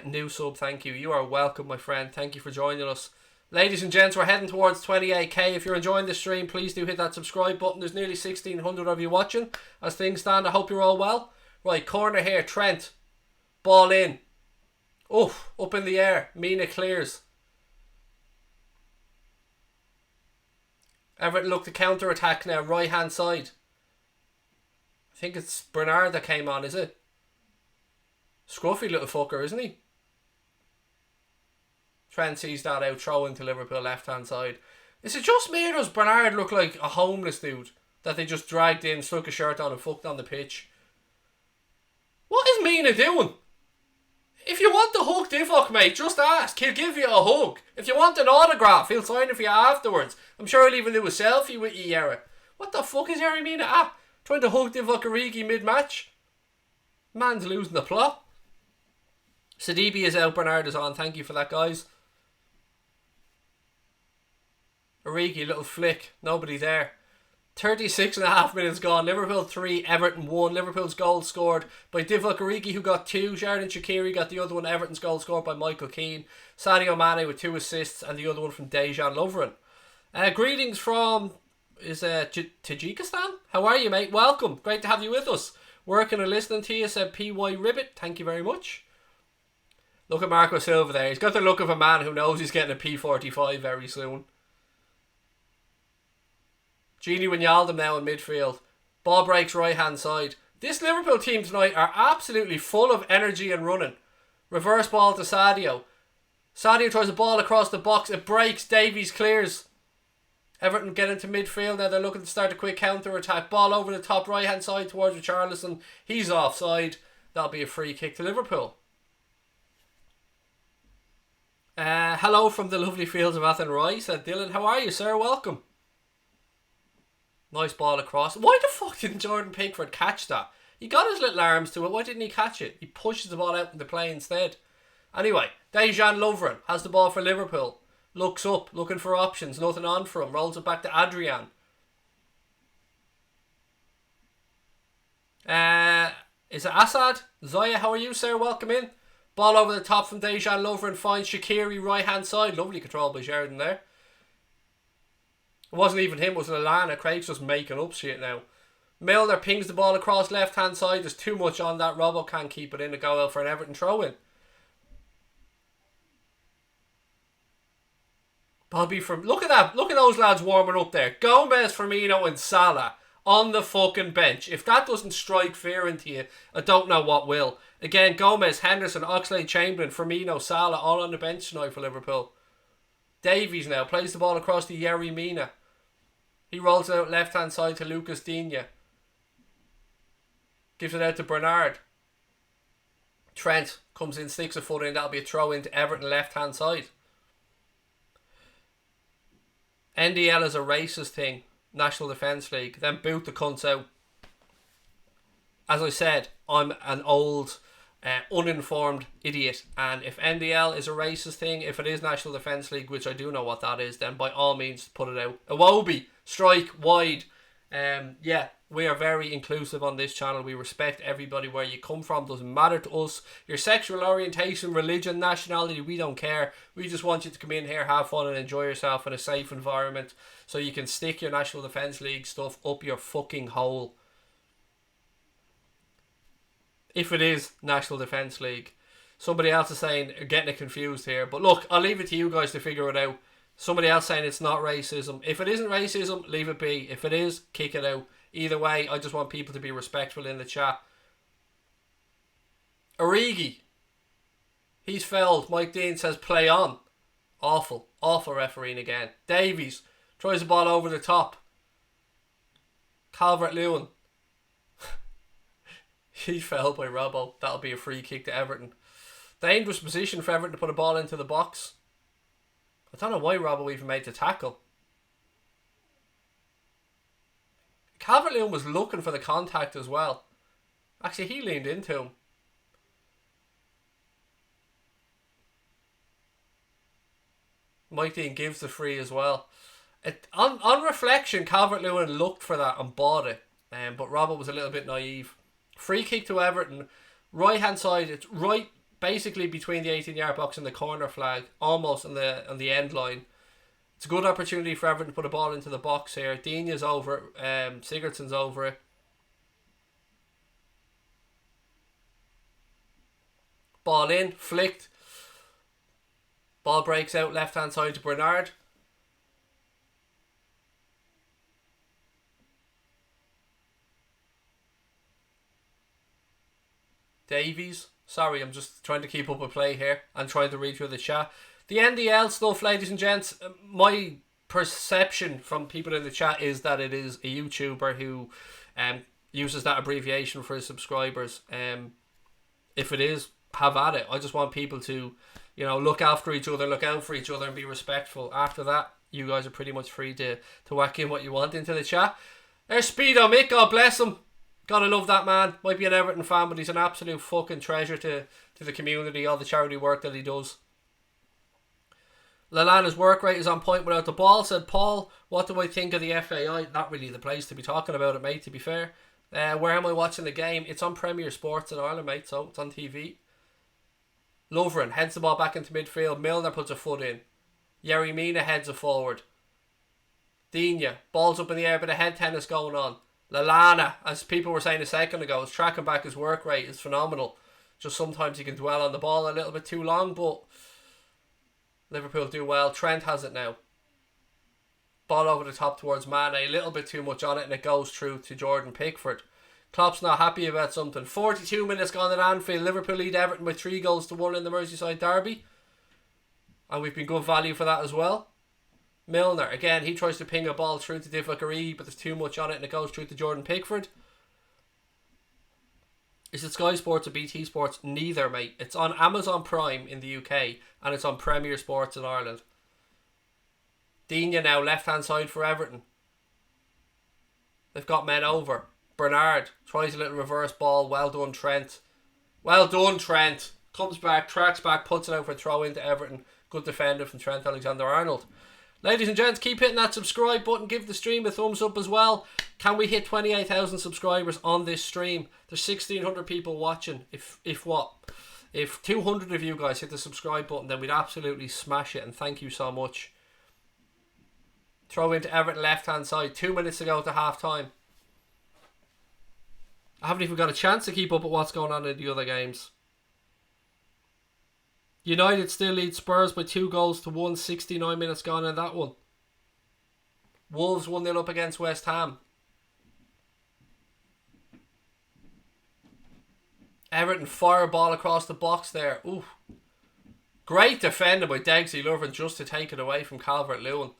New sub, thank you. You are welcome, my friend. Thank you for joining us. Ladies and gents, we're heading towards 28k. If you're enjoying this stream, please do hit that subscribe button. There's nearly 1,600 of you watching. As things stand, I hope you're all well. Right, corner here, Trent. Ball in. Oof, up in the air. Mina clears. Everton look to counter-attack now, right-hand side. I think it's Bernard that came on, is it? Scruffy little fucker, isn't he? Trent sees that out, throw into Liverpool left-hand side. Is it just me or does Bernard look like a homeless dude that they just dragged in, stuck a shirt on and fucked on the pitch? What is Mina doing? If you want the hug Divock, mate, just ask. He'll give you a hug. If you want an autograph, he'll sign it for you afterwards. I'm sure he'll even do a selfie with you, Yara. What the fuck is Harry Mina at? Trying to hug Divock Origi mid-match? Man's losing the plot. Sidibe is out, Bernard is on. Thank you for that, guys. Origi, little flick. Nobody there. 36.5 minutes gone. Liverpool 3, Everton 1. Liverpool's goal scored by Divock Origi, who got 2. Xherdan Shaqiri got the other one. Everton's goal scored by Michael Keane. Sadio Mane with 2 assists and the other one from Dejan Lovren. Greetings from Tajikistan. How are you, mate? Welcome. Great to have you with us. Working and listening to you, said PY Ribbit. Thank you very much. Look at Marco Silva there. He's got the look of a man who knows he's getting a P45 very soon. Gini Wijnaldum now in midfield. Ball breaks right hand side. This Liverpool team tonight are absolutely full of energy and running. Reverse ball to Sadio. Sadio throws a ball across the box. It breaks. Davies clears. Everton get into midfield now. They're looking to start a quick counter attack. Ball over the top right hand side towards Richarlison. He's offside. That'll be a free kick to Liverpool. Hello from the lovely fields of Athenry, said Dylan. How are you, sir? Welcome. Nice ball across. Why the fuck didn't Jordan Pickford catch that? He got his little arms to it. Why didn't he catch it? He pushes the ball out into play instead. Anyway, Dejan Lovren has the ball for Liverpool. Looks up, looking for options. Nothing on for him. Rolls it back to Adrian. Is it Assad? Zaya, how are you, sir? Welcome in. Ball over the top from Dejan Lovren. Finds Shaqiri right hand side. Lovely control by Sheridan there. It wasn't even him, it was Lallana. Craig's just making up shit now. Milner pings the ball across left hand side. There's too much on that. Robbo can't keep it in to go out for an Everton throw in. Bobby from look at that. Look at those lads warming up there. Gomez, Firmino and Salah on the fucking bench. If that doesn't strike fear into you, I don't know what will. Again, Gomez, Henderson, Oxlade-Chamberlain, Firmino, Salah all on the bench tonight for Liverpool. Davies now plays the ball across to Yerry Mina. He rolls it out left hand side to Lucas Digne. Gives it out to Bernard. Trent comes in, sticks a foot in. That'll be a throw into Everton left hand side. NDL is a racist thing. National Defence League. Then boot the cunts out. As I said, I'm an old, uninformed idiot. And if NDL is a racist thing, if it is National Defence League, which I do know what that is, then by all means put it out. Iwobi, strike, wide. Yeah, we are very inclusive on this channel. We respect everybody where you come from. Doesn't matter to us. Your sexual orientation, religion, nationality, we don't care. We just want you to come in here, have fun and enjoy yourself in a safe environment so you can stick your National Defence League stuff up your fucking hole. If it is National Defence League. Somebody else is saying, getting it confused here. But look, I'll leave it to you guys to figure it out. Somebody else saying it's not racism. If it isn't racism, leave it be. If it is, kick it out. Either way, I just want people to be respectful in the chat. Origi. He's fouled. Mike Dean says play on. Awful. Awful refereeing again. Davies tries the ball over the top. Calvert-Lewin. He's fouled by Robbo. That'll be a free kick to Everton. Dangerous position for Everton to put a ball into the box. I don't know why Robbo even made the tackle. Calvert-Lewin was looking for the contact as well. Actually, he leaned into him. Mike Dean gives the free as well. On reflection, Calvert-Lewin looked for that and bought it. But Robbo was a little bit naive. Free kick to Everton. Right hand side. It's right basically between the 18-yard box and the corner flag. Almost on the end line. It's a good opportunity for Everton to put a ball into the box here. Digne's over it. Sigurdsson's over it. Ball in. Flicked. Ball breaks out left hand side to Bernard. Davies. Sorry, I'm just trying to keep up with play here and trying to read through the chat. The NDL stuff, ladies and gents, my perception from people in the chat is that it is a YouTuber who uses that abbreviation for his subscribers. If it is, have at it. I just want people to, look after each other, look out for each other and be respectful. After that, you guys are pretty much free to whack in what you want into the chat. There's Speedo Mick, God bless him. Gotta love that man. Might be an Everton fan, but he's an absolute fucking treasure to the community, all the charity work that he does. Lallana's work rate is on point without the ball, said Paul. What do I think of the FAI? Not really the place to be talking about it, mate, to be fair. Where am I watching the game? It's on Premier Sports in Ireland, mate, so it's on TV. Lovren heads the ball back into midfield. Milner puts a foot in. Yerry Mina heads it forward. Digne, ball's up in the air, bit of head tennis going on. Lallana, as people were saying a second ago, is tracking back his work rate. Is phenomenal. Just sometimes he can dwell on the ball a little bit too long, but Liverpool do well. Trent has it now. Ball over the top towards Mane, a little bit too much on it, and it goes through to Jordan Pickford. Klopp's not happy about something. 42 minutes gone at Anfield. Liverpool lead Everton by 3-1 in the Merseyside derby. And we've been good value for that as well. Milner, again, he tries to ping a ball through to Divock Origi, but there's too much on it and it goes through to Jordan Pickford. Is it Sky Sports or BT Sports? Neither, mate. It's on Amazon Prime in the UK and it's on Premier Sports in Ireland. Digne now, left-hand side for Everton. They've got men over. Bernard tries a little reverse ball. Well done, Trent. Well done, Trent. Comes back, tracks back, puts it out for a throw into Everton. Good defender from Trent Alexander-Arnold. Ladies and gents, keep hitting that subscribe button. Give the stream a thumbs up as well. Can we hit 28,000 subscribers on this stream? There's 1,600 people watching. If 200 of you guys hit the subscribe button, then we'd absolutely smash it. And thank you so much. Throw into Everton left-hand side. 2 minutes to go to half-time. I haven't even got a chance to keep up with what's going on in the other games. United still lead Spurs by 2-1, 69 minutes gone in that one. Wolves 1-0 up against West Ham. Everton fire a ball across the box there. Ooh. Great defending by Degsy Lovren just to take it away from Calvert-Lewin.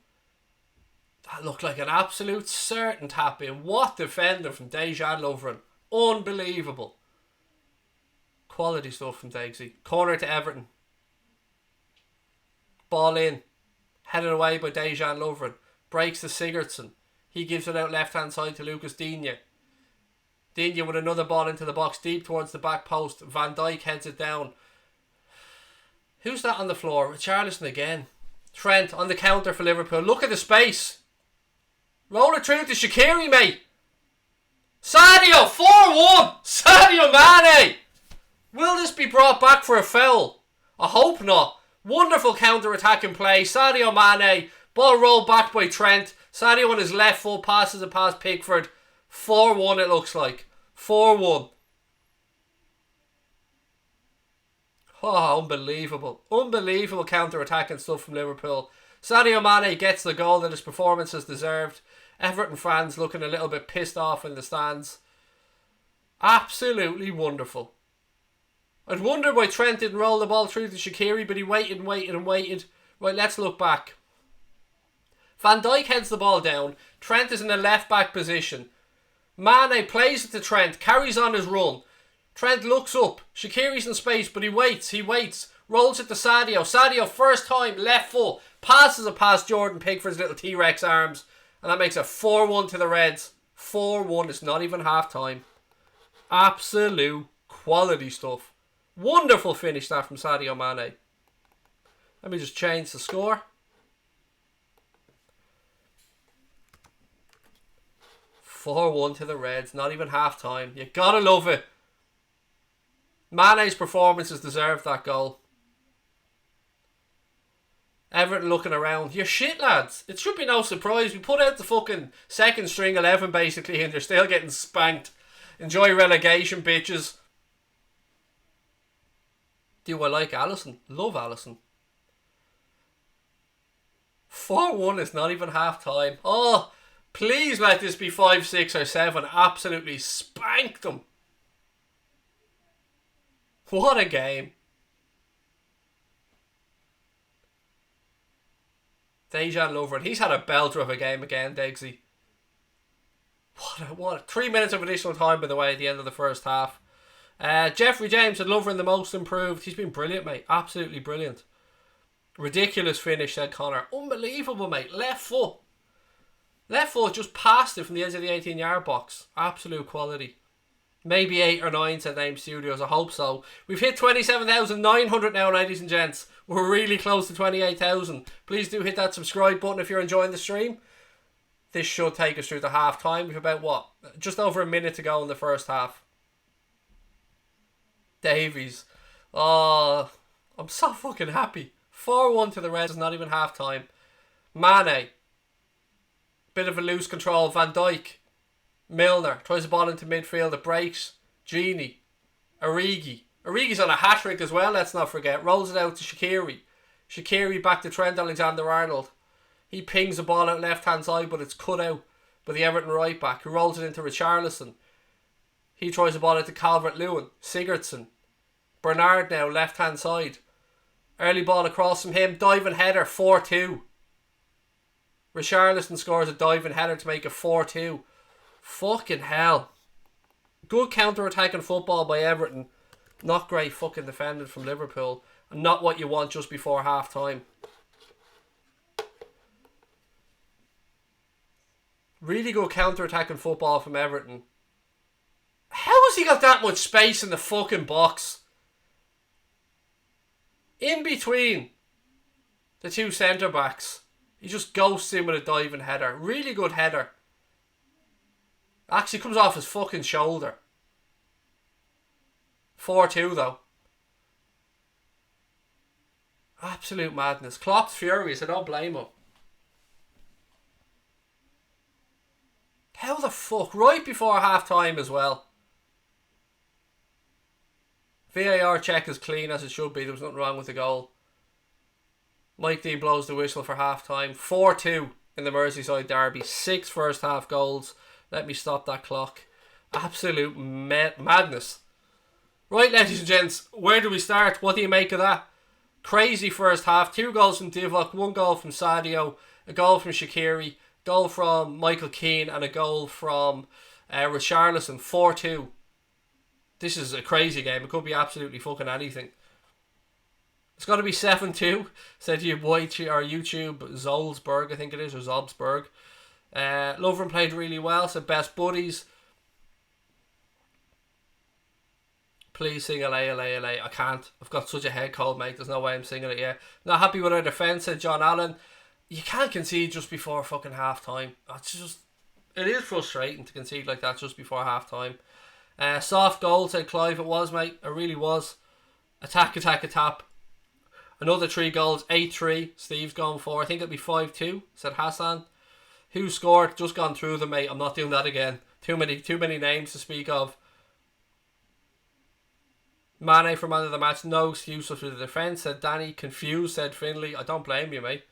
That looked like an absolute certain tap in. What defender from Dejan Lovren. Unbelievable. Quality stuff from Degsy. Corner to Everton. Ball in. Headed away by Dejan Lovren. Breaks to Sigurdsson. He gives it out left hand side to Lucas Digne. Digne with another ball into the box deep towards the back post. Van Dijk heads it down. Who's that on the floor? Richarlison again. Trent on the counter for Liverpool. Look at the space. Roll it through to Shaqiri, mate. Sadio, 4-1. Sadio Mane. Will this be brought back for a foul? I hope not. Wonderful counter-attacking play. Sadio Mane. Ball rolled back by Trent. Sadio on his left foot passes it past Pickford. 4-1 it looks like. 4-1. Oh, unbelievable. Unbelievable counter-attacking stuff from Liverpool. Sadio Mane gets the goal that his performance has deserved. Everton fans looking a little bit pissed off in the stands. Absolutely wonderful. I'd wonder why Trent didn't roll the ball through to Shaqiri, but he waited and waited and waited. Right, let's look back. Van Dijk heads the ball down. Trent is in a left-back position. Mane plays it to Trent, carries on his run. Trent looks up. Shaqiri's in space, but he waits. Rolls it to Sadio. Sadio, first time, left foot. Passes it past Jordan Pickford's little T-Rex arms. And that makes it 4-1 to the Reds. 4-1. It's not even half-time. Absolute quality stuff. Wonderful finish that from Sadio Mane. Let me just change the score. 4-1 to the Reds. Not even half-time. You gotta love it. Mane's performances deserved that goal. Everton looking around. You're shit, lads. It should be no surprise. We put out the fucking second string 11 basically and they're still getting spanked. Enjoy relegation, bitches. Do I like Alisson? Love Alisson. 4-1 is not even half time. Oh, please let this be 5, 6 or 7. Absolutely spanked them. What a game. Dejan Lovren. He's had a belter of a game again, Degsy. What 3 minutes of additional time, by the way, at the end of the first half. Jeffrey James had Lovren the most improved. He's been brilliant, mate. Absolutely brilliant. Ridiculous finish, said Connor. Unbelievable, mate. Left foot. Left foot just passed it from the edge of the 18-yard box. Absolute quality. Maybe 8 or 9, said Name Studios. I hope so. We've hit 27,900 now, ladies and gents. We're really close to 28,000. Please do hit that subscribe button if you're enjoying the stream. This should take us through the half time. We've about, what? Just over a minute to go in the first half. Davies. Oh, I'm so fucking happy. 4-1 to the Reds is not even half time. Mane. Bit of a loose control. Van Dijk. Milner tries the ball into midfield. It breaks. Gini. Origi. Origi's on a hat-trick as well, let's not forget. Rolls it out to Shaqiri. Shaqiri back to Trent Alexander-Arnold. He pings the ball out left-hand side, but it's cut out by the Everton right-back, who rolls it into Richarlison. He tries the ball out to Calvert-Lewin. Sigurdsson. Bernard now, left-hand side. Early ball across from him. Diving header, 4-2. Richarlison scores a diving header to make it 4-2. Fucking hell. Good counter-attacking football by Everton. Not great fucking defending from Liverpool. And not what you want just before half-time. Really good counter-attacking football from Everton. How has he got that much space in the fucking box? In between the two centre-backs. He just ghosts in with a diving header. Really good header. Actually comes off his fucking shoulder. 4-2 though. Absolute madness. Klopp's furious. I don't blame him. How the fuck? Right before half time as well. VAR check is clean as it should be. There was nothing wrong with the goal. Mike Dean blows the whistle for half time. 4-2 in the Merseyside derby. 6 first half goals. Let me stop that clock. Absolute madness. Right, ladies and gents, where do we start? What do you make of that? Crazy first half. 2 goals from Divock, 1 goal from Sadio, a goal from Shaqiri, goal from Michael Keane, and a goal from Richarlison. 4-2. This is a crazy game. It could be absolutely fucking anything. It's got to be 7-2, said you boy, or YouTube Zolzberg, I think it is, or Zobsberg. Lovren played really well, said best buddies. Please sing LA, LA, LA. I can't. I've got such a head cold, mate. There's no way I'm singing it yet. Not happy with our defence, said John Allen. You can't concede just before fucking half time. It is frustrating to concede like that just before half time. Soft goal, said Clive. It was, mate. It really was. Attack, attack, attack. Another 3 goals. 8-3. Steve's going for. I think it'll be 5-2, said Hassan. Who scored? Just gone through them, mate. I'm not doing that again. Too many names to speak of. Mane for man of the match. No excuse for the defence, said Danny. Confused, said Finley. I don't blame you, mate.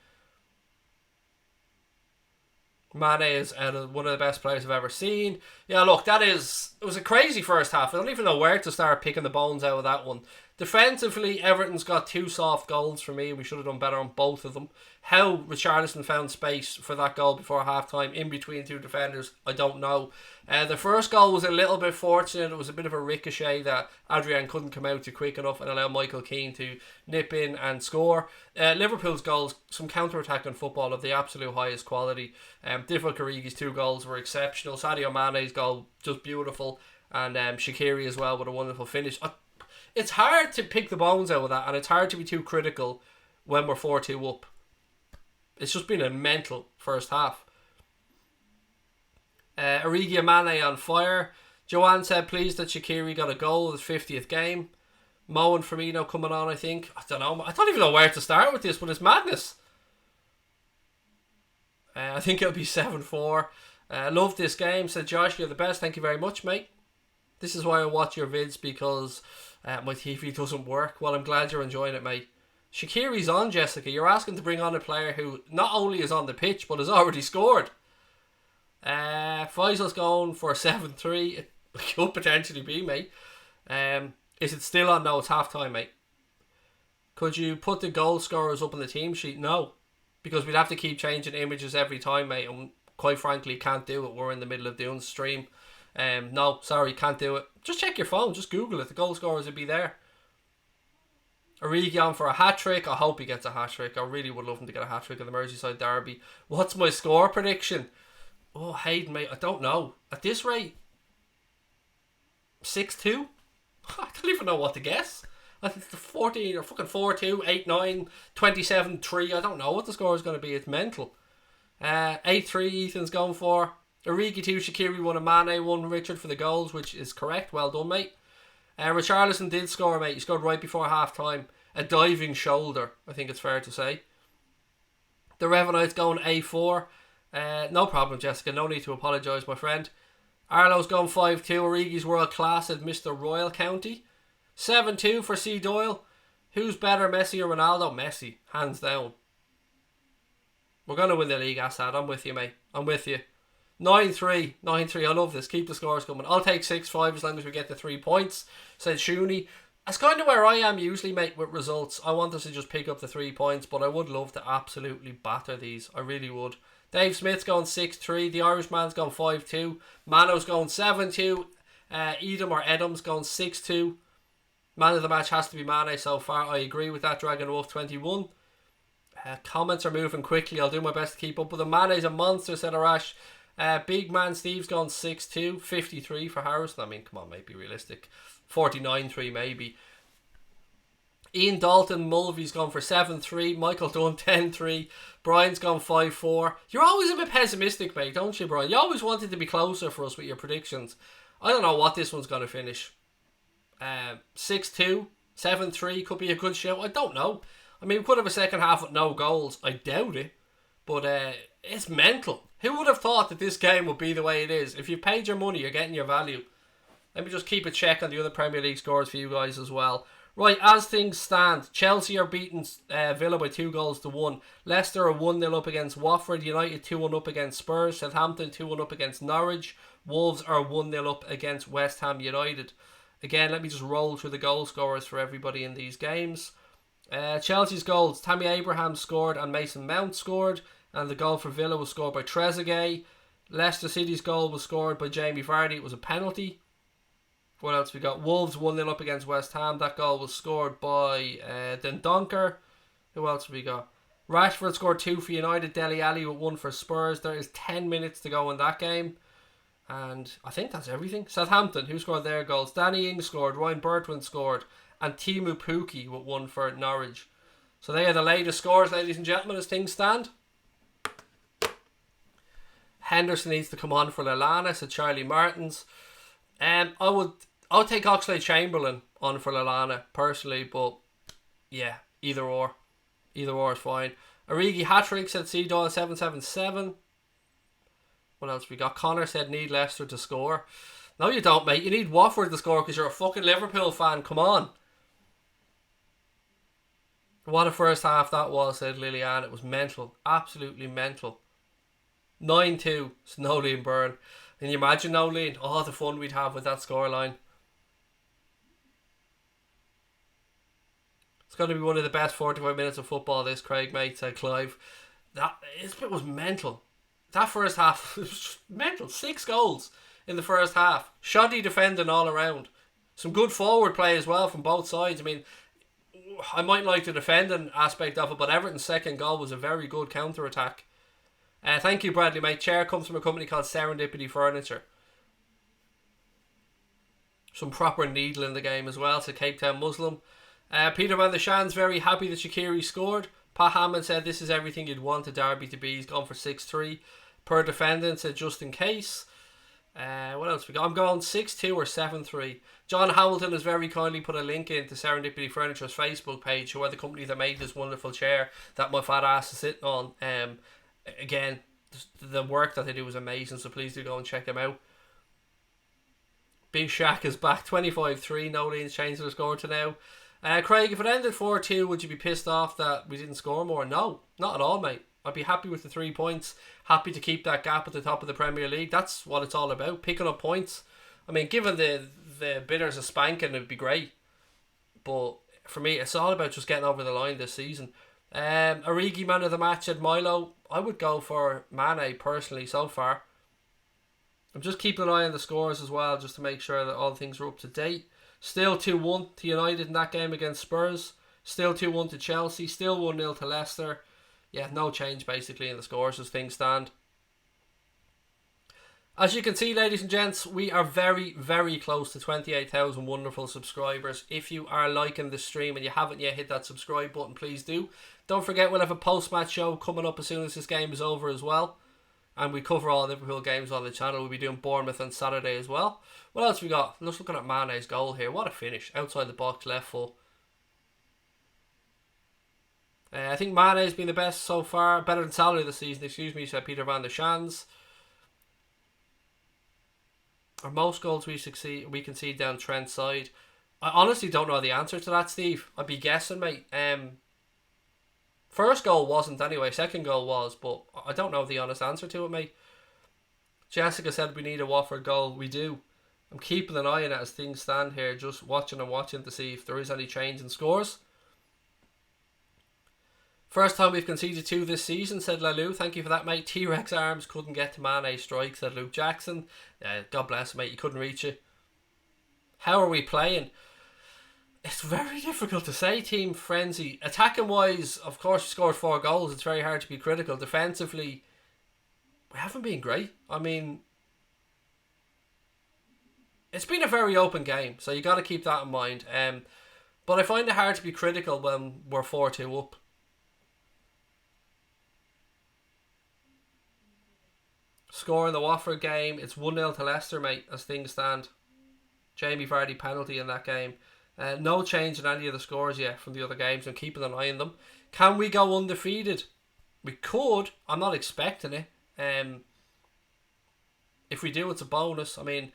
Mane is one of the best players I've ever seen. Yeah, look, it was a crazy first half. I don't even know where to start picking the bones out of that one. Defensively, Everton's got 2 soft goals for me. We should have done better on both of them. How Richarlison found space for that goal before half-time in between 2 defenders, I don't know. The first goal was a little bit fortunate. It was a bit of a ricochet that Adrian couldn't come out to quick enough and allow Michael Keane to nip in and score. Liverpool's goals, some counter-attacking football of the absolute highest quality. Divock Origi's 2 goals were exceptional. Sadio Mane's goal, just beautiful. And Shaqiri as well with a wonderful finish. It's hard to pick the bones out of that, and it's hard to be too critical when we're 4-2 up. It's just been a mental first half. Origi and Mane on fire. Joanne said pleased that Shaqiri got a goal in his 50th game. Mo and Firmino coming on, I think. I don't know. I don't even know where to start with this, but it's madness. I think it'll be 7-4. Love this game, said Josh. You're the best. Thank you very much, mate. This is why I watch your vids, because my TV doesn't work. Well, I'm glad you're enjoying it, mate. Shaqiri's on, Jessica. You're asking to bring on a player who not only is on the pitch, but has already scored. Faisal's going for 7-3. It could potentially be, mate. Is it still on? No, it's half time, mate. Could you put the goal scorers up on the team sheet? No, because we'd have to keep changing images every time, mate, and quite frankly can't do it. We're in the middle of doing the stream. No, sorry, can't do it. Just check your phone, just Google it. The goal scorers will be there. Origi on for a hat-trick. I hope he gets a hat-trick. I really would love him to get a hat-trick in the Merseyside derby. What's my score prediction? Oh, Hayden, mate, I don't know. At this rate, 6-2? I don't even know what to guess. I think the 14 or fucking 4-2, 8-9, 27-3. I don't know what the score is going to be. It's mental. 8-3 Ethan's going for. Origi 2, Shaqiri 1 and Mane 1, Richard for the goals, which is correct. Well done, mate. Richarlison did score, mate. He scored right before half time. A diving shoulder, I think it's fair to say. The Revenites going A4. No problem, Jessica. No need to apologise, my friend. Arlo's going 5-2. Origi's world class at Mr. Royal County. 7-2 for C. Doyle. Who's better, Messi or Ronaldo? Messi, hands down. We're going to win the league, Assad. I'm with you, mate. I'm with you. 9-3. 9-3. I love this. Keep the scores coming. I'll take 6-5 as long as we get the 3 points, said Shooney. That's kind of where I am usually, mate, with results. I want us to just pick up the 3 points, but I would love to absolutely batter these. I really would. Dave Smith's going 6-3. The Irishman's going 5-2. Mano's going 7-2. Edom or Edam's going 6-2. Man of the match has to be Mane so far. I agree with that. Dragon Wolf 21. Comments are moving quickly. I'll do my best to keep up with them. Mane's a monster, said Arash. Big Man Steve's gone 6-2. 53 for Harrison. I mean, come on, mate, be realistic. 49-3 maybe. Ian Dalton Mulvey's gone for 7-3. Michael Dunn 10-3. Brian's gone 5-4. You're always a bit pessimistic, mate, don't you, Brian? You always wanted to be closer for us with your predictions. I don't know what this one's going to finish. 6-2, 7-3 could be a good show. I don't know. I mean, we could have a second half with no goals. I doubt it. But it's mental. Who would have thought that this game would be the way it is? If you paid your money, you're getting your value. Let me just keep a check on the other Premier League scores for you guys as well. Right, as things stand, Chelsea are beating Villa by 2-1. Leicester are 1-0 up against Watford. United 2-1 up against Spurs. Southampton 2-1 up against Norwich. Wolves are 1-0 up against West Ham United. Again, let me just roll through the goal scorers for everybody in these games. Chelsea's goals, Tammy Abraham scored and Mason Mount scored. And the goal for Villa was scored by Trezeguet. Leicester City's goal was scored by Jamie Vardy. It was a penalty. What else we got? Wolves 1-0 up against West Ham. That goal was scored by Dendonker. Who else have we got? Rashford scored 2 for United. Dele Alli with 1 for Spurs. There is 10 minutes to go in that game. And I think that's everything. Southampton, who scored their goals? Danny Ings scored. Ryan Bertrand scored. And Timu Pukki with 1 for Norwich. So they are the latest scores, ladies and gentlemen, as things stand. Henderson needs to come on for Lallana, said Charlie Martins. I'll take Oxlade-Chamberlain on for Lallana personally, but yeah, either or. Either or is fine. Origi hat-trick, said C-Doyle 777. What else we got? Connor said need Leicester to score. No, you don't, mate. You need Watford to score because you're a fucking Liverpool fan. Come on. What a first half that was, said Lillian. It was mental. Absolutely mental. 9-2. It's Nolan Byrne. Can you imagine Nolan? Oh, the fun we'd have with that scoreline. It's going to be one of the best 45 minutes of football, this, Craig, mate, said Clive. It was mental. That first half was just mental. 6 goals in the first half. Shoddy defending all around. Some good forward play as well from both sides. I mean, I might like the defending aspect of it, but Everton's second goal was a very good counter-attack. Thank you, Bradley, mate. Chair comes from a company called Serendipity Furniture. Some proper needle in the game as well, so Cape Town Muslim. Peter Van der Shan's very happy that Shaqiri scored. Pat Hammond said this is everything you'd want a derby to be. He's gone for 6-3. Per defendant said just in case. What else we got? I'm going 6-2 or 7-3. John Hamilton has very kindly put a link into Serendipity Furniture's Facebook page, who are the company that made this wonderful chair that my fat ass is sitting on. Again, the work that they do is amazing, so please do go and check them out. Big Shaq is back, 25-3. No Leans changed the score to now. Craig, if it ended 4-2, would you be pissed off that we didn't score more? No, not at all, mate. I'd be happy with the 3 points. Happy to keep that gap at the top of the Premier League. That's what it's all about, picking up points. I mean, given the bidders a spanking, it'd be great. But for me, it's all about just getting over the line this season. Origi man of the match at Milo. I would go for Mane personally so far. I'm just keeping an eye on the scores as well, just to make sure that all things are up to date. Still 2-1 to United in that game against Spurs. Still 2-1 to Chelsea. Still 1-0 to Leicester. Yeah, no change basically in the scores as things stand. As you can see, ladies and gents, we are very, very close to 28,000 wonderful subscribers. If you are liking the stream and you haven't yet hit that subscribe button, please do. Don't forget, we'll have a post-match show coming up as soon as this game is over as well. And we cover all Liverpool games on the channel. We'll be doing Bournemouth on Saturday as well. What else we got? Just looking at Mane's goal here. What a finish. Outside the box, left full. I think Mane's been the best so far. Better than Salah this season, excuse me, said Peter Van der Shan's. Are most goals we concede down Trent's side? I honestly don't know the answer to that, Steve. I'd be guessing, mate. First goal wasn't anyway. Second goal was, but I don't know the honest answer to it, mate. Jessica said we need a Watford goal. We do. I'm keeping an eye on it as things stand here, just watching and watching to see if there is any change in scores. First time we've conceded 2 this season, said Lalou. Thank you for that, mate. T-Rex arms couldn't get to Mane strike, said Luke Jackson. God bless, mate. You couldn't reach it. How are we playing? It's very difficult to say, Team Frenzy. Attacking wise, of course, we scored 4 goals. It's very hard to be critical. Defensively, we haven't been great. I mean, it's been a very open game, so you got to keep that in mind. But I find it hard to be critical when we're 4-2 up. Score in the Watford game, it's 1-0 to Leicester, mate, as things stand. Jamie Vardy penalty in that game. No change in any of the scores yet from the other games. I'm keeping an eye on them. Can we go undefeated? We could. I'm not expecting it. If we do, it's a bonus. I mean,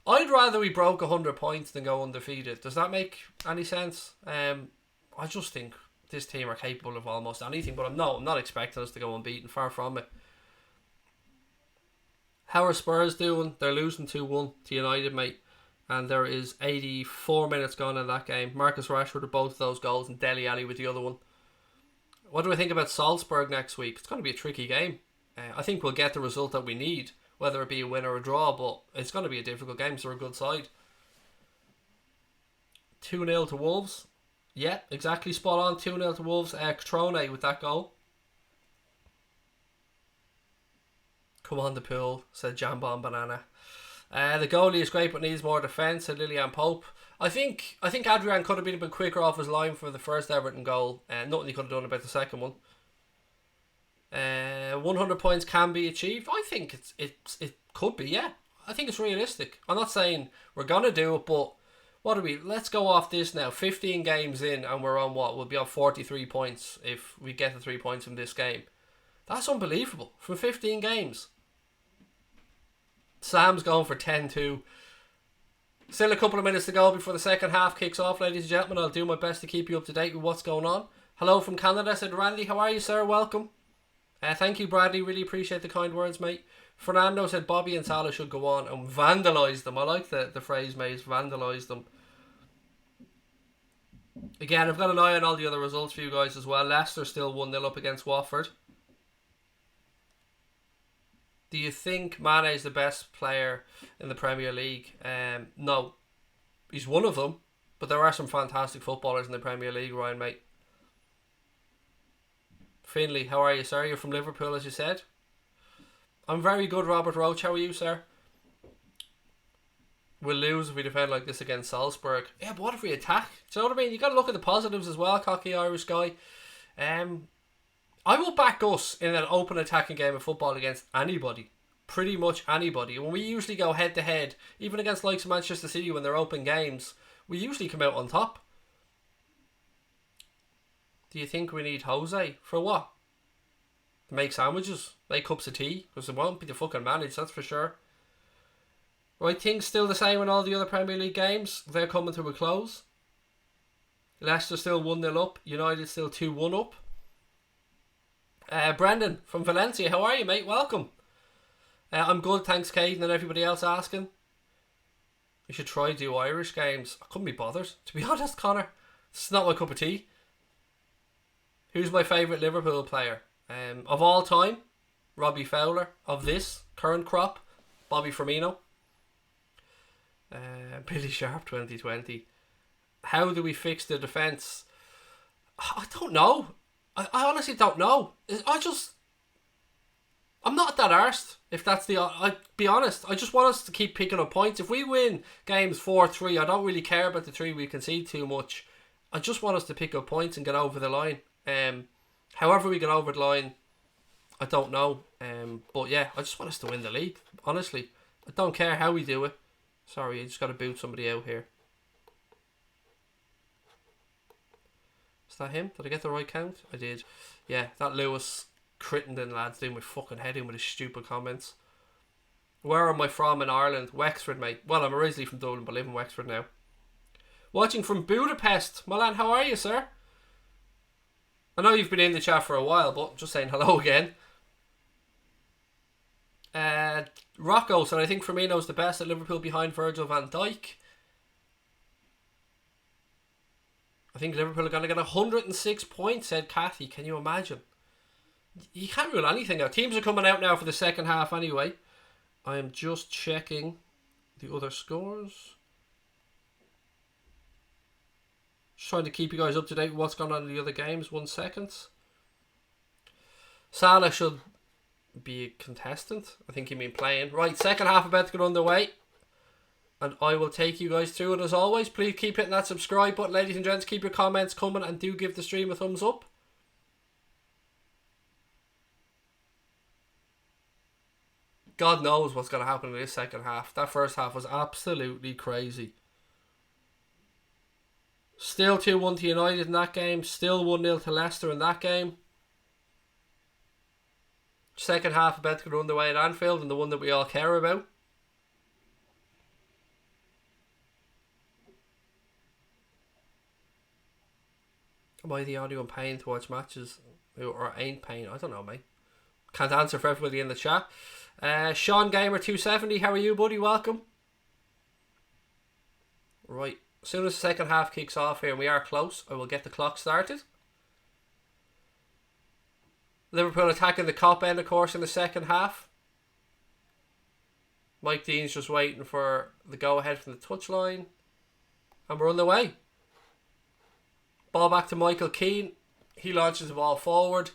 I'd rather we broke 100 points than go undefeated. Does that make any sense? I just think this team are capable of almost anything, but I'm not expecting us to go unbeaten. Far from it. How are Spurs doing? They're losing 2-1 to United, mate. And there is 84 minutes gone in that game. Marcus Rashford with both of those goals and Dele Alli with the other one. What do I think about Salzburg next week? It's going to be a tricky game. I think we'll get the result that we need, whether it be a win or a draw, but it's going to be a difficult game, so we're a good side. 2-0 to Wolves. Yeah, exactly spot on. 2-0 to Wolves. Catrone with that goal. Come on the pool, said Jambon Banana. The goalie is great but needs more defence, said Lillian Pope. I think Adrian could have been a bit quicker off his line for the first Everton goal. Nothing he could have done about the second one. 100 points can be achieved. I think it could be, yeah. I think it's realistic. I'm not saying we're going to do it, but what are we? Let's go off this now. 15 games in and we're on what? We'll be on 43 points if we get the 3 points from this game. That's unbelievable. From 15 games. Sam's going for 10-2. Still a couple of minutes to go before the second half kicks off, ladies and gentlemen. I'll do my best to keep you up to date with what's going on. Hello from Canada, said Randy. How are you, sir? Welcome. Thank you, Bradley. Really appreciate the kind words, mate. Fernando said Bobby and Salah should go on and vandalise them. I like the phrase, mate. Vandalise them. Again, I've got an eye on all the other results for you guys as well. Leicester still 1-0 up against Watford. Do you think Mane is the best player in the Premier League? No. He's one of them, but there are some fantastic footballers in the Premier League, Ryan, mate. Finley, how are you, sir? You're from Liverpool, as you said. I'm very good, Robert Roach. How are you, sir? We'll lose if we defend like this against Salzburg. Yeah, but what if we attack? Do you know what I mean? You got to look at the positives as well, cocky Irish guy. I will back us in an open attacking game of football against anybody. Pretty much anybody. When we usually go head to head, even against likes of Manchester City when they're open games, we usually come out on top. Do you think we need Jose? For what? To make sandwiches? Make cups of tea? Because it won't be the fucking managed, that's for sure. Right, things still the same in all the other Premier League games. They're coming to a close. Leicester still 1-0 up. United still 2-1 up. Brendan from Valencia, how are you, mate? Welcome. I'm good, thanks, Caden, and everybody else asking. We should try to do Irish games. I couldn't be bothered, to be honest, Connor. It's not my cup of tea. Who's my favourite Liverpool player? Of all time, Robbie Fowler. Of this current crop, Bobby Firmino. Billy Sharp 2020. How do we fix the defence? I don't know. I honestly don't know. I'm not that arsed. If that's I'll be honest. I just want us to keep picking up points. If we win games 4-3, I don't really care about the 3 we concede too much. I just want us to pick up points and get over the line. However we get over the line, I don't know. But yeah, I just want us to win the league. Honestly, I don't care how we do it. Sorry, I just got to boot somebody out here. Is that him? Did I get the right count? I did. Yeah, that Lewis Crittenden lad's doing my fucking head in with his stupid comments. Where am I from in Ireland? Wexford, mate. Well, I'm originally from Dublin, but live in Wexford now. Watching from Budapest. Milan, how are you, sir? I know you've been in the chat for a while, but just saying hello again. Rocco said, I think Firmino's the best at Liverpool behind Virgil van Dijk. I think Liverpool are going to get 106 points, said Kathy. Can you imagine? You can't rule anything out. Teams are coming out now for the second half anyway. I am just checking the other scores. Just trying to keep you guys up to date with what's going on in the other games. 1 second. Salah should be a contestant. I think he mean playing. Right, second half about to get underway. And I will take you guys through it as always. Please keep hitting that subscribe button, ladies and gents. Keep your comments coming and do give the stream a thumbs up. God knows what's going to happen in this second half. That first half was absolutely crazy. Still 2-1 to United in that game. Still 1-0 to Leicester in that game. Second half about to get underway at Anfield, and the one that we all care about. Am I the audio in pain to watch matches? Or ain't pain? I don't know, mate. Can't answer for everybody in the chat. Sean Gamer 270, how are you, buddy? Welcome. Right, as soon as the second half kicks off here, and we are close, I will get the clock started. Liverpool attacking the Kop end, of course, in the second half. Mike Dean's just waiting for the go-ahead from the touchline. And we're on the way. Ball back to Michael Keane. He launches the ball forward.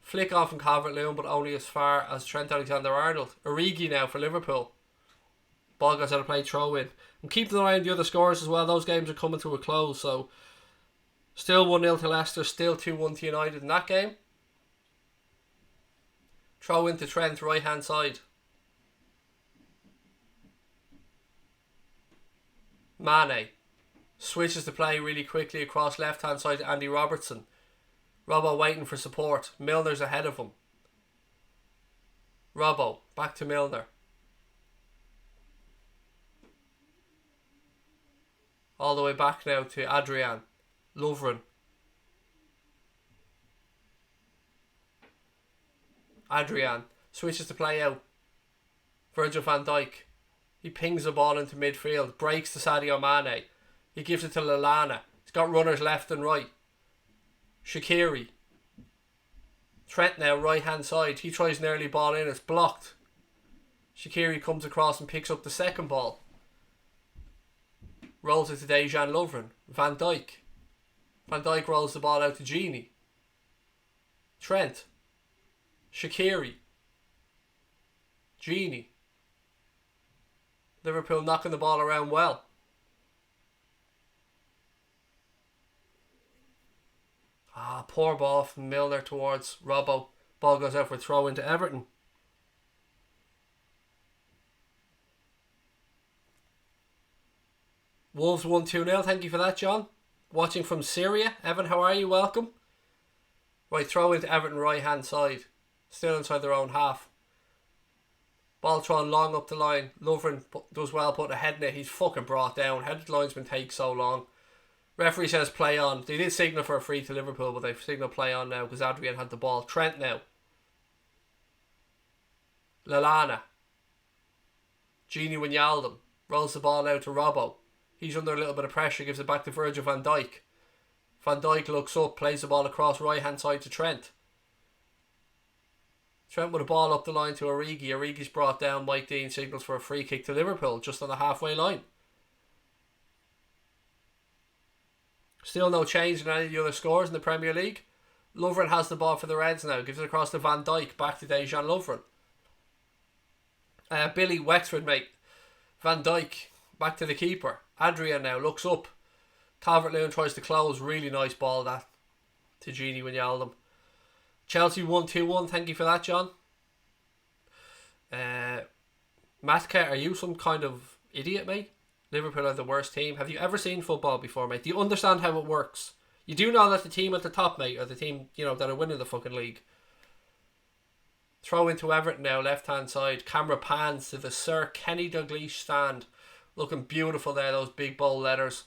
Flick on from Calvert-Lewin, but only as far as Trent Alexander-Arnold. Origi now for Liverpool. Ball goes out of play, throw in. I'm keeping an eye on the other scores as well. Those games are coming to a close. So, still 1-0 to Leicester. Still 2-1 to United in that game. Throw into Trent, right hand side. Mane switches the play really quickly across left hand side to Andy Robertson. Robbo waiting for support. Milner's ahead of him. Robbo back to Milner. All the way back now to Adrian. Lovren. Adrian switches the play out. Virgil van Dijk. He pings the ball into midfield. Breaks to Sadio Mane. He gives it to Lallana. He's got runners left and right. Shaqiri. Trent now right hand side. He tries an early ball in. It's blocked. Shaqiri comes across and picks up the second ball. Rolls it to Dejan Lovren. Van Dijk. Van Dijk rolls the ball out to Gini. Trent. Shaqiri. Gini. Liverpool knocking the ball around well. Poor ball from Milner towards Robbo. Ball goes out for a throw into Everton. Wolves 1-2-0. Thank you for that, John. Watching from Syria. Evan, how are you? Welcome. Right, throw into Everton right hand side. Still inside their own half. Ball thrown long up the line. Lovren does well putting a head in it. He's fucking brought down. How did the linesman take so long? Referee says play on. They did signal for a free to Liverpool, but they've signalled play on now because Adrian had the ball. Trent now. Lallana. Gini Wijnaldum rolls the ball out to Robbo. He's under a little bit of pressure. Gives it back to Virgil van Dijk. Van Dijk looks up. Plays the ball across right hand side to Trent. Trent with a ball up the line to Origi. Origi's brought down. Mike Dean signals for a free kick to Liverpool just on the halfway line. Still no change in any of the other scores in the Premier League. Lovren has the ball for the Reds now. Gives it across to Van Dijk. Back to Dejan Lovren. Billy Wexford, mate. Van Dijk. Back to the keeper. Adrian now looks up. Calvert-Lewin tries to close. Really nice ball that to Gini Wijnaldum. Chelsea 1-2-1. Thank you for that, John. Matka, are you some kind of idiot, mate? Liverpool are the worst team. Have you ever seen football before, mate? Do you understand how it works? You do know that the team at the top, mate, are the team, that are winning the fucking league. Throw into Everton now, left hand side. Camera pans to the Sir Kenny Dalglish stand. Looking beautiful there, those big bold letters.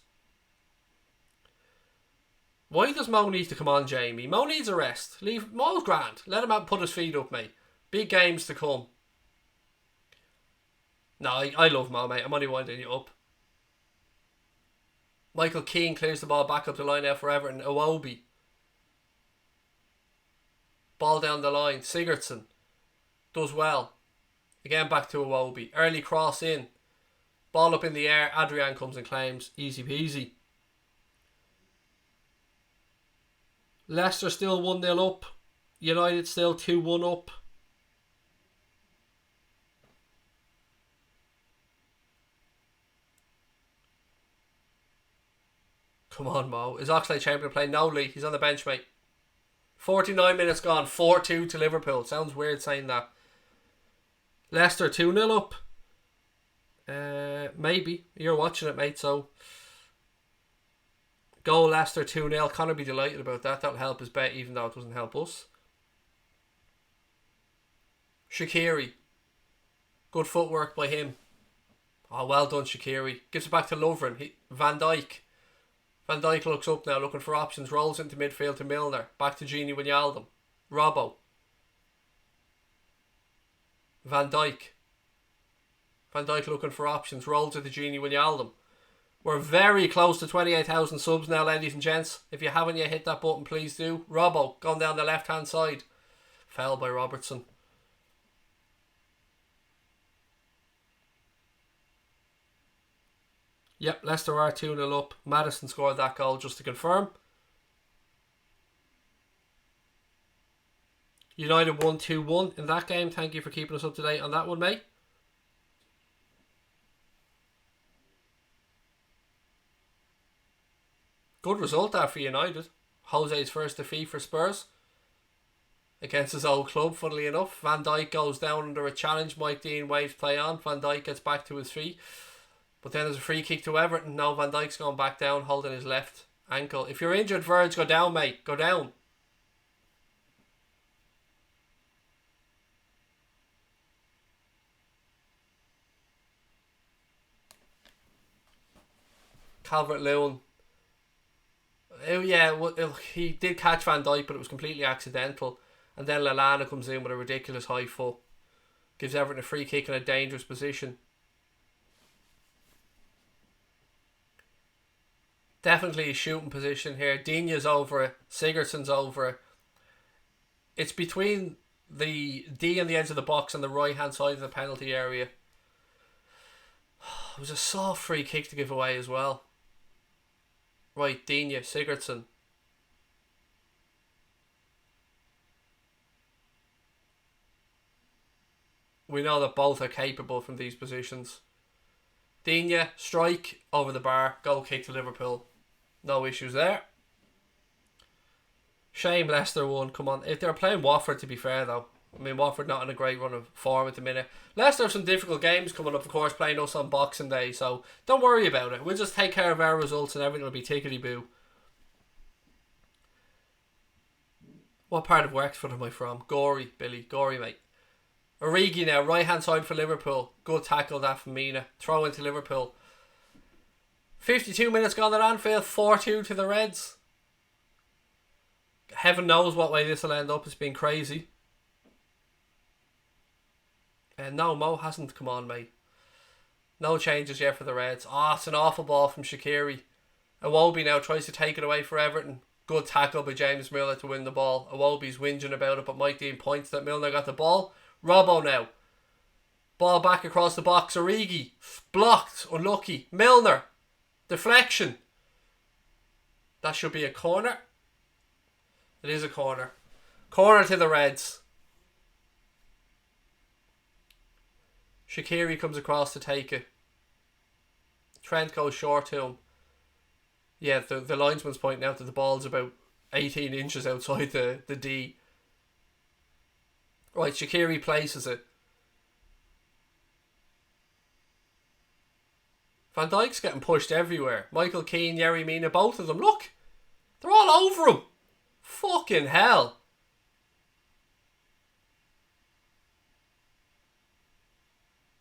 Why does Mo need to come on, Jamie? Mo needs a rest. Leave Mo's grand. Let him put his feet up, mate. Big games to come. No, I love Mo, mate. I'm only winding you up. Michael Keane clears the ball back up the line now for Everton. Iwobi. Ball down the line. Sigurdsson does well. Again back to Iwobi. Early cross in. Ball up in the air. Adrian comes and claims. Easy peasy. Leicester still 1-0 up. United still 2-1 up. Come on, Mo. Is Oxlade-Chamberlain playing? No, Lee. He's on the bench, mate. 49 minutes gone. 4-2 to Liverpool. Sounds weird saying that. Leicester 2-0 up. Maybe. You're watching it, mate, so... Goal Leicester 2-0. Connor be delighted about that. That'll help his bet, even though it doesn't help us. Shaqiri. Good footwork by him. Oh, well done, Shaqiri. Gives it back to Lovren. Van Dijk. Van Dijk looks up now, looking for options. Rolls into midfield to Milner. Back to Gini Wijnaldum. Robbo. Van Dijk. Van Dijk looking for options. Rolls into Gini Wijnaldum. We're very close to 28,000 subs now, ladies and gents. If you haven't yet hit that button, please do. Robbo going down the left hand side. Foul by Robertson. Yep, Leicester are 2-0 up. Maddison scored that goal, just to confirm. United won 2-1 in that game. Thank you for keeping us up to date on that one, mate. Good result there for United. Jose's first defeat for Spurs. Against his old club, funnily enough. Van Dijk goes down under a challenge. Mike Dean waves play on. Van Dijk gets back to his feet. But then there's a free kick to Everton. Now Van Dijk's going back down, holding his left ankle. If you're injured, Verge, go down, mate. Go down. Calvert-Lewin. Oh, yeah, he did catch Van Dijk, but it was completely accidental. And then Lallana comes in with a ridiculous high foot. Gives Everton a free kick in a dangerous position. Definitely a shooting position here. Digne's over it. Sigurdsson's over it. It's between the D on the edge of the box and the right hand side of the penalty area. It was a soft free kick to give away as well. Right, Digne, Sigurdsson. We know that both are capable from these positions. Digne, strike over the bar, goal kick to Liverpool. No issues there. Shame Leicester won. Come on. If they're playing Watford, to be fair, though. I mean, Watford not in a great run of form at the minute. Leicester have some difficult games coming up, of course, playing us on Boxing Day. So don't worry about it. We'll just take care of our results and everything will be tickety-boo. What part of Wexford am I from? Gory, Billy. Gory, mate. Origi now, right hand side for Liverpool. Good tackle that from Mina. Throw into Liverpool. 52 minutes gone at Anfield. 4-2 to the Reds. Heaven knows what way this will end up. It's been crazy. And no, Mo hasn't come on, mate. No changes yet for the Reds. It's an awful ball from Shaqiri. Iwobi now tries to take it away for Everton. Good tackle by James Milner to win the ball. Iwobi's whinging about it, but Mike Dean points that Milner got the ball. Robbo now. Ball back across the box. Origi. Blocked. Unlucky. Milner. Deflection. That should be a corner. It is a corner. Corner to the Reds. Shaqiri comes across to take it. Trent goes short to him. Yeah, the linesman's pointing out that the ball's about 18 inches outside the D. Right, Shaqiri places it. Van Dijk's getting pushed everywhere. Michael Keane, Yerry Mina, both of them. Look! They're all over him! Fucking hell!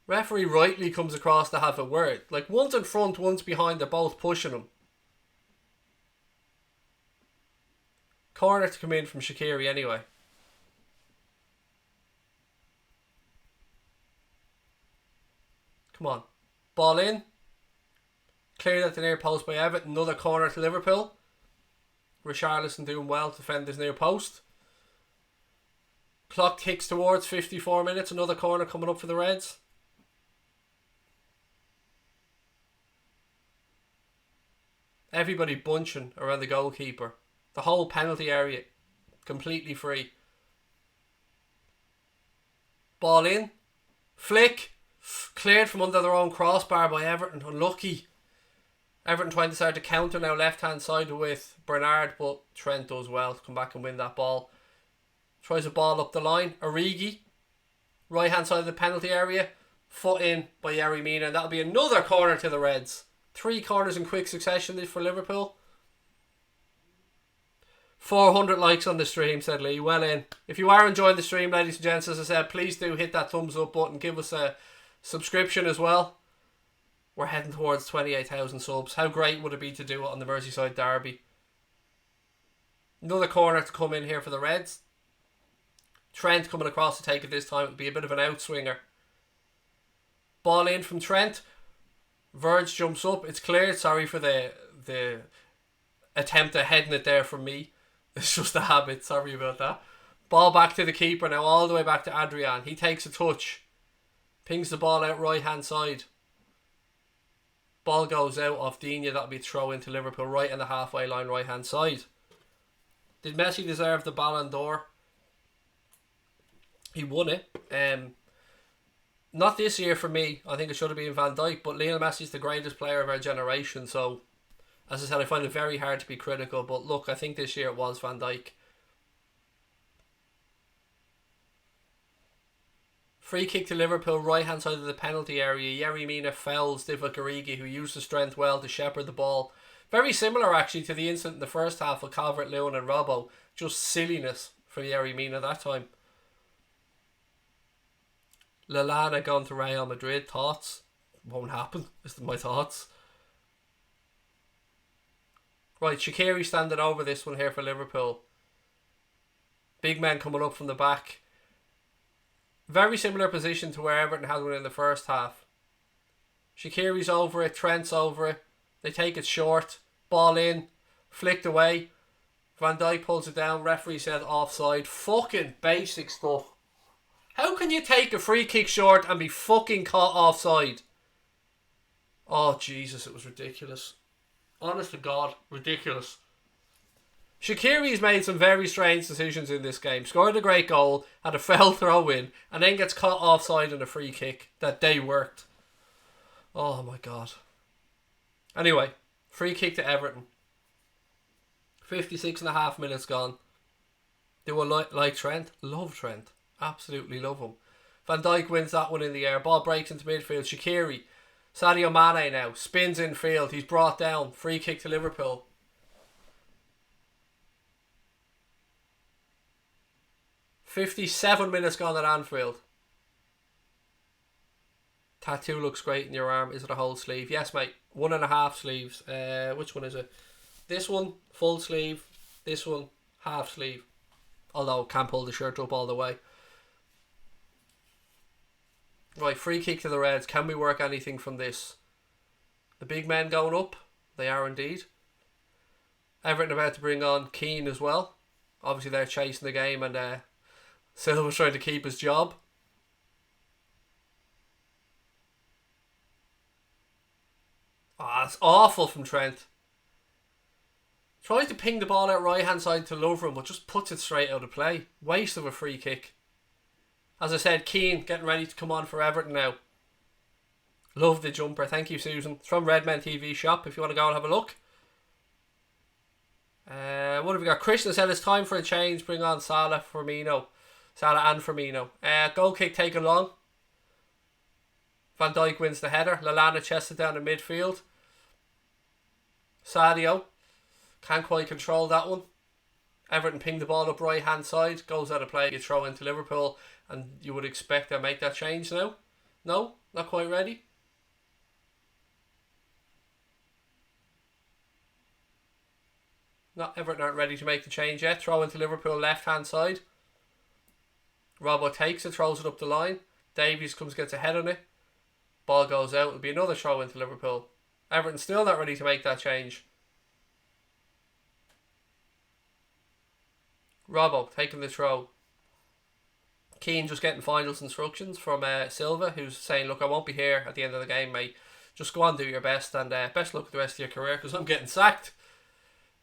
Referee rightly comes across to have a word. Like, one's in front, one's behind, they're both pushing him. Corner to come in from Shaqiri anyway. Come on. Ball in. Cleared at the near post by Everton. Another corner to Liverpool. Richarlison doing well to defend his near post. Clock ticks towards 54 minutes. Another corner coming up for the Reds. Everybody bunching around the goalkeeper. The whole penalty area completely free. Ball in. Flick. Cleared from under their own crossbar by Everton. Unlucky. Everton trying to start to counter now left hand side with Bernard, but Trent does well to come back and win that ball. Tries a ball up the line. Origi. Right hand side of the penalty area. Foot in by Yerry Mina. And that'll be another corner to the Reds. 3 corners in quick succession for Liverpool. 400 likes on the stream, said Lee. Well in. If you are enjoying the stream, ladies and gents, as I said, please do hit that thumbs up button. Give us a subscription as well. We're heading towards 28,000 subs. How great would it be to do it on the Merseyside derby? Another corner to come in here for the Reds. Trent coming across to take it this time. It'll be a bit of an outswinger. Ball in from Trent. Verge jumps up. It's cleared. Sorry for the attempt at heading it there from me. It's just a habit. Sorry about that. Ball back to the keeper now. All the way back to Adrian. He takes a touch. Pings the ball out right hand side. Ball goes out off Digne. That'll be a throw into Liverpool right on the halfway line right hand side. Did Messi deserve the Ballon d'Or? He won it. Not this year for me. I think it should have been Van Dijk, but Lionel Messi is the greatest player of our generation, so as I said, I find it very hard to be critical, but look, I think this year it was Van Dijk. Free kick to Liverpool, right hand side of the penalty area. Yerry Mina fouls Divock Origi, who used his strength well to shepherd the ball. Very similar actually to the incident in the first half with Calvert-Lewin and Robbo. Just silliness from Yerry Mina that time. Lallana gone to Real Madrid. Thoughts? Won't happen. Is my thoughts. Right, Shaqiri standing over this one here for Liverpool. Big man coming up from the back. Very similar position to where Everton had one in the first half. Shaqiri's over it. Trent's over it. They take it short. Ball in. Flicked away. Van Dijk pulls it down. Referee said offside. Fucking basic stuff. How can you take a free kick short and be fucking caught offside? Oh, Jesus, it was ridiculous. Honest to God, ridiculous. Shaqiri's made some very strange decisions in this game. Scored a great goal, had a foul throw in, and then gets caught offside in a free kick. That day worked. Oh my God. Anyway, free kick to Everton. 56.5 minutes gone. Do I like Trent? Love Trent. Absolutely love him. Van Dijk wins that one in the air. Ball breaks into midfield. Shaqiri. Sadio Mane now. Spins in field. He's brought down. Free kick to Liverpool. "57 minutes gone at Anfield." Tattoo looks great in your arm. Is it a whole sleeve? Yes, mate. 1.5 sleeves. Which one is it? This one, full sleeve. This one, half sleeve. Although can't pull the shirt up all the way. Right, free kick to the Reds. Can we work anything from this? The big men going up. They are indeed. Everton about to bring on Keane as well. Obviously they're chasing the game, and Silva's trying to keep his job. Ah, it's awful from Trent. Tries to ping the ball out right hand side to Lovren, but just puts it straight out of play. Waste of a free kick. As I said, Keane getting ready to come on for Everton now. Love the jumper. Thank you, Susan. It's from Redmen TV shop if you want to go and have a look. What have we got? Christian said it's time for a change. Bring on Salah and Firmino. Goal kick taken long. Van Dijk wins the header. Lallana chests it down in midfield. Sadio can't quite control that one. Everton ping the ball up right hand side. Goes out of play. You throw into Liverpool, and you would expect to make that change now. No, not quite ready. Not Everton aren't ready to make the change yet. Throw into Liverpool left hand side. Robbo takes it, throws it up the line. Davies gets a head on it. Ball goes out. It'll be another throw into Liverpool. Everton still not ready to make that change. Robbo taking the throw. Keane just getting finals instructions from Silva, who's saying, look, I won't be here at the end of the game, mate. Just go on, do your best, and best luck with the rest of your career, because I'm getting sacked.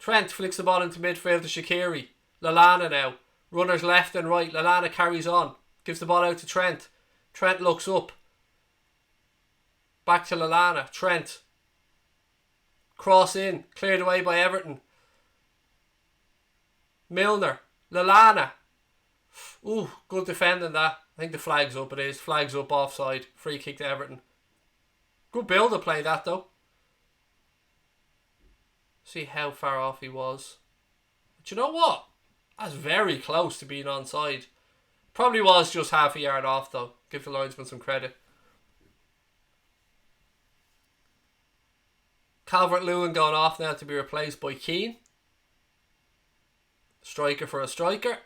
Trent flicks the ball into midfield to Shaqiri. Lallana now. Runners left and right. Lallana carries on. Gives the ball out to Trent. Trent looks up. Back to Lallana. Trent. Cross in. Cleared away by Everton. Milner. Lallana. Ooh, good defending that. I think the flag's up. It is. Flag's up offside. Free kick to Everton. Good build to play that though. See how far off he was. But you know what? That's very close to being onside. Probably was just half a yard off though. Give the linesman some credit. Calvert-Lewin going off now to be replaced by Keane. Striker for a striker.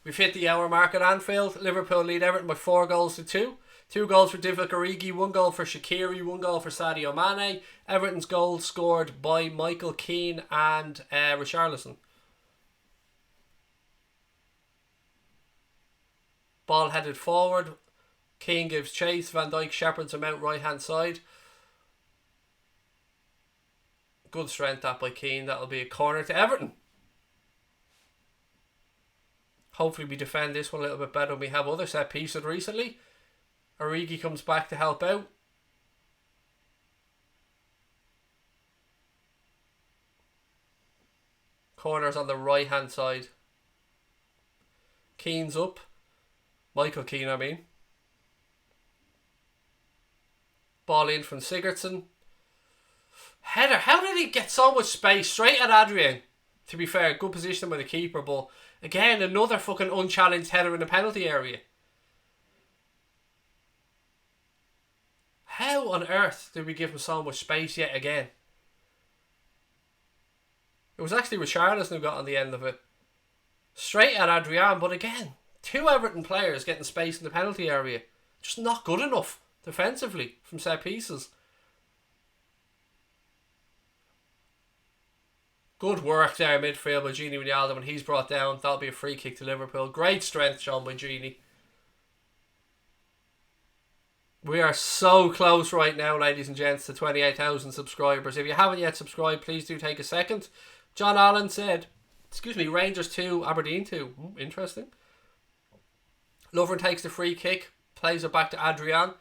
We've hit the hour mark at Anfield. Liverpool lead Everton by 4-2. 2 goals for Divock Origi, 1 goal for Shaqiri, 1 goal for Sadio Mane. Everton's goals scored by Michael Keane and Richarlison. Ball headed forward. Keane gives chase. Van Dijk shepherds him out right hand side. Good strength that by Keane. That'll be a corner to Everton. Hopefully we defend this one a little bit better than we have other set pieces recently. Origi comes back to help out. Corners on the right hand side. Keane's up. Michael Keane, I mean. Ball in from Sigurdsson. Header. How did he get so much space? Straight at Adrian. To be fair, good position by the keeper, but again, another fucking unchallenged header in the penalty area. How on earth did we give him so much space yet again? It was actually Richarlison who got on the end of it. Straight at Adrian, but again, 2 Everton players getting space in the penalty area. Just not good enough defensively from set pieces. Good work there midfield by Gini Wijnaldum when he's brought down. That'll be a free kick to Liverpool. Great strength shown by Gini. We are so close right now, ladies and gents, to 28,000 subscribers. If you haven't yet subscribed, please do take a second. John Allen said, Rangers 2, Aberdeen 2. Interesting. Lovren takes the free kick, plays it back to Adrian.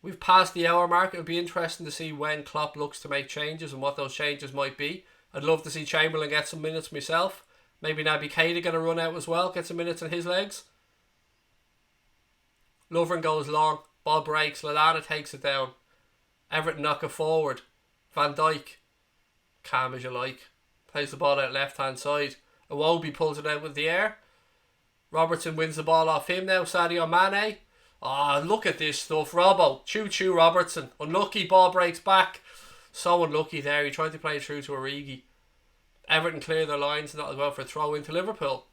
We've passed the hour mark. It'll be interesting to see when Klopp looks to make changes and what those changes might be. I'd love to see Chamberlain get some minutes myself. Maybe Naby Keita get a run out as well, get some minutes on his legs. Lovren goes long, ball breaks, Lallana takes it down. Everton knock it forward. Van Dijk, calm as you like, plays the ball out left hand side. Iwobi pulls it out with the air. Robertson wins the ball off him now. Sadio Mane. Oh, look at this stuff. Robbo, choo Robertson. Unlucky, ball breaks back. So unlucky there. He tried to play it through to Origi. Everton clear their lines and that'll go for a throw into Liverpool.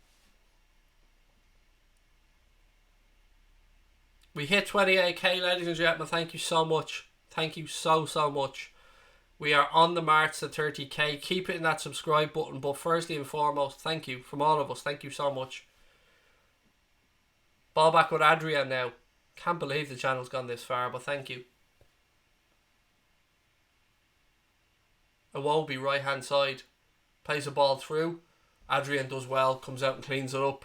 We hit 28k, ladies and gentlemen. Thank you so much. Thank you so much. We are on the march to 30k. Keep hitting that subscribe button. But firstly and foremost, thank you from all of us. Thank you so much. Ball back with Adrian now. Can't believe the channel's gone this far, but thank you. Iwobi right hand side. Plays the ball through. Adrian does well. Comes out and cleans it up.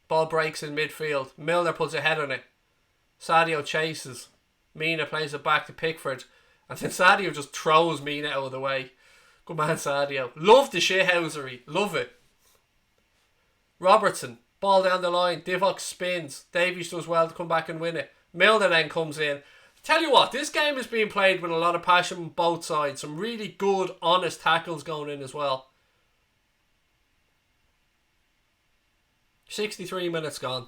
Ball breaks in midfield. Milner puts a head on it. Sadio chases. Mina plays it back to Pickford. And then Sadio just throws Mina out of the way. Good man, Sadio. Love the shithousery. Love it. Robertson. Ball down the line. Divock spins. Davies does well to come back and win it. Milner then comes in. Tell you what, this game is being played with a lot of passion on both sides. Some really good, honest tackles going in as well. 63 minutes gone.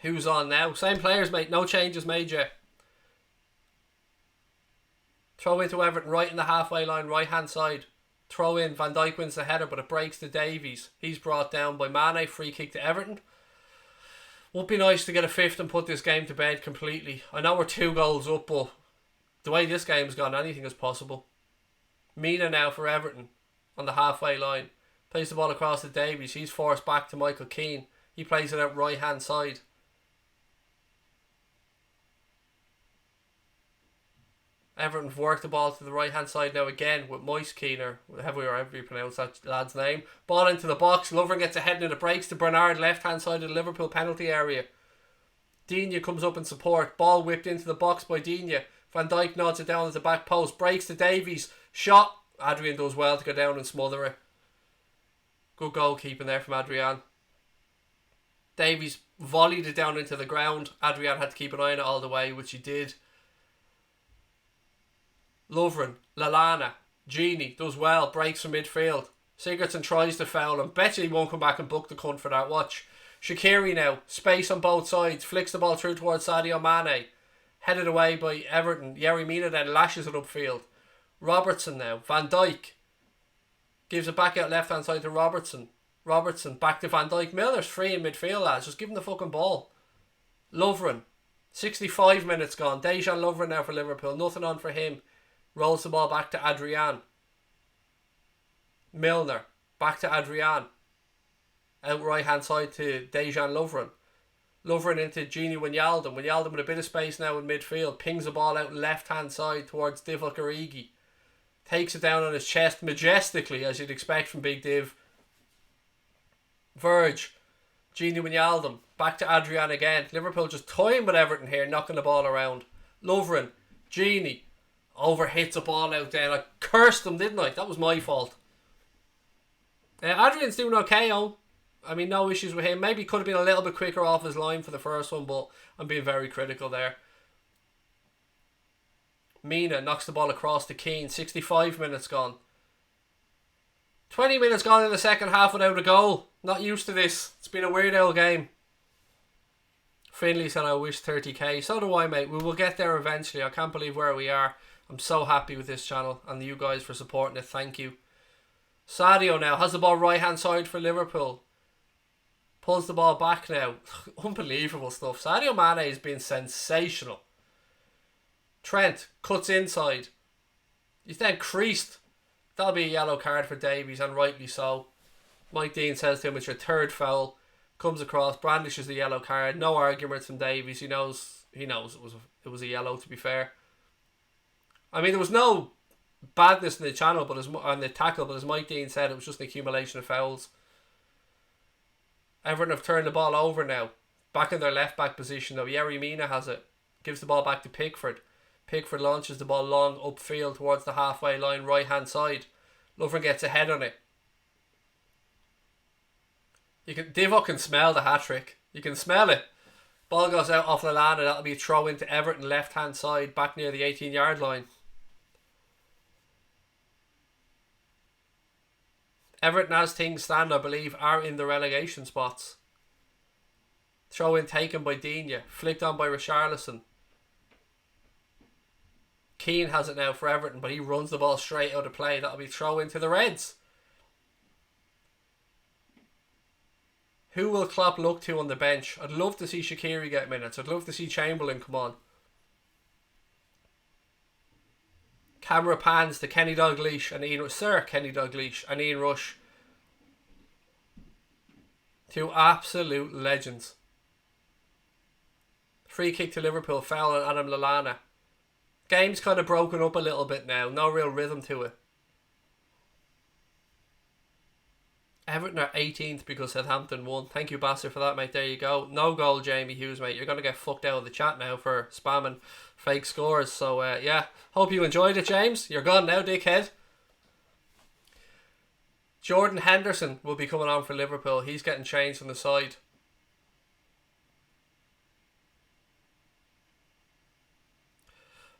Who's on now? Same players, mate. No changes made yet. Throw into Everton right in the halfway line, right hand side. Throw in. Van Dijk wins the header, but it breaks to Davies. He's brought down by Mane. Free kick to Everton. Would be nice to get a fifth and put this game to bed completely. I know we're 2 goals up, but the way this game's gone, anything is possible. Mina now for Everton on the halfway line. Plays the ball across to Davies. He's forced back to Michael Keane. He plays it out right hand side. Everton have worked the ball to the right hand side now again with Moise Keane, or however you pronounce that lad's name. Ball into the box. Lovren gets ahead and it breaks to Bernard, left hand side of the Liverpool penalty area. Digne comes up in support. Ball whipped into the box by Digne. Van Dijk nods it down at the back post. Breaks to Davies. Shot. Adrian does well to go down and smother it. Good goalkeeping there from Adrian. Davies volleyed it down into the ground. Adrian had to keep an eye on it all the way, which he did. Lovren, Lallana, Gini does well, breaks from midfield. Sigurdsson tries to foul and bet you he won't come back and book the cunt for that. Watch. Shaqiri now, space on both sides, flicks the ball through towards Sadio Mane. Headed away by Everton. Yerry Mina then lashes it upfield. Robertson now, Van Dijk gives it back out left hand side to Robertson. Robertson back to Van Dijk. Milner's free in midfield, lads. Just give him the fucking ball. Lovren, 65 minutes gone. Dejan Lovren now for Liverpool. Nothing on for him. Rolls the ball back to Adrian. Milner. Back to Adrian. Out right hand side to Dejan Lovren. Lovren into Gini Wijnaldum. Wijnaldum with a bit of space now in midfield. Pings the ball out left hand side towards Divock Origi. Takes it down on his chest majestically, as you'd expect from Big Div. Verge. Gini Wijnaldum. Back to Adrian again. Liverpool just toying with Everton here, knocking the ball around. Lovren. Gini. Overhits a ball out there. I cursed him, didn't I? That was my fault. Adrian's doing okay, I mean, no issues with him. Maybe could have been a little bit quicker off his line for the first one, but I'm being very critical there. Mina knocks the ball across to Keane. 65 minutes gone. 20 minutes gone in the second half without a goal. Not used to this. It's been a weird old game. Finley said I wish 30k. So do I, mate. We will get there eventually. I can't believe where we are. I'm so happy with this channel and you guys for supporting it. Thank you. Sadio now has the ball right hand side for Liverpool. Pulls the ball back now. Unbelievable stuff. Sadio Mane has been sensational. Trent cuts inside. He's then creased. That'll be a yellow card for Davies, and rightly so. Mike Dean says to him, it's your third foul. Comes across, brandishes the yellow card. No arguments from Davies. He knows it was a yellow, to be fair. I mean, there was no badness in the channel, on the tackle, but as Mike Dean said, it was just an accumulation of fouls. Everton have turned the ball over now. Back in their left back position though. Yerry Mina has it. Gives the ball back to Pickford. Pickford launches the ball long upfield towards the halfway line, right hand side. Lovren gets ahead on it. Divock can smell the hat trick. You can smell it. Ball goes out off Lallana. That'll be a throw into Everton left hand side, back near the 18-yard line. Everton, as things stand, I believe, are in the relegation spots. Throw in taken by Digne. Flicked on by Richarlison. Keane has it now for Everton, but he runs the ball straight out of play. That'll be throw into the Reds. Who will Klopp look to on the bench? I'd love to see Shaqiri get minutes. I'd love to see Chamberlain come on. Camera pans to Kenny Dalglish and Sir Kenny Dalglish and Ian Rush. Two absolute legends. Free kick to Liverpool, foul on Adam Lallana. Game's kind of broken up a little bit now. No real rhythm to it. Everton are 18th because Southampton won. Thank you, Bastard, for that, mate. There you go. No goal, Jamie Hughes, mate. You're going to get fucked out of the chat now for spamming fake scores. So, yeah. Hope you enjoyed it, James. You're gone now, dickhead. Jordan Henderson will be coming on for Liverpool. He's getting changed on the side.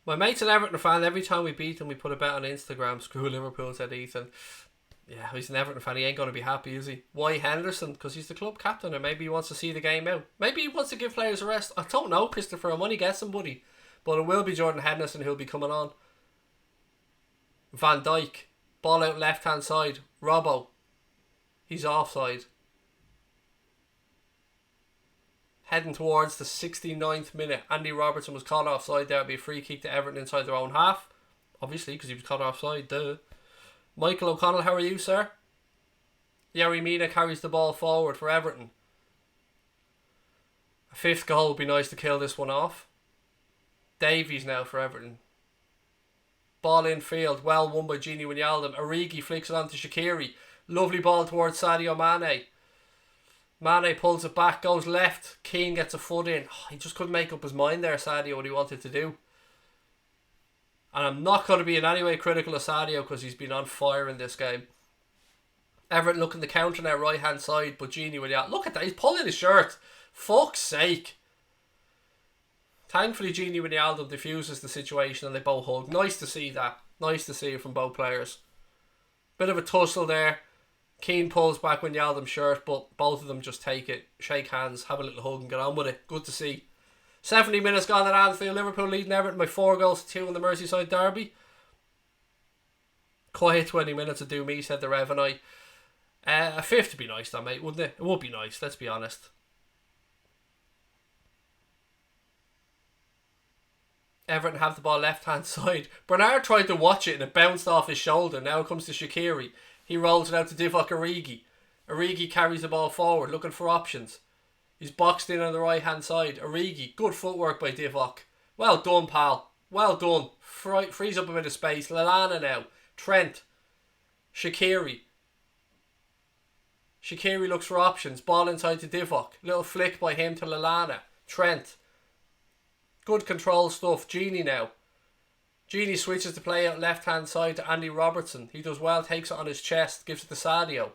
My mate's an Everton fan. Every time we beat them, we put a bet on Instagram. Screw Liverpool, said Ethan. Yeah, he's an Everton fan. He ain't going to be happy, is he? Why Henderson? Because he's the club captain and maybe he wants to see the game out. Maybe he wants to give players a rest. I don't know, Christopher. I'm only guessing, buddy. But it will be Jordan Henderson who'll be coming on. Van Dijk. Ball out left hand side. Robbo. He's offside. Heading towards the 69th minute. Andy Robertson was caught offside there. It'll be a free kick to Everton inside their own half. Obviously, because he was caught offside. Duh. Michael O'Connell, how are you, sir? Yerry Mina carries the ball forward for Everton. A fifth goal would be nice to kill this one off. Davies now for Everton. Ball in field. Well won by Gini Wijnaldum. Origi flicks it on to Shaqiri. Lovely ball towards Sadio Mane. Mane pulls it back, goes left. Keane gets a foot in. Oh, he just couldn't make up his mind there, Sadio, what he wanted to do. And I'm not going to be in any way critical of Sadio because he's been on fire in this game. Everton looking to counter now right hand side, but Gini Wijnaldum. Look at that, he's pulling his shirt. Fuck's sake. Thankfully, Gini Wijnaldum diffuses the situation and they both hug. Nice to see that. Nice to see it from both players. Bit of a tussle there. Keane pulls back Wijnaldum's shirt, but both of them just take it, shake hands, have a little hug and get on with it. Good to see. 70 minutes gone at Anfield. Liverpool leading Everton by 4-2 in the Merseyside derby. Quiet 20 minutes to do me, said the Rev and I. A fifth would be nice though, mate, wouldn't it? It would be nice, let's be honest. Everton have the ball left hand side. Bernard tried to watch it and it bounced off his shoulder. Now it comes to Shaqiri. He rolls it out to Divock Origi. Origi carries the ball forward, looking for options. He's boxed in on the right hand side. Origi, good footwork by Divock. Well done, pal. Well done. Frees up a bit of space. Lallana now. Trent. Shaqiri. Shaqiri looks for options. Ball inside to Divock. Little flick by him to Lallana. Trent. Good control stuff. Gini now. Gini switches to play out left hand side to Andy Robertson. He does well, takes it on his chest, gives it to Sadio.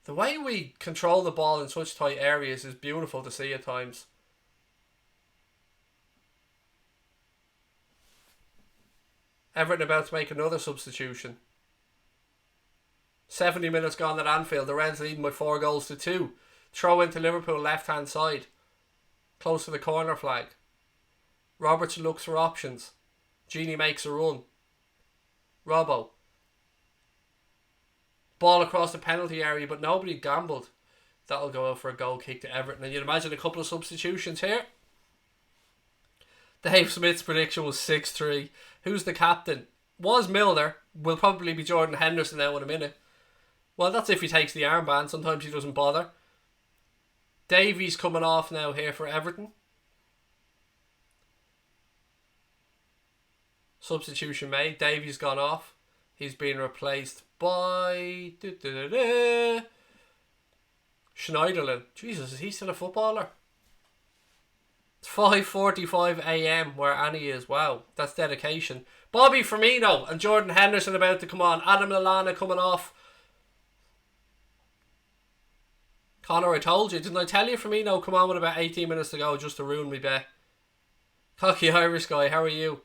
The way we control the ball in such tight areas is beautiful to see at times. Everton about to make another substitution. 70 minutes gone at Anfield. The Reds leading by 4-2. Throw into Liverpool left hand side. Close to the corner flag. Robertson looks for options. Gini makes a run. Robbo. Ball across the penalty area, but nobody gambled. That'll go out for a goal kick to Everton. And you'd imagine a couple of substitutions here. Dave Smith's prediction was 6-3. Who's the captain? Was Milner. Will probably be Jordan Henderson now in a minute. Well, that's if he takes the armband. Sometimes he doesn't bother. Davies coming off now here for Everton. Substitution made. Davies gone off. He's being replaced by Schneiderlin. Jesus, is he still a footballer? It's 5:45 a.m. where Annie is. Wow, that's dedication. Bobby Firmino and Jordan Henderson about to come on. Adam Lallana coming off. Connor, I told you. Didn't I tell you Firmino come on with about 18 minutes to go just to ruin me bet? Cocky Irish guy, how are you?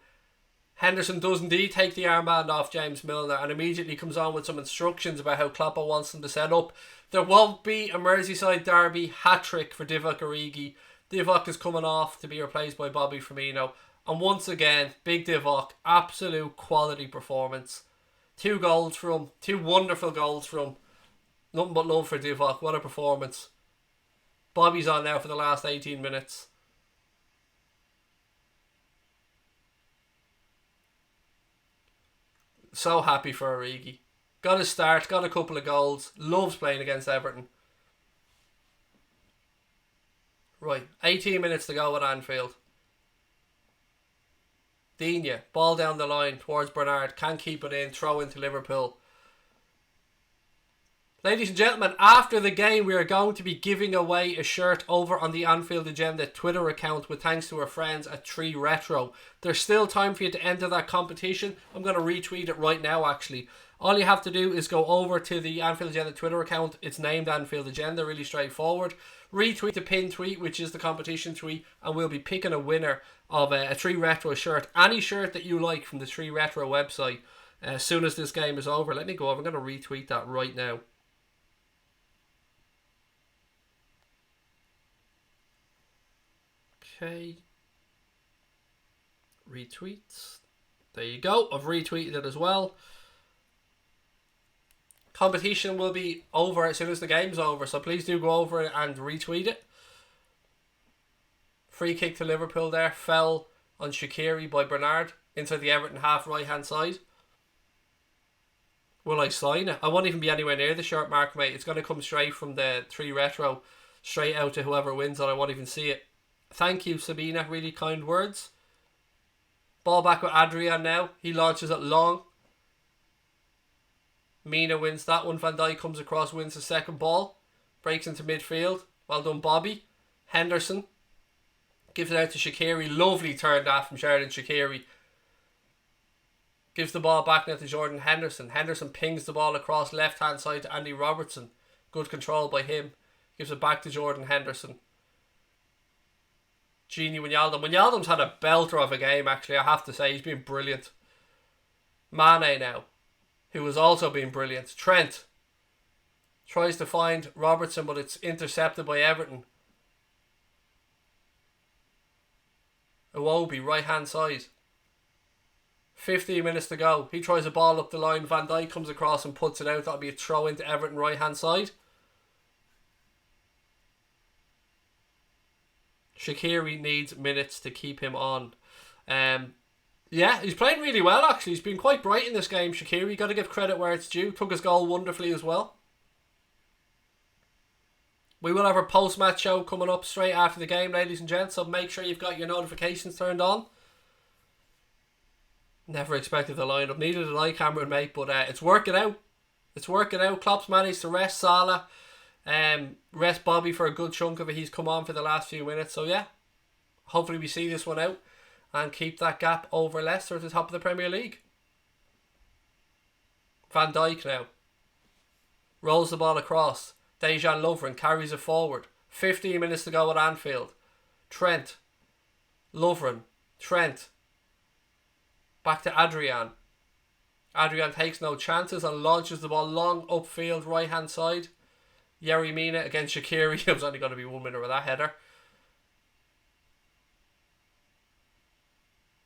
Henderson does indeed take the armband off James Milner and immediately comes on with some instructions about how Kloppo wants them to set up. There won't be a Merseyside derby hat-trick for Divock Origi. Divock is coming off to be replaced by Bobby Firmino. And once again, big Divock, absolute quality performance. 2 goals from him, 2 wonderful goals from him. Nothing but love for Divock. What a performance. Bobby's on now for the last 18 minutes. So happy for Origi. Got a start, got a couple of goals. Loves playing against Everton. Right, 18 minutes to go at Anfield. Digne, ball down the line towards Bernard. Can't keep it in, throw into Liverpool. Ladies and gentlemen, after the game, we are going to be giving away a shirt over on the Anfield Agenda Twitter account with thanks to our friends at 3 Retro. There's still time for you to enter that competition. I'm going to retweet it right now, actually. All you have to do is go over to the Anfield Agenda Twitter account. It's named Anfield Agenda, really straightforward. Retweet the pinned tweet, which is the competition tweet, and we'll be picking a winner of a 3 Retro shirt. Any shirt that you like from the 3 Retro website as soon as this game is over. Let me go over. I'm going to retweet that right now. Okay. Retweets. There you go. I've retweeted it as well. Competition will be over as soon as the game's over, so please do go over and retweet it. Free kick to Liverpool there. Fell on Shaqiri by Bernard inside the Everton half right hand side. Will I sign it? I won't even be anywhere near the shirt, Mark, mate. It's going to come straight from the 3 Retro, straight out to whoever wins it. I won't even see it. Thank you, Sabina. Really kind words. Ball back with Adrian now. He launches it long. Mina wins that one. Van Dijk comes across, wins the second ball. Breaks into midfield. Well done, Bobby. Henderson gives it out to Shaqiri. Lovely turn that from Sheridan Shaqiri. Gives the ball back now to Jordan Henderson. Henderson pings the ball across left hand side to Andy Robertson. Good control by him. Gives it back to Jordan Henderson. Gini Wijnaldum. Wijnaldum's had a belter of a game, actually, I have to say. He's been brilliant. Mane now, who has also been brilliant. Trent tries to find Robertson, but it's intercepted by Everton. Iwobi, right hand side. 15 minutes to go. He tries a ball up the line. Van Dijk comes across and puts it out. That'll be a throw into Everton right hand side. Shaqiri needs minutes to keep him on. Yeah, he's playing really well, actually. He's been quite bright in this game, Shaqiri. Got to give credit where it's due. Took his goal wonderfully as well. We will have our post-match show coming up straight after the game, ladies and gents, so make sure you've got your notifications turned on. Never expected the lineup. Neither did I, Cameron, mate, but it's working out. It's working out. Klopp's managed to rest Salah. Rest Bobby for a good chunk of it. He's come on for the last few minutes, so yeah, hopefully we see this one out and keep that gap over Leicester at the top of the Premier League. Van Dijk now rolls the ball across. Dejan Lovren carries it forward. 15 minutes to go at Anfield. Trent, Lovren, Trent, back to Adrian. Adrian takes no chances and launches the ball long upfield right hand side. Yerry Mina against Shaqiri. It was only going to be 1 minute with that header.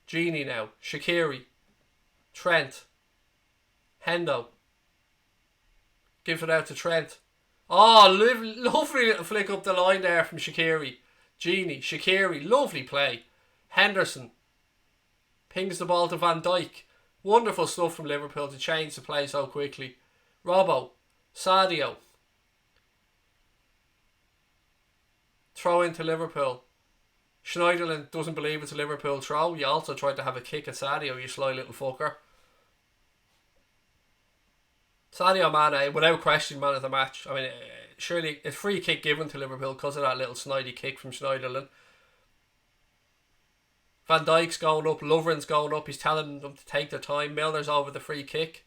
Gini now. Shaqiri. Trent. Hendo. Gives it out to Trent. Oh, lovely little flick up the line there from Shaqiri. Gini. Shaqiri. Lovely play. Henderson. Pings the ball to Van Dijk. Wonderful stuff from Liverpool to change the play so quickly. Robbo. Sadio. Throw into Liverpool. Schneiderlin doesn't believe it's a Liverpool throw. You also tried to have a kick at Sadio, you sly little fucker. Sadio Mane, without question, man of the match. I mean, surely a free kick given to Liverpool because of that little snidey kick from Schneiderlin. Van Dijk's going up, Lovren's going up. He's telling them to take their time. Milner's over the free kick.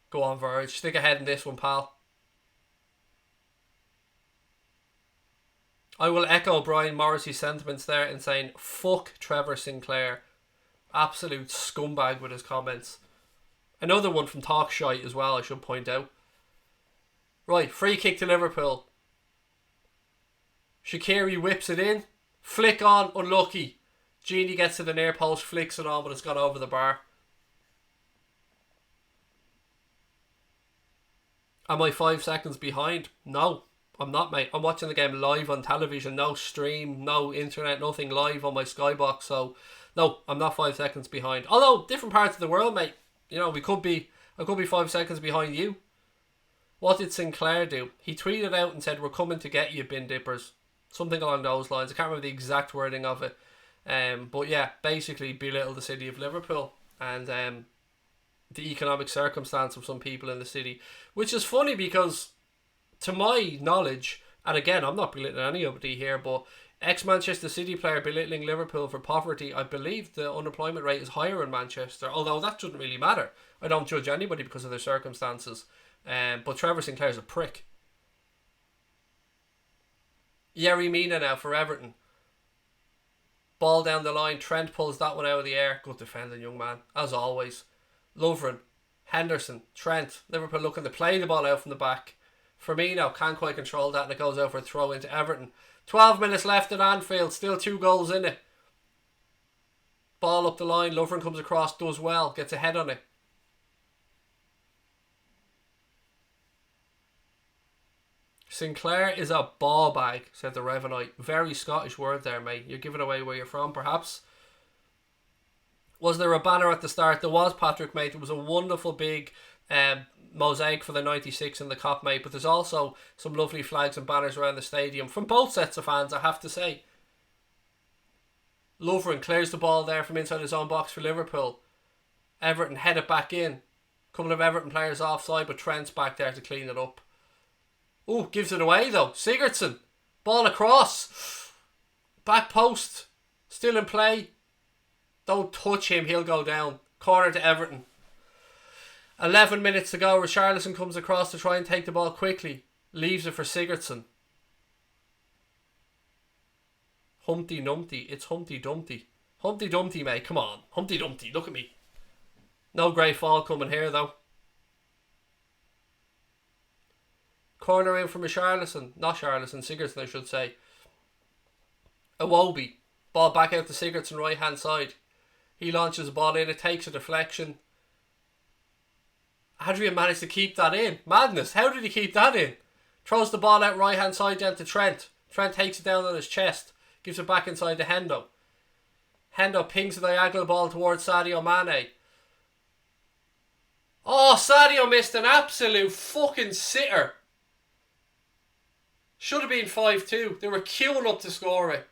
Go on, Verge. Stick ahead in this one, pal. I will echo Brian Morrissey's sentiments there in saying, fuck Trevor Sinclair. Absolute scumbag with his comments. Another one from Talkshite as well, I should point out. Right, free kick to Liverpool. Shaqiri whips it in. Flick on, unlucky. Gini gets to the near post, flicks it on, but it's gone over the bar. Am I 5 seconds behind? No. I'm not, mate. I'm watching the game live on television. No stream, no internet, nothing live on my Skybox. So, no, I'm not 5 seconds behind. Although, different parts of the world, mate. You know, I could be 5 seconds behind you. What did Sinclair do? He tweeted out and said, "We're coming to get you, bin dippers." Something along those lines. I can't remember the exact wording of it. But yeah, basically belittle the city of Liverpool. And the economic circumstance of some people in the city, which is funny because, to my knowledge, and again, I'm not belittling anybody here, but ex-Manchester City player belittling Liverpool for poverty, I believe the unemployment rate is higher in Manchester, although that doesn't really matter. I don't judge anybody because of their circumstances. But Trevor Sinclair's a prick. Yerry Mina now for Everton. Ball down the line, Trent pulls that one out of the air. Good defending, young man, as always. Lovren, Henderson, Trent. Liverpool looking to play the ball out from the back. Firmino can't quite control that and it goes over a throw into Everton. 12 minutes left at Anfield, still 2 goals in it. Ball up the line, Lovren comes across, does well, gets a head on it. Sinclair is a ball bag, said the Revenite. Very Scottish word there, mate. You're giving away where you're from, perhaps. Was there a banner at the start? There was, Patrick, mate. There was a wonderful big mosaic for the 96 in the Kop, mate. But there's also some lovely flags and banners around the stadium from both sets of fans, I have to say. Lovren clears the ball there from inside his own box for Liverpool. Everton head it back in. A couple of Everton players offside, but Trent's back there to clean it up. Oh, gives it away though. Sigurdsson. Ball across. Back post. Still in play. Don't touch him, he'll go down. Corner to Everton. 11 minutes to go. Richarlison comes across to try and take the ball quickly. Leaves it for Sigurdsson. Humpty Dumpty. It's Humpty Dumpty. Humpty Dumpty, mate. Come on. Humpty Dumpty. Look at me. No great fall coming here though. Corner in from Richarlison. Not Charlison, Sigurdsson I should say. Iwobi. Ball back out to Sigurdsson right hand side. He launches the ball in. It takes a deflection. Adrian managed to keep that in. Madness. How did he keep that in? Throws the ball out right hand side down to Trent. Trent takes it down on his chest. Gives it back inside to Hendo. Hendo pings the diagonal ball towards Sadio Mane. Oh, Sadio missed an absolute fucking sitter. Should have been 5-2. They were queuing up to score it.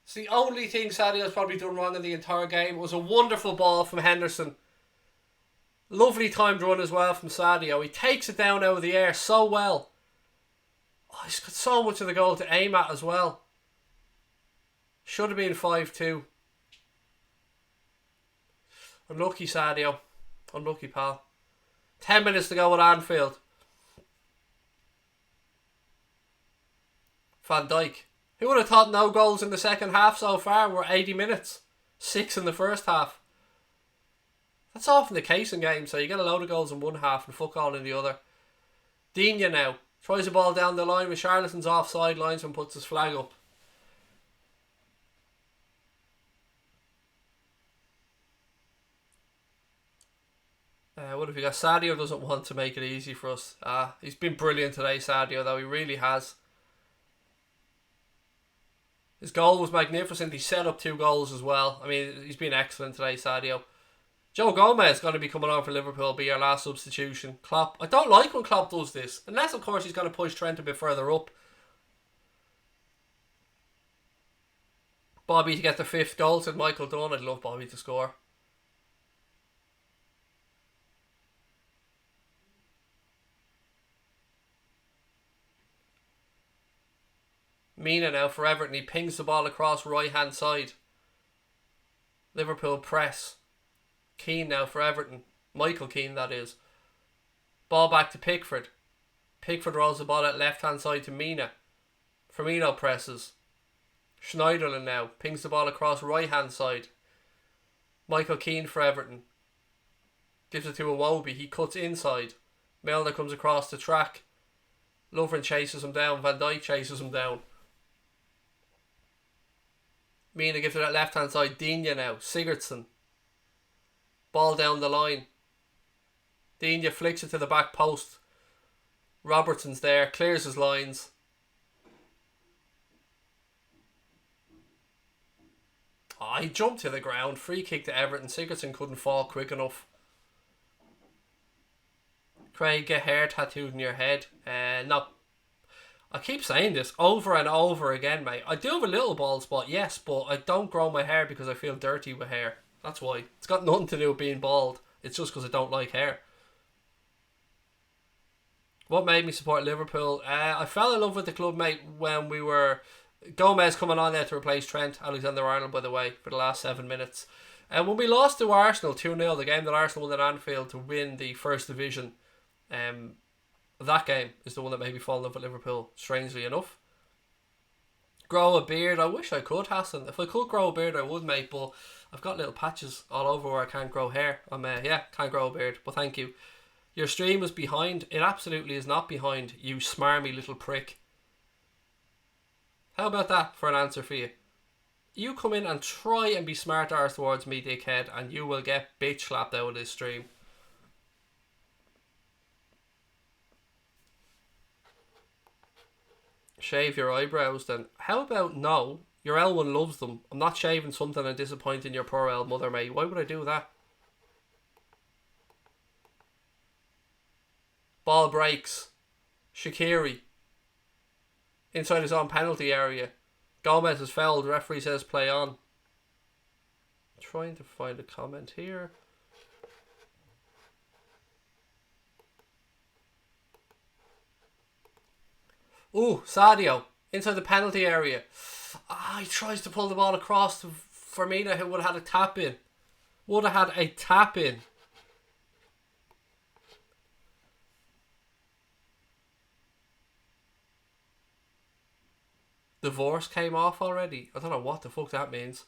It's the only thing Sadio's probably done wrong in the entire game. It was a wonderful ball from Henderson. Lovely timed run as well from Sadio. He takes it down out of the air so well. Oh, he's got so much of the goal to aim at as well. Should have been 5-2. Unlucky Sadio. Unlucky pal. 10 minutes to go at Anfield. Van Dijk. Who would have thought no goals in the second half so far? We're 80 minutes. 6 in the first half. That's often the case in games, so you get a load of goals in one half and fuck all in the other. Digne now. Tries the ball down the line with Richarlison's offside lines and puts his flag up. What have you got? Sadio doesn't want to make it easy for us. He's been brilliant today, Sadio, though. He really has. His goal was magnificent. He set up 2 goals as well. I mean, he's been excellent today, Sadio. Joe Gomez is going to be coming on for Liverpool, be our last substitution. Klopp. I don't like when Klopp does this. Unless, of course, he's going to push Trent a bit further up. Bobby to get the 5th goal, said Michael Dunn. I'd love Bobby to score. Mina now for Everton. He pings the ball across right hand side. Liverpool press. Keane now for Everton. Michael Keane, that is. Ball back to Pickford. Pickford rolls the ball at left hand side to Mina. Firmino presses. Schneiderlin now pings the ball across right hand side. Michael Keane for Everton. Gives it to Iwobi. He cuts inside. Milner comes across the track. Lovren chases him down. Van Dijk chases him down. Mina gives it at left hand side. Digne now. Sigurdsson. Ball down the line. Digne flicks it to the back post. Robertson's there. Clears his lines. Oh, he jumped to the ground. Free kick to Everton. Sigurdsson couldn't fall quick enough. Craig, get hair tattooed in your head. No. I keep saying this over and over again, mate. I do have a little bald spot, yes, but I don't grow my hair because I feel dirty with hair. That's why. It's got nothing to do with being bald. It's just because I don't like hair. What made me support Liverpool? I fell in love with the club, mate, when we were... Gomez coming on there to replace Trent Alexander-Arnold, by the way, for the last 7 minutes. And when we lost to Arsenal 2-0, the game that Arsenal won at Anfield to win the First Division, that game is the one that made me fall in love with Liverpool, strangely enough. Grow a beard, I wish I could, Hassan. If I could grow a beard, I would, mate, but I've got little patches all over where I can't grow hair. Can't grow a beard, but thank you. Your stream is behind. It absolutely is not behind, you smarmy little prick. How about that for an answer for you? You come in and try and be smart arse towards me, dickhead, and you will get bitch slapped out of this stream. Shave your eyebrows then. How about no? Your L1 loves them. I'm not shaving something and disappointing your poor L mother, mate. Why would I do that? Ball breaks. Shaqiri. Inside his own penalty area. Gomez is fouled. Referee says play on. Trying to find a comment here. Ooh, Sadio. Inside the penalty area. He tries to pull the ball across to Firmino, who would have had a tap in. Would have had a tap in. Divorce came off already. I don't know what the fuck that means.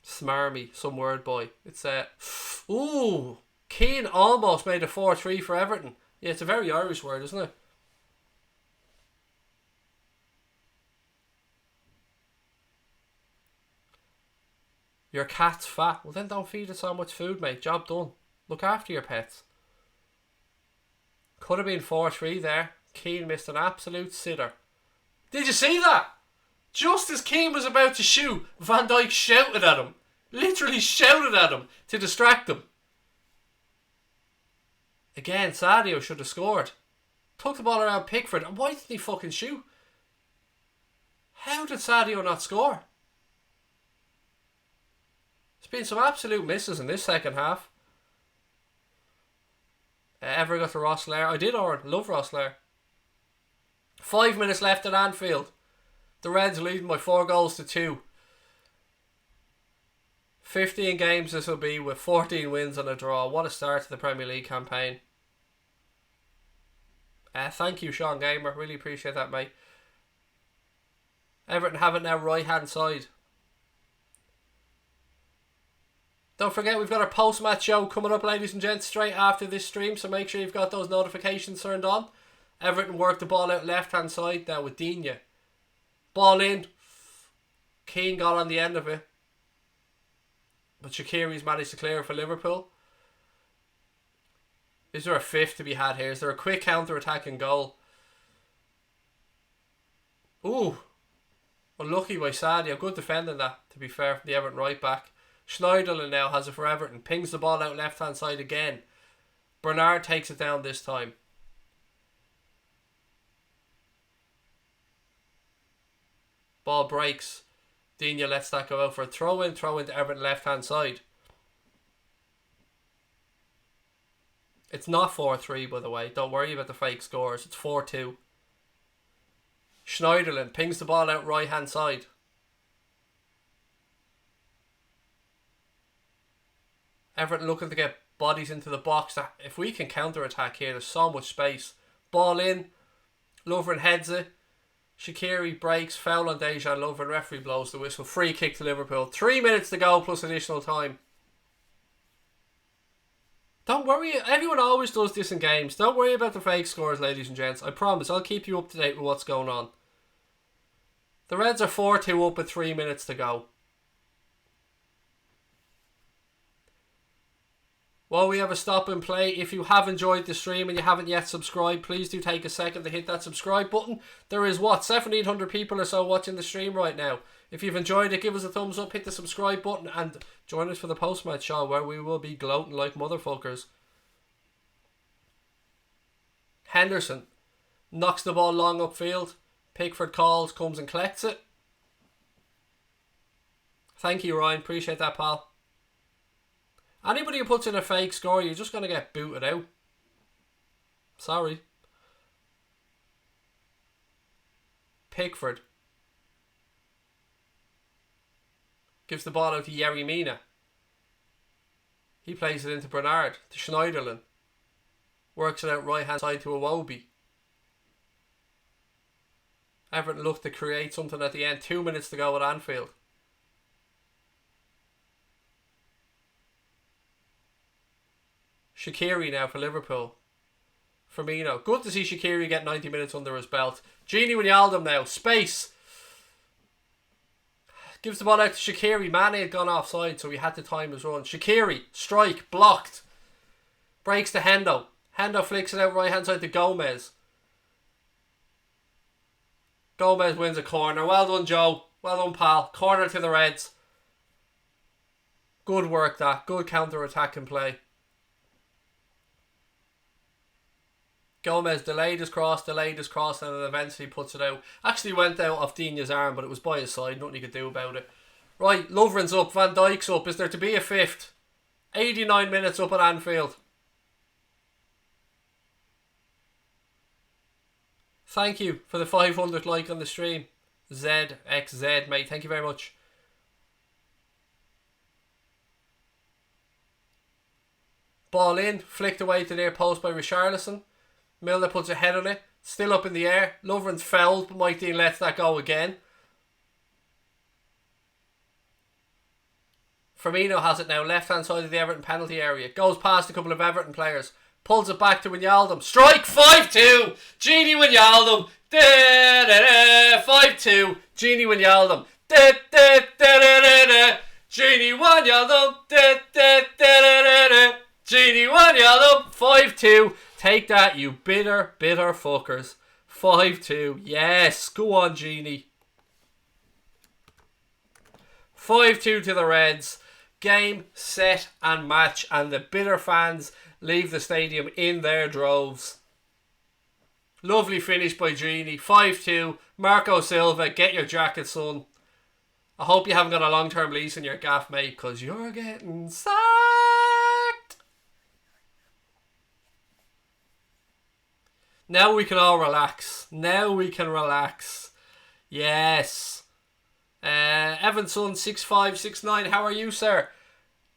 Smarmy, some word boy. It's ooh, Keane almost made a 4-3 for Everton. Yeah, it's a very Irish word, isn't it? Your cat's fat. Well, then don't feed it so much food, mate. Job done. Look after your pets. Could have been 4-3 there. Keane missed an absolute sitter. Did you see that? Just as Keane was about to shoot, Van Dijk shouted at him. Literally shouted at him to distract him. Again, Sadio should have scored. Took the ball around Pickford. And why didn't he fucking shoot? How did Sadio not score? There's been some absolute misses in this second half. Ever got to Rossler? I did, Oren. Love Rossler. 5 minutes left at Anfield. The Reds leading by 4-2. 15 games this will be with 14 wins and a draw. What a start to the Premier League campaign. Thank you, Sean Gamer. Really appreciate that, mate. Everton have it now right hand side. Don't forget, we've got our post-match show coming up, ladies and gents, straight after this stream, so make sure you've got those notifications turned on. Everton worked the ball out left-hand side now with Digne. Ball in. Keane got on the end of it. But Shaqiri's managed to clear it for Liverpool. Is there a fifth to be had here? Is there a quick counter-attack and goal? Ooh. Unlucky by Sadio. Good defending that, to be fair, from the Everton right back. Schneiderlin now has it for Everton. Pings the ball out left hand side again. Bernard takes it down this time. Ball breaks. Digne lets that go out for a throw in. Throw into Everton left hand side. It's not 4-3, by the way. Don't worry about the fake scores. It's 4-2. Schneiderlin pings the ball out right hand side. Everton looking to get bodies into the box. If we can counter-attack here, there's so much space. Ball in. Lovren heads it. Shaqiri breaks. Foul on Dejan Lovren. Referee blows the whistle. Free kick to Liverpool. 3 minutes to go plus additional time. Don't worry. Everyone always does this in games. Don't worry about the fake scores, ladies and gents. I promise I'll keep you up to date with what's going on. The Reds are 4-2 up with 3 minutes to go. While we have a stop and play, if you have enjoyed the stream and you haven't yet subscribed, please do take a second to hit that subscribe button. There is 1,700 people or so watching the stream right now. If you've enjoyed it, give us a thumbs up, hit the subscribe button, and join us for the post-match show where we will be gloating like motherfuckers. Henderson knocks the ball long upfield. Pickford calls, comes and collects it. Thank you, Ryan. Appreciate that, pal. Anybody who puts in a fake score, you're just going to get booted out. Sorry. Pickford. Gives the ball out to Yerry Mina. He plays it into Bernard, to Schneiderlin. Works it out right hand side to Iwobi. Everton looked to create something at the end. 2 minutes to go at Anfield. Shaqiri now for Liverpool. Firmino. Good to see Shaqiri get 90 minutes under his belt. Gini Wijnaldum now. Space. Gives the ball out to Shaqiri. Mane had gone offside, so he had to time his run. Shaqiri. Strike. Blocked. Breaks to Hendo. Hendo flicks it out right hand side to Gomez. Gomez wins a corner. Well done, Joe. Well done, pal. Corner to the Reds. Good work, that. Good counter-attacking play. Gomez delayed his cross, and then eventually puts it out. Actually went out off Digne's arm, but it was by his side. Nothing he could do about it. Right, Lovren's up. Van Dijk's up. Is there to be a fifth? 89 minutes up at Anfield. Thank you for the 500th like on the stream. ZXZ, mate. Thank you very much. Ball in. Flicked away to near post by Richarlison. Milner puts a head on it. Still up in the air. Lovren's fouled, but Mike Dean lets that go again. Firmino has it now. Left hand side of the Everton penalty area. Goes past a couple of Everton players. Pulls it back to Wijnaldum. Strike 5-2. Gini Wijnaldum. 5-2. Gini Wijnaldum. Gini Wijnaldum. Gini Wijnaldum. 5-2. Take that, you bitter fuckers. 5-2. Yes. Go on, Genie. 5-2 to the Reds. Game, set and match. And the bitter fans leave the stadium in their droves. Lovely finish by Genie. 5-2. Marco Silva, get your jacket, son. I hope you haven't got a long-term lease in your gaff, mate, because you're getting sacked. Now we can all relax. Now we can relax. Yes. Evanson 6569. How are you, sir?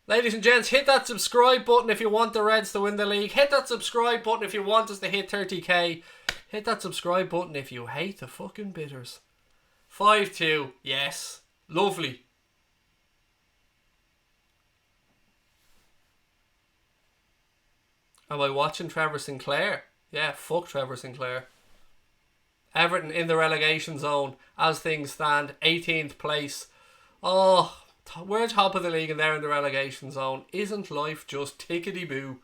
Ladies and gents, hit that subscribe button if you want the Reds to win the league. Hit that subscribe button if you want us to hit 30k. Hit that subscribe button if you hate the fucking bitters. 5-2. Yes. Lovely. Am I watching Trevor Sinclair? Yeah, fuck Trevor Sinclair. Everton in the relegation zone as things stand. 18th place. Oh, we're top of the league and they're in the relegation zone. Isn't life just tickety-boo?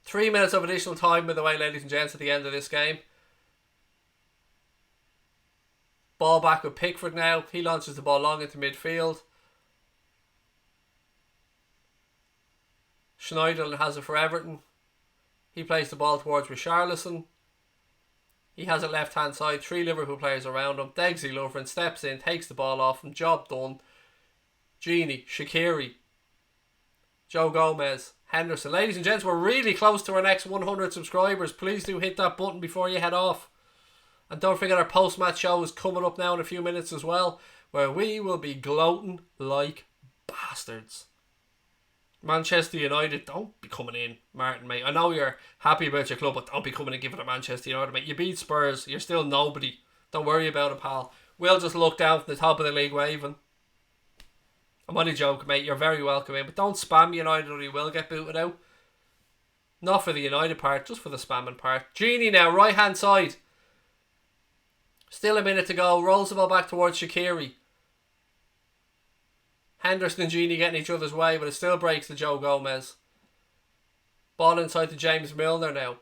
3 minutes of additional time, by the way, ladies and gents, at the end of this game. Ball back with Pickford now. He launches the ball long into midfield. Schneiderlin has it for Everton. He plays the ball towards Richarlison. He has it left hand side. 3 Liverpool players around him. Degsy Lovren steps in, takes the ball off him. Job done. Gini, Shaqiri, Joe Gomez, Henderson. Ladies and gents, we're really close to our next 100 subscribers. Please do hit that button before you head off. And don't forget our post-match show is coming up now in a few minutes as well, where we will be gloating like bastards. Manchester United, don't be coming in, Martin, mate. I know you're happy about your club, but don't be coming and giving it Manchester United, mate. You beat Spurs, you're still nobody. Don't worry about it, pal. We'll just look down from the top of the league waving. I'm only joking, mate. You're very welcome in, but don't spam United or you will get booted out. Not for the United part, just for the spamming part. Genie now, right hand side. Still a minute to go. Rolls the ball back towards Shaqiri. Henderson and Genie getting each other's way, but it still breaks to Joe Gomez. Ball inside to James Milner now.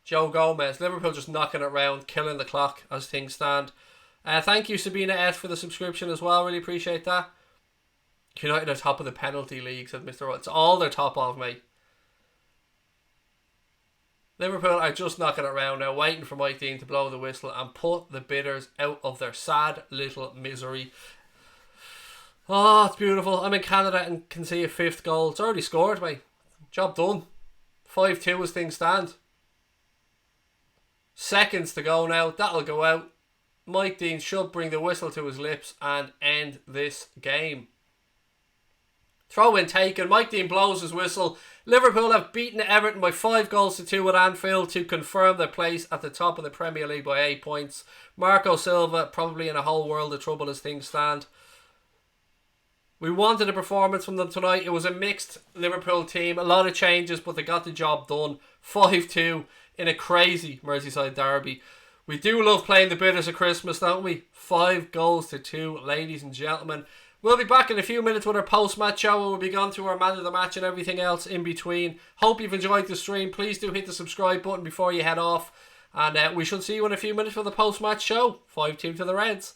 Joe Gomez. Liverpool just knocking it round, killing the clock as things stand. Thank you, Sabina S, for the subscription as well. Really appreciate that. United are top of the penalty league, said Mr. It's all they're top of, mate. Liverpool are just knocking it around now, waiting for Mike Dean to blow the whistle and put the bidders out of their sad little misery. Oh, it's beautiful. I'm in Canada and can see a 5th goal. It's already scored, mate. Job done. 5-2 as things stand. Seconds to go now. That'll go out. Mike Dean should bring the whistle to his lips and end this game. Throw in taken. Mike Dean blows his whistle. Liverpool have beaten Everton by 5-2 at Anfield to confirm their place at the top of the Premier League by 8 points. Marco Silva probably in a whole world of trouble as things stand. We wanted a performance from them tonight. It was a mixed Liverpool team. A lot of changes, but they got the job done. 5-2 in a crazy Merseyside derby. We do love playing the bidders at Christmas, don't we? 5-2, ladies and gentlemen. We'll be back in a few minutes with our post-match show. We'll be gone through our man of the match and everything else in between. Hope you've enjoyed the stream. Please do hit the subscribe button before you head off. And we shall see you in a few minutes for the post-match show. 5-2 to the Reds.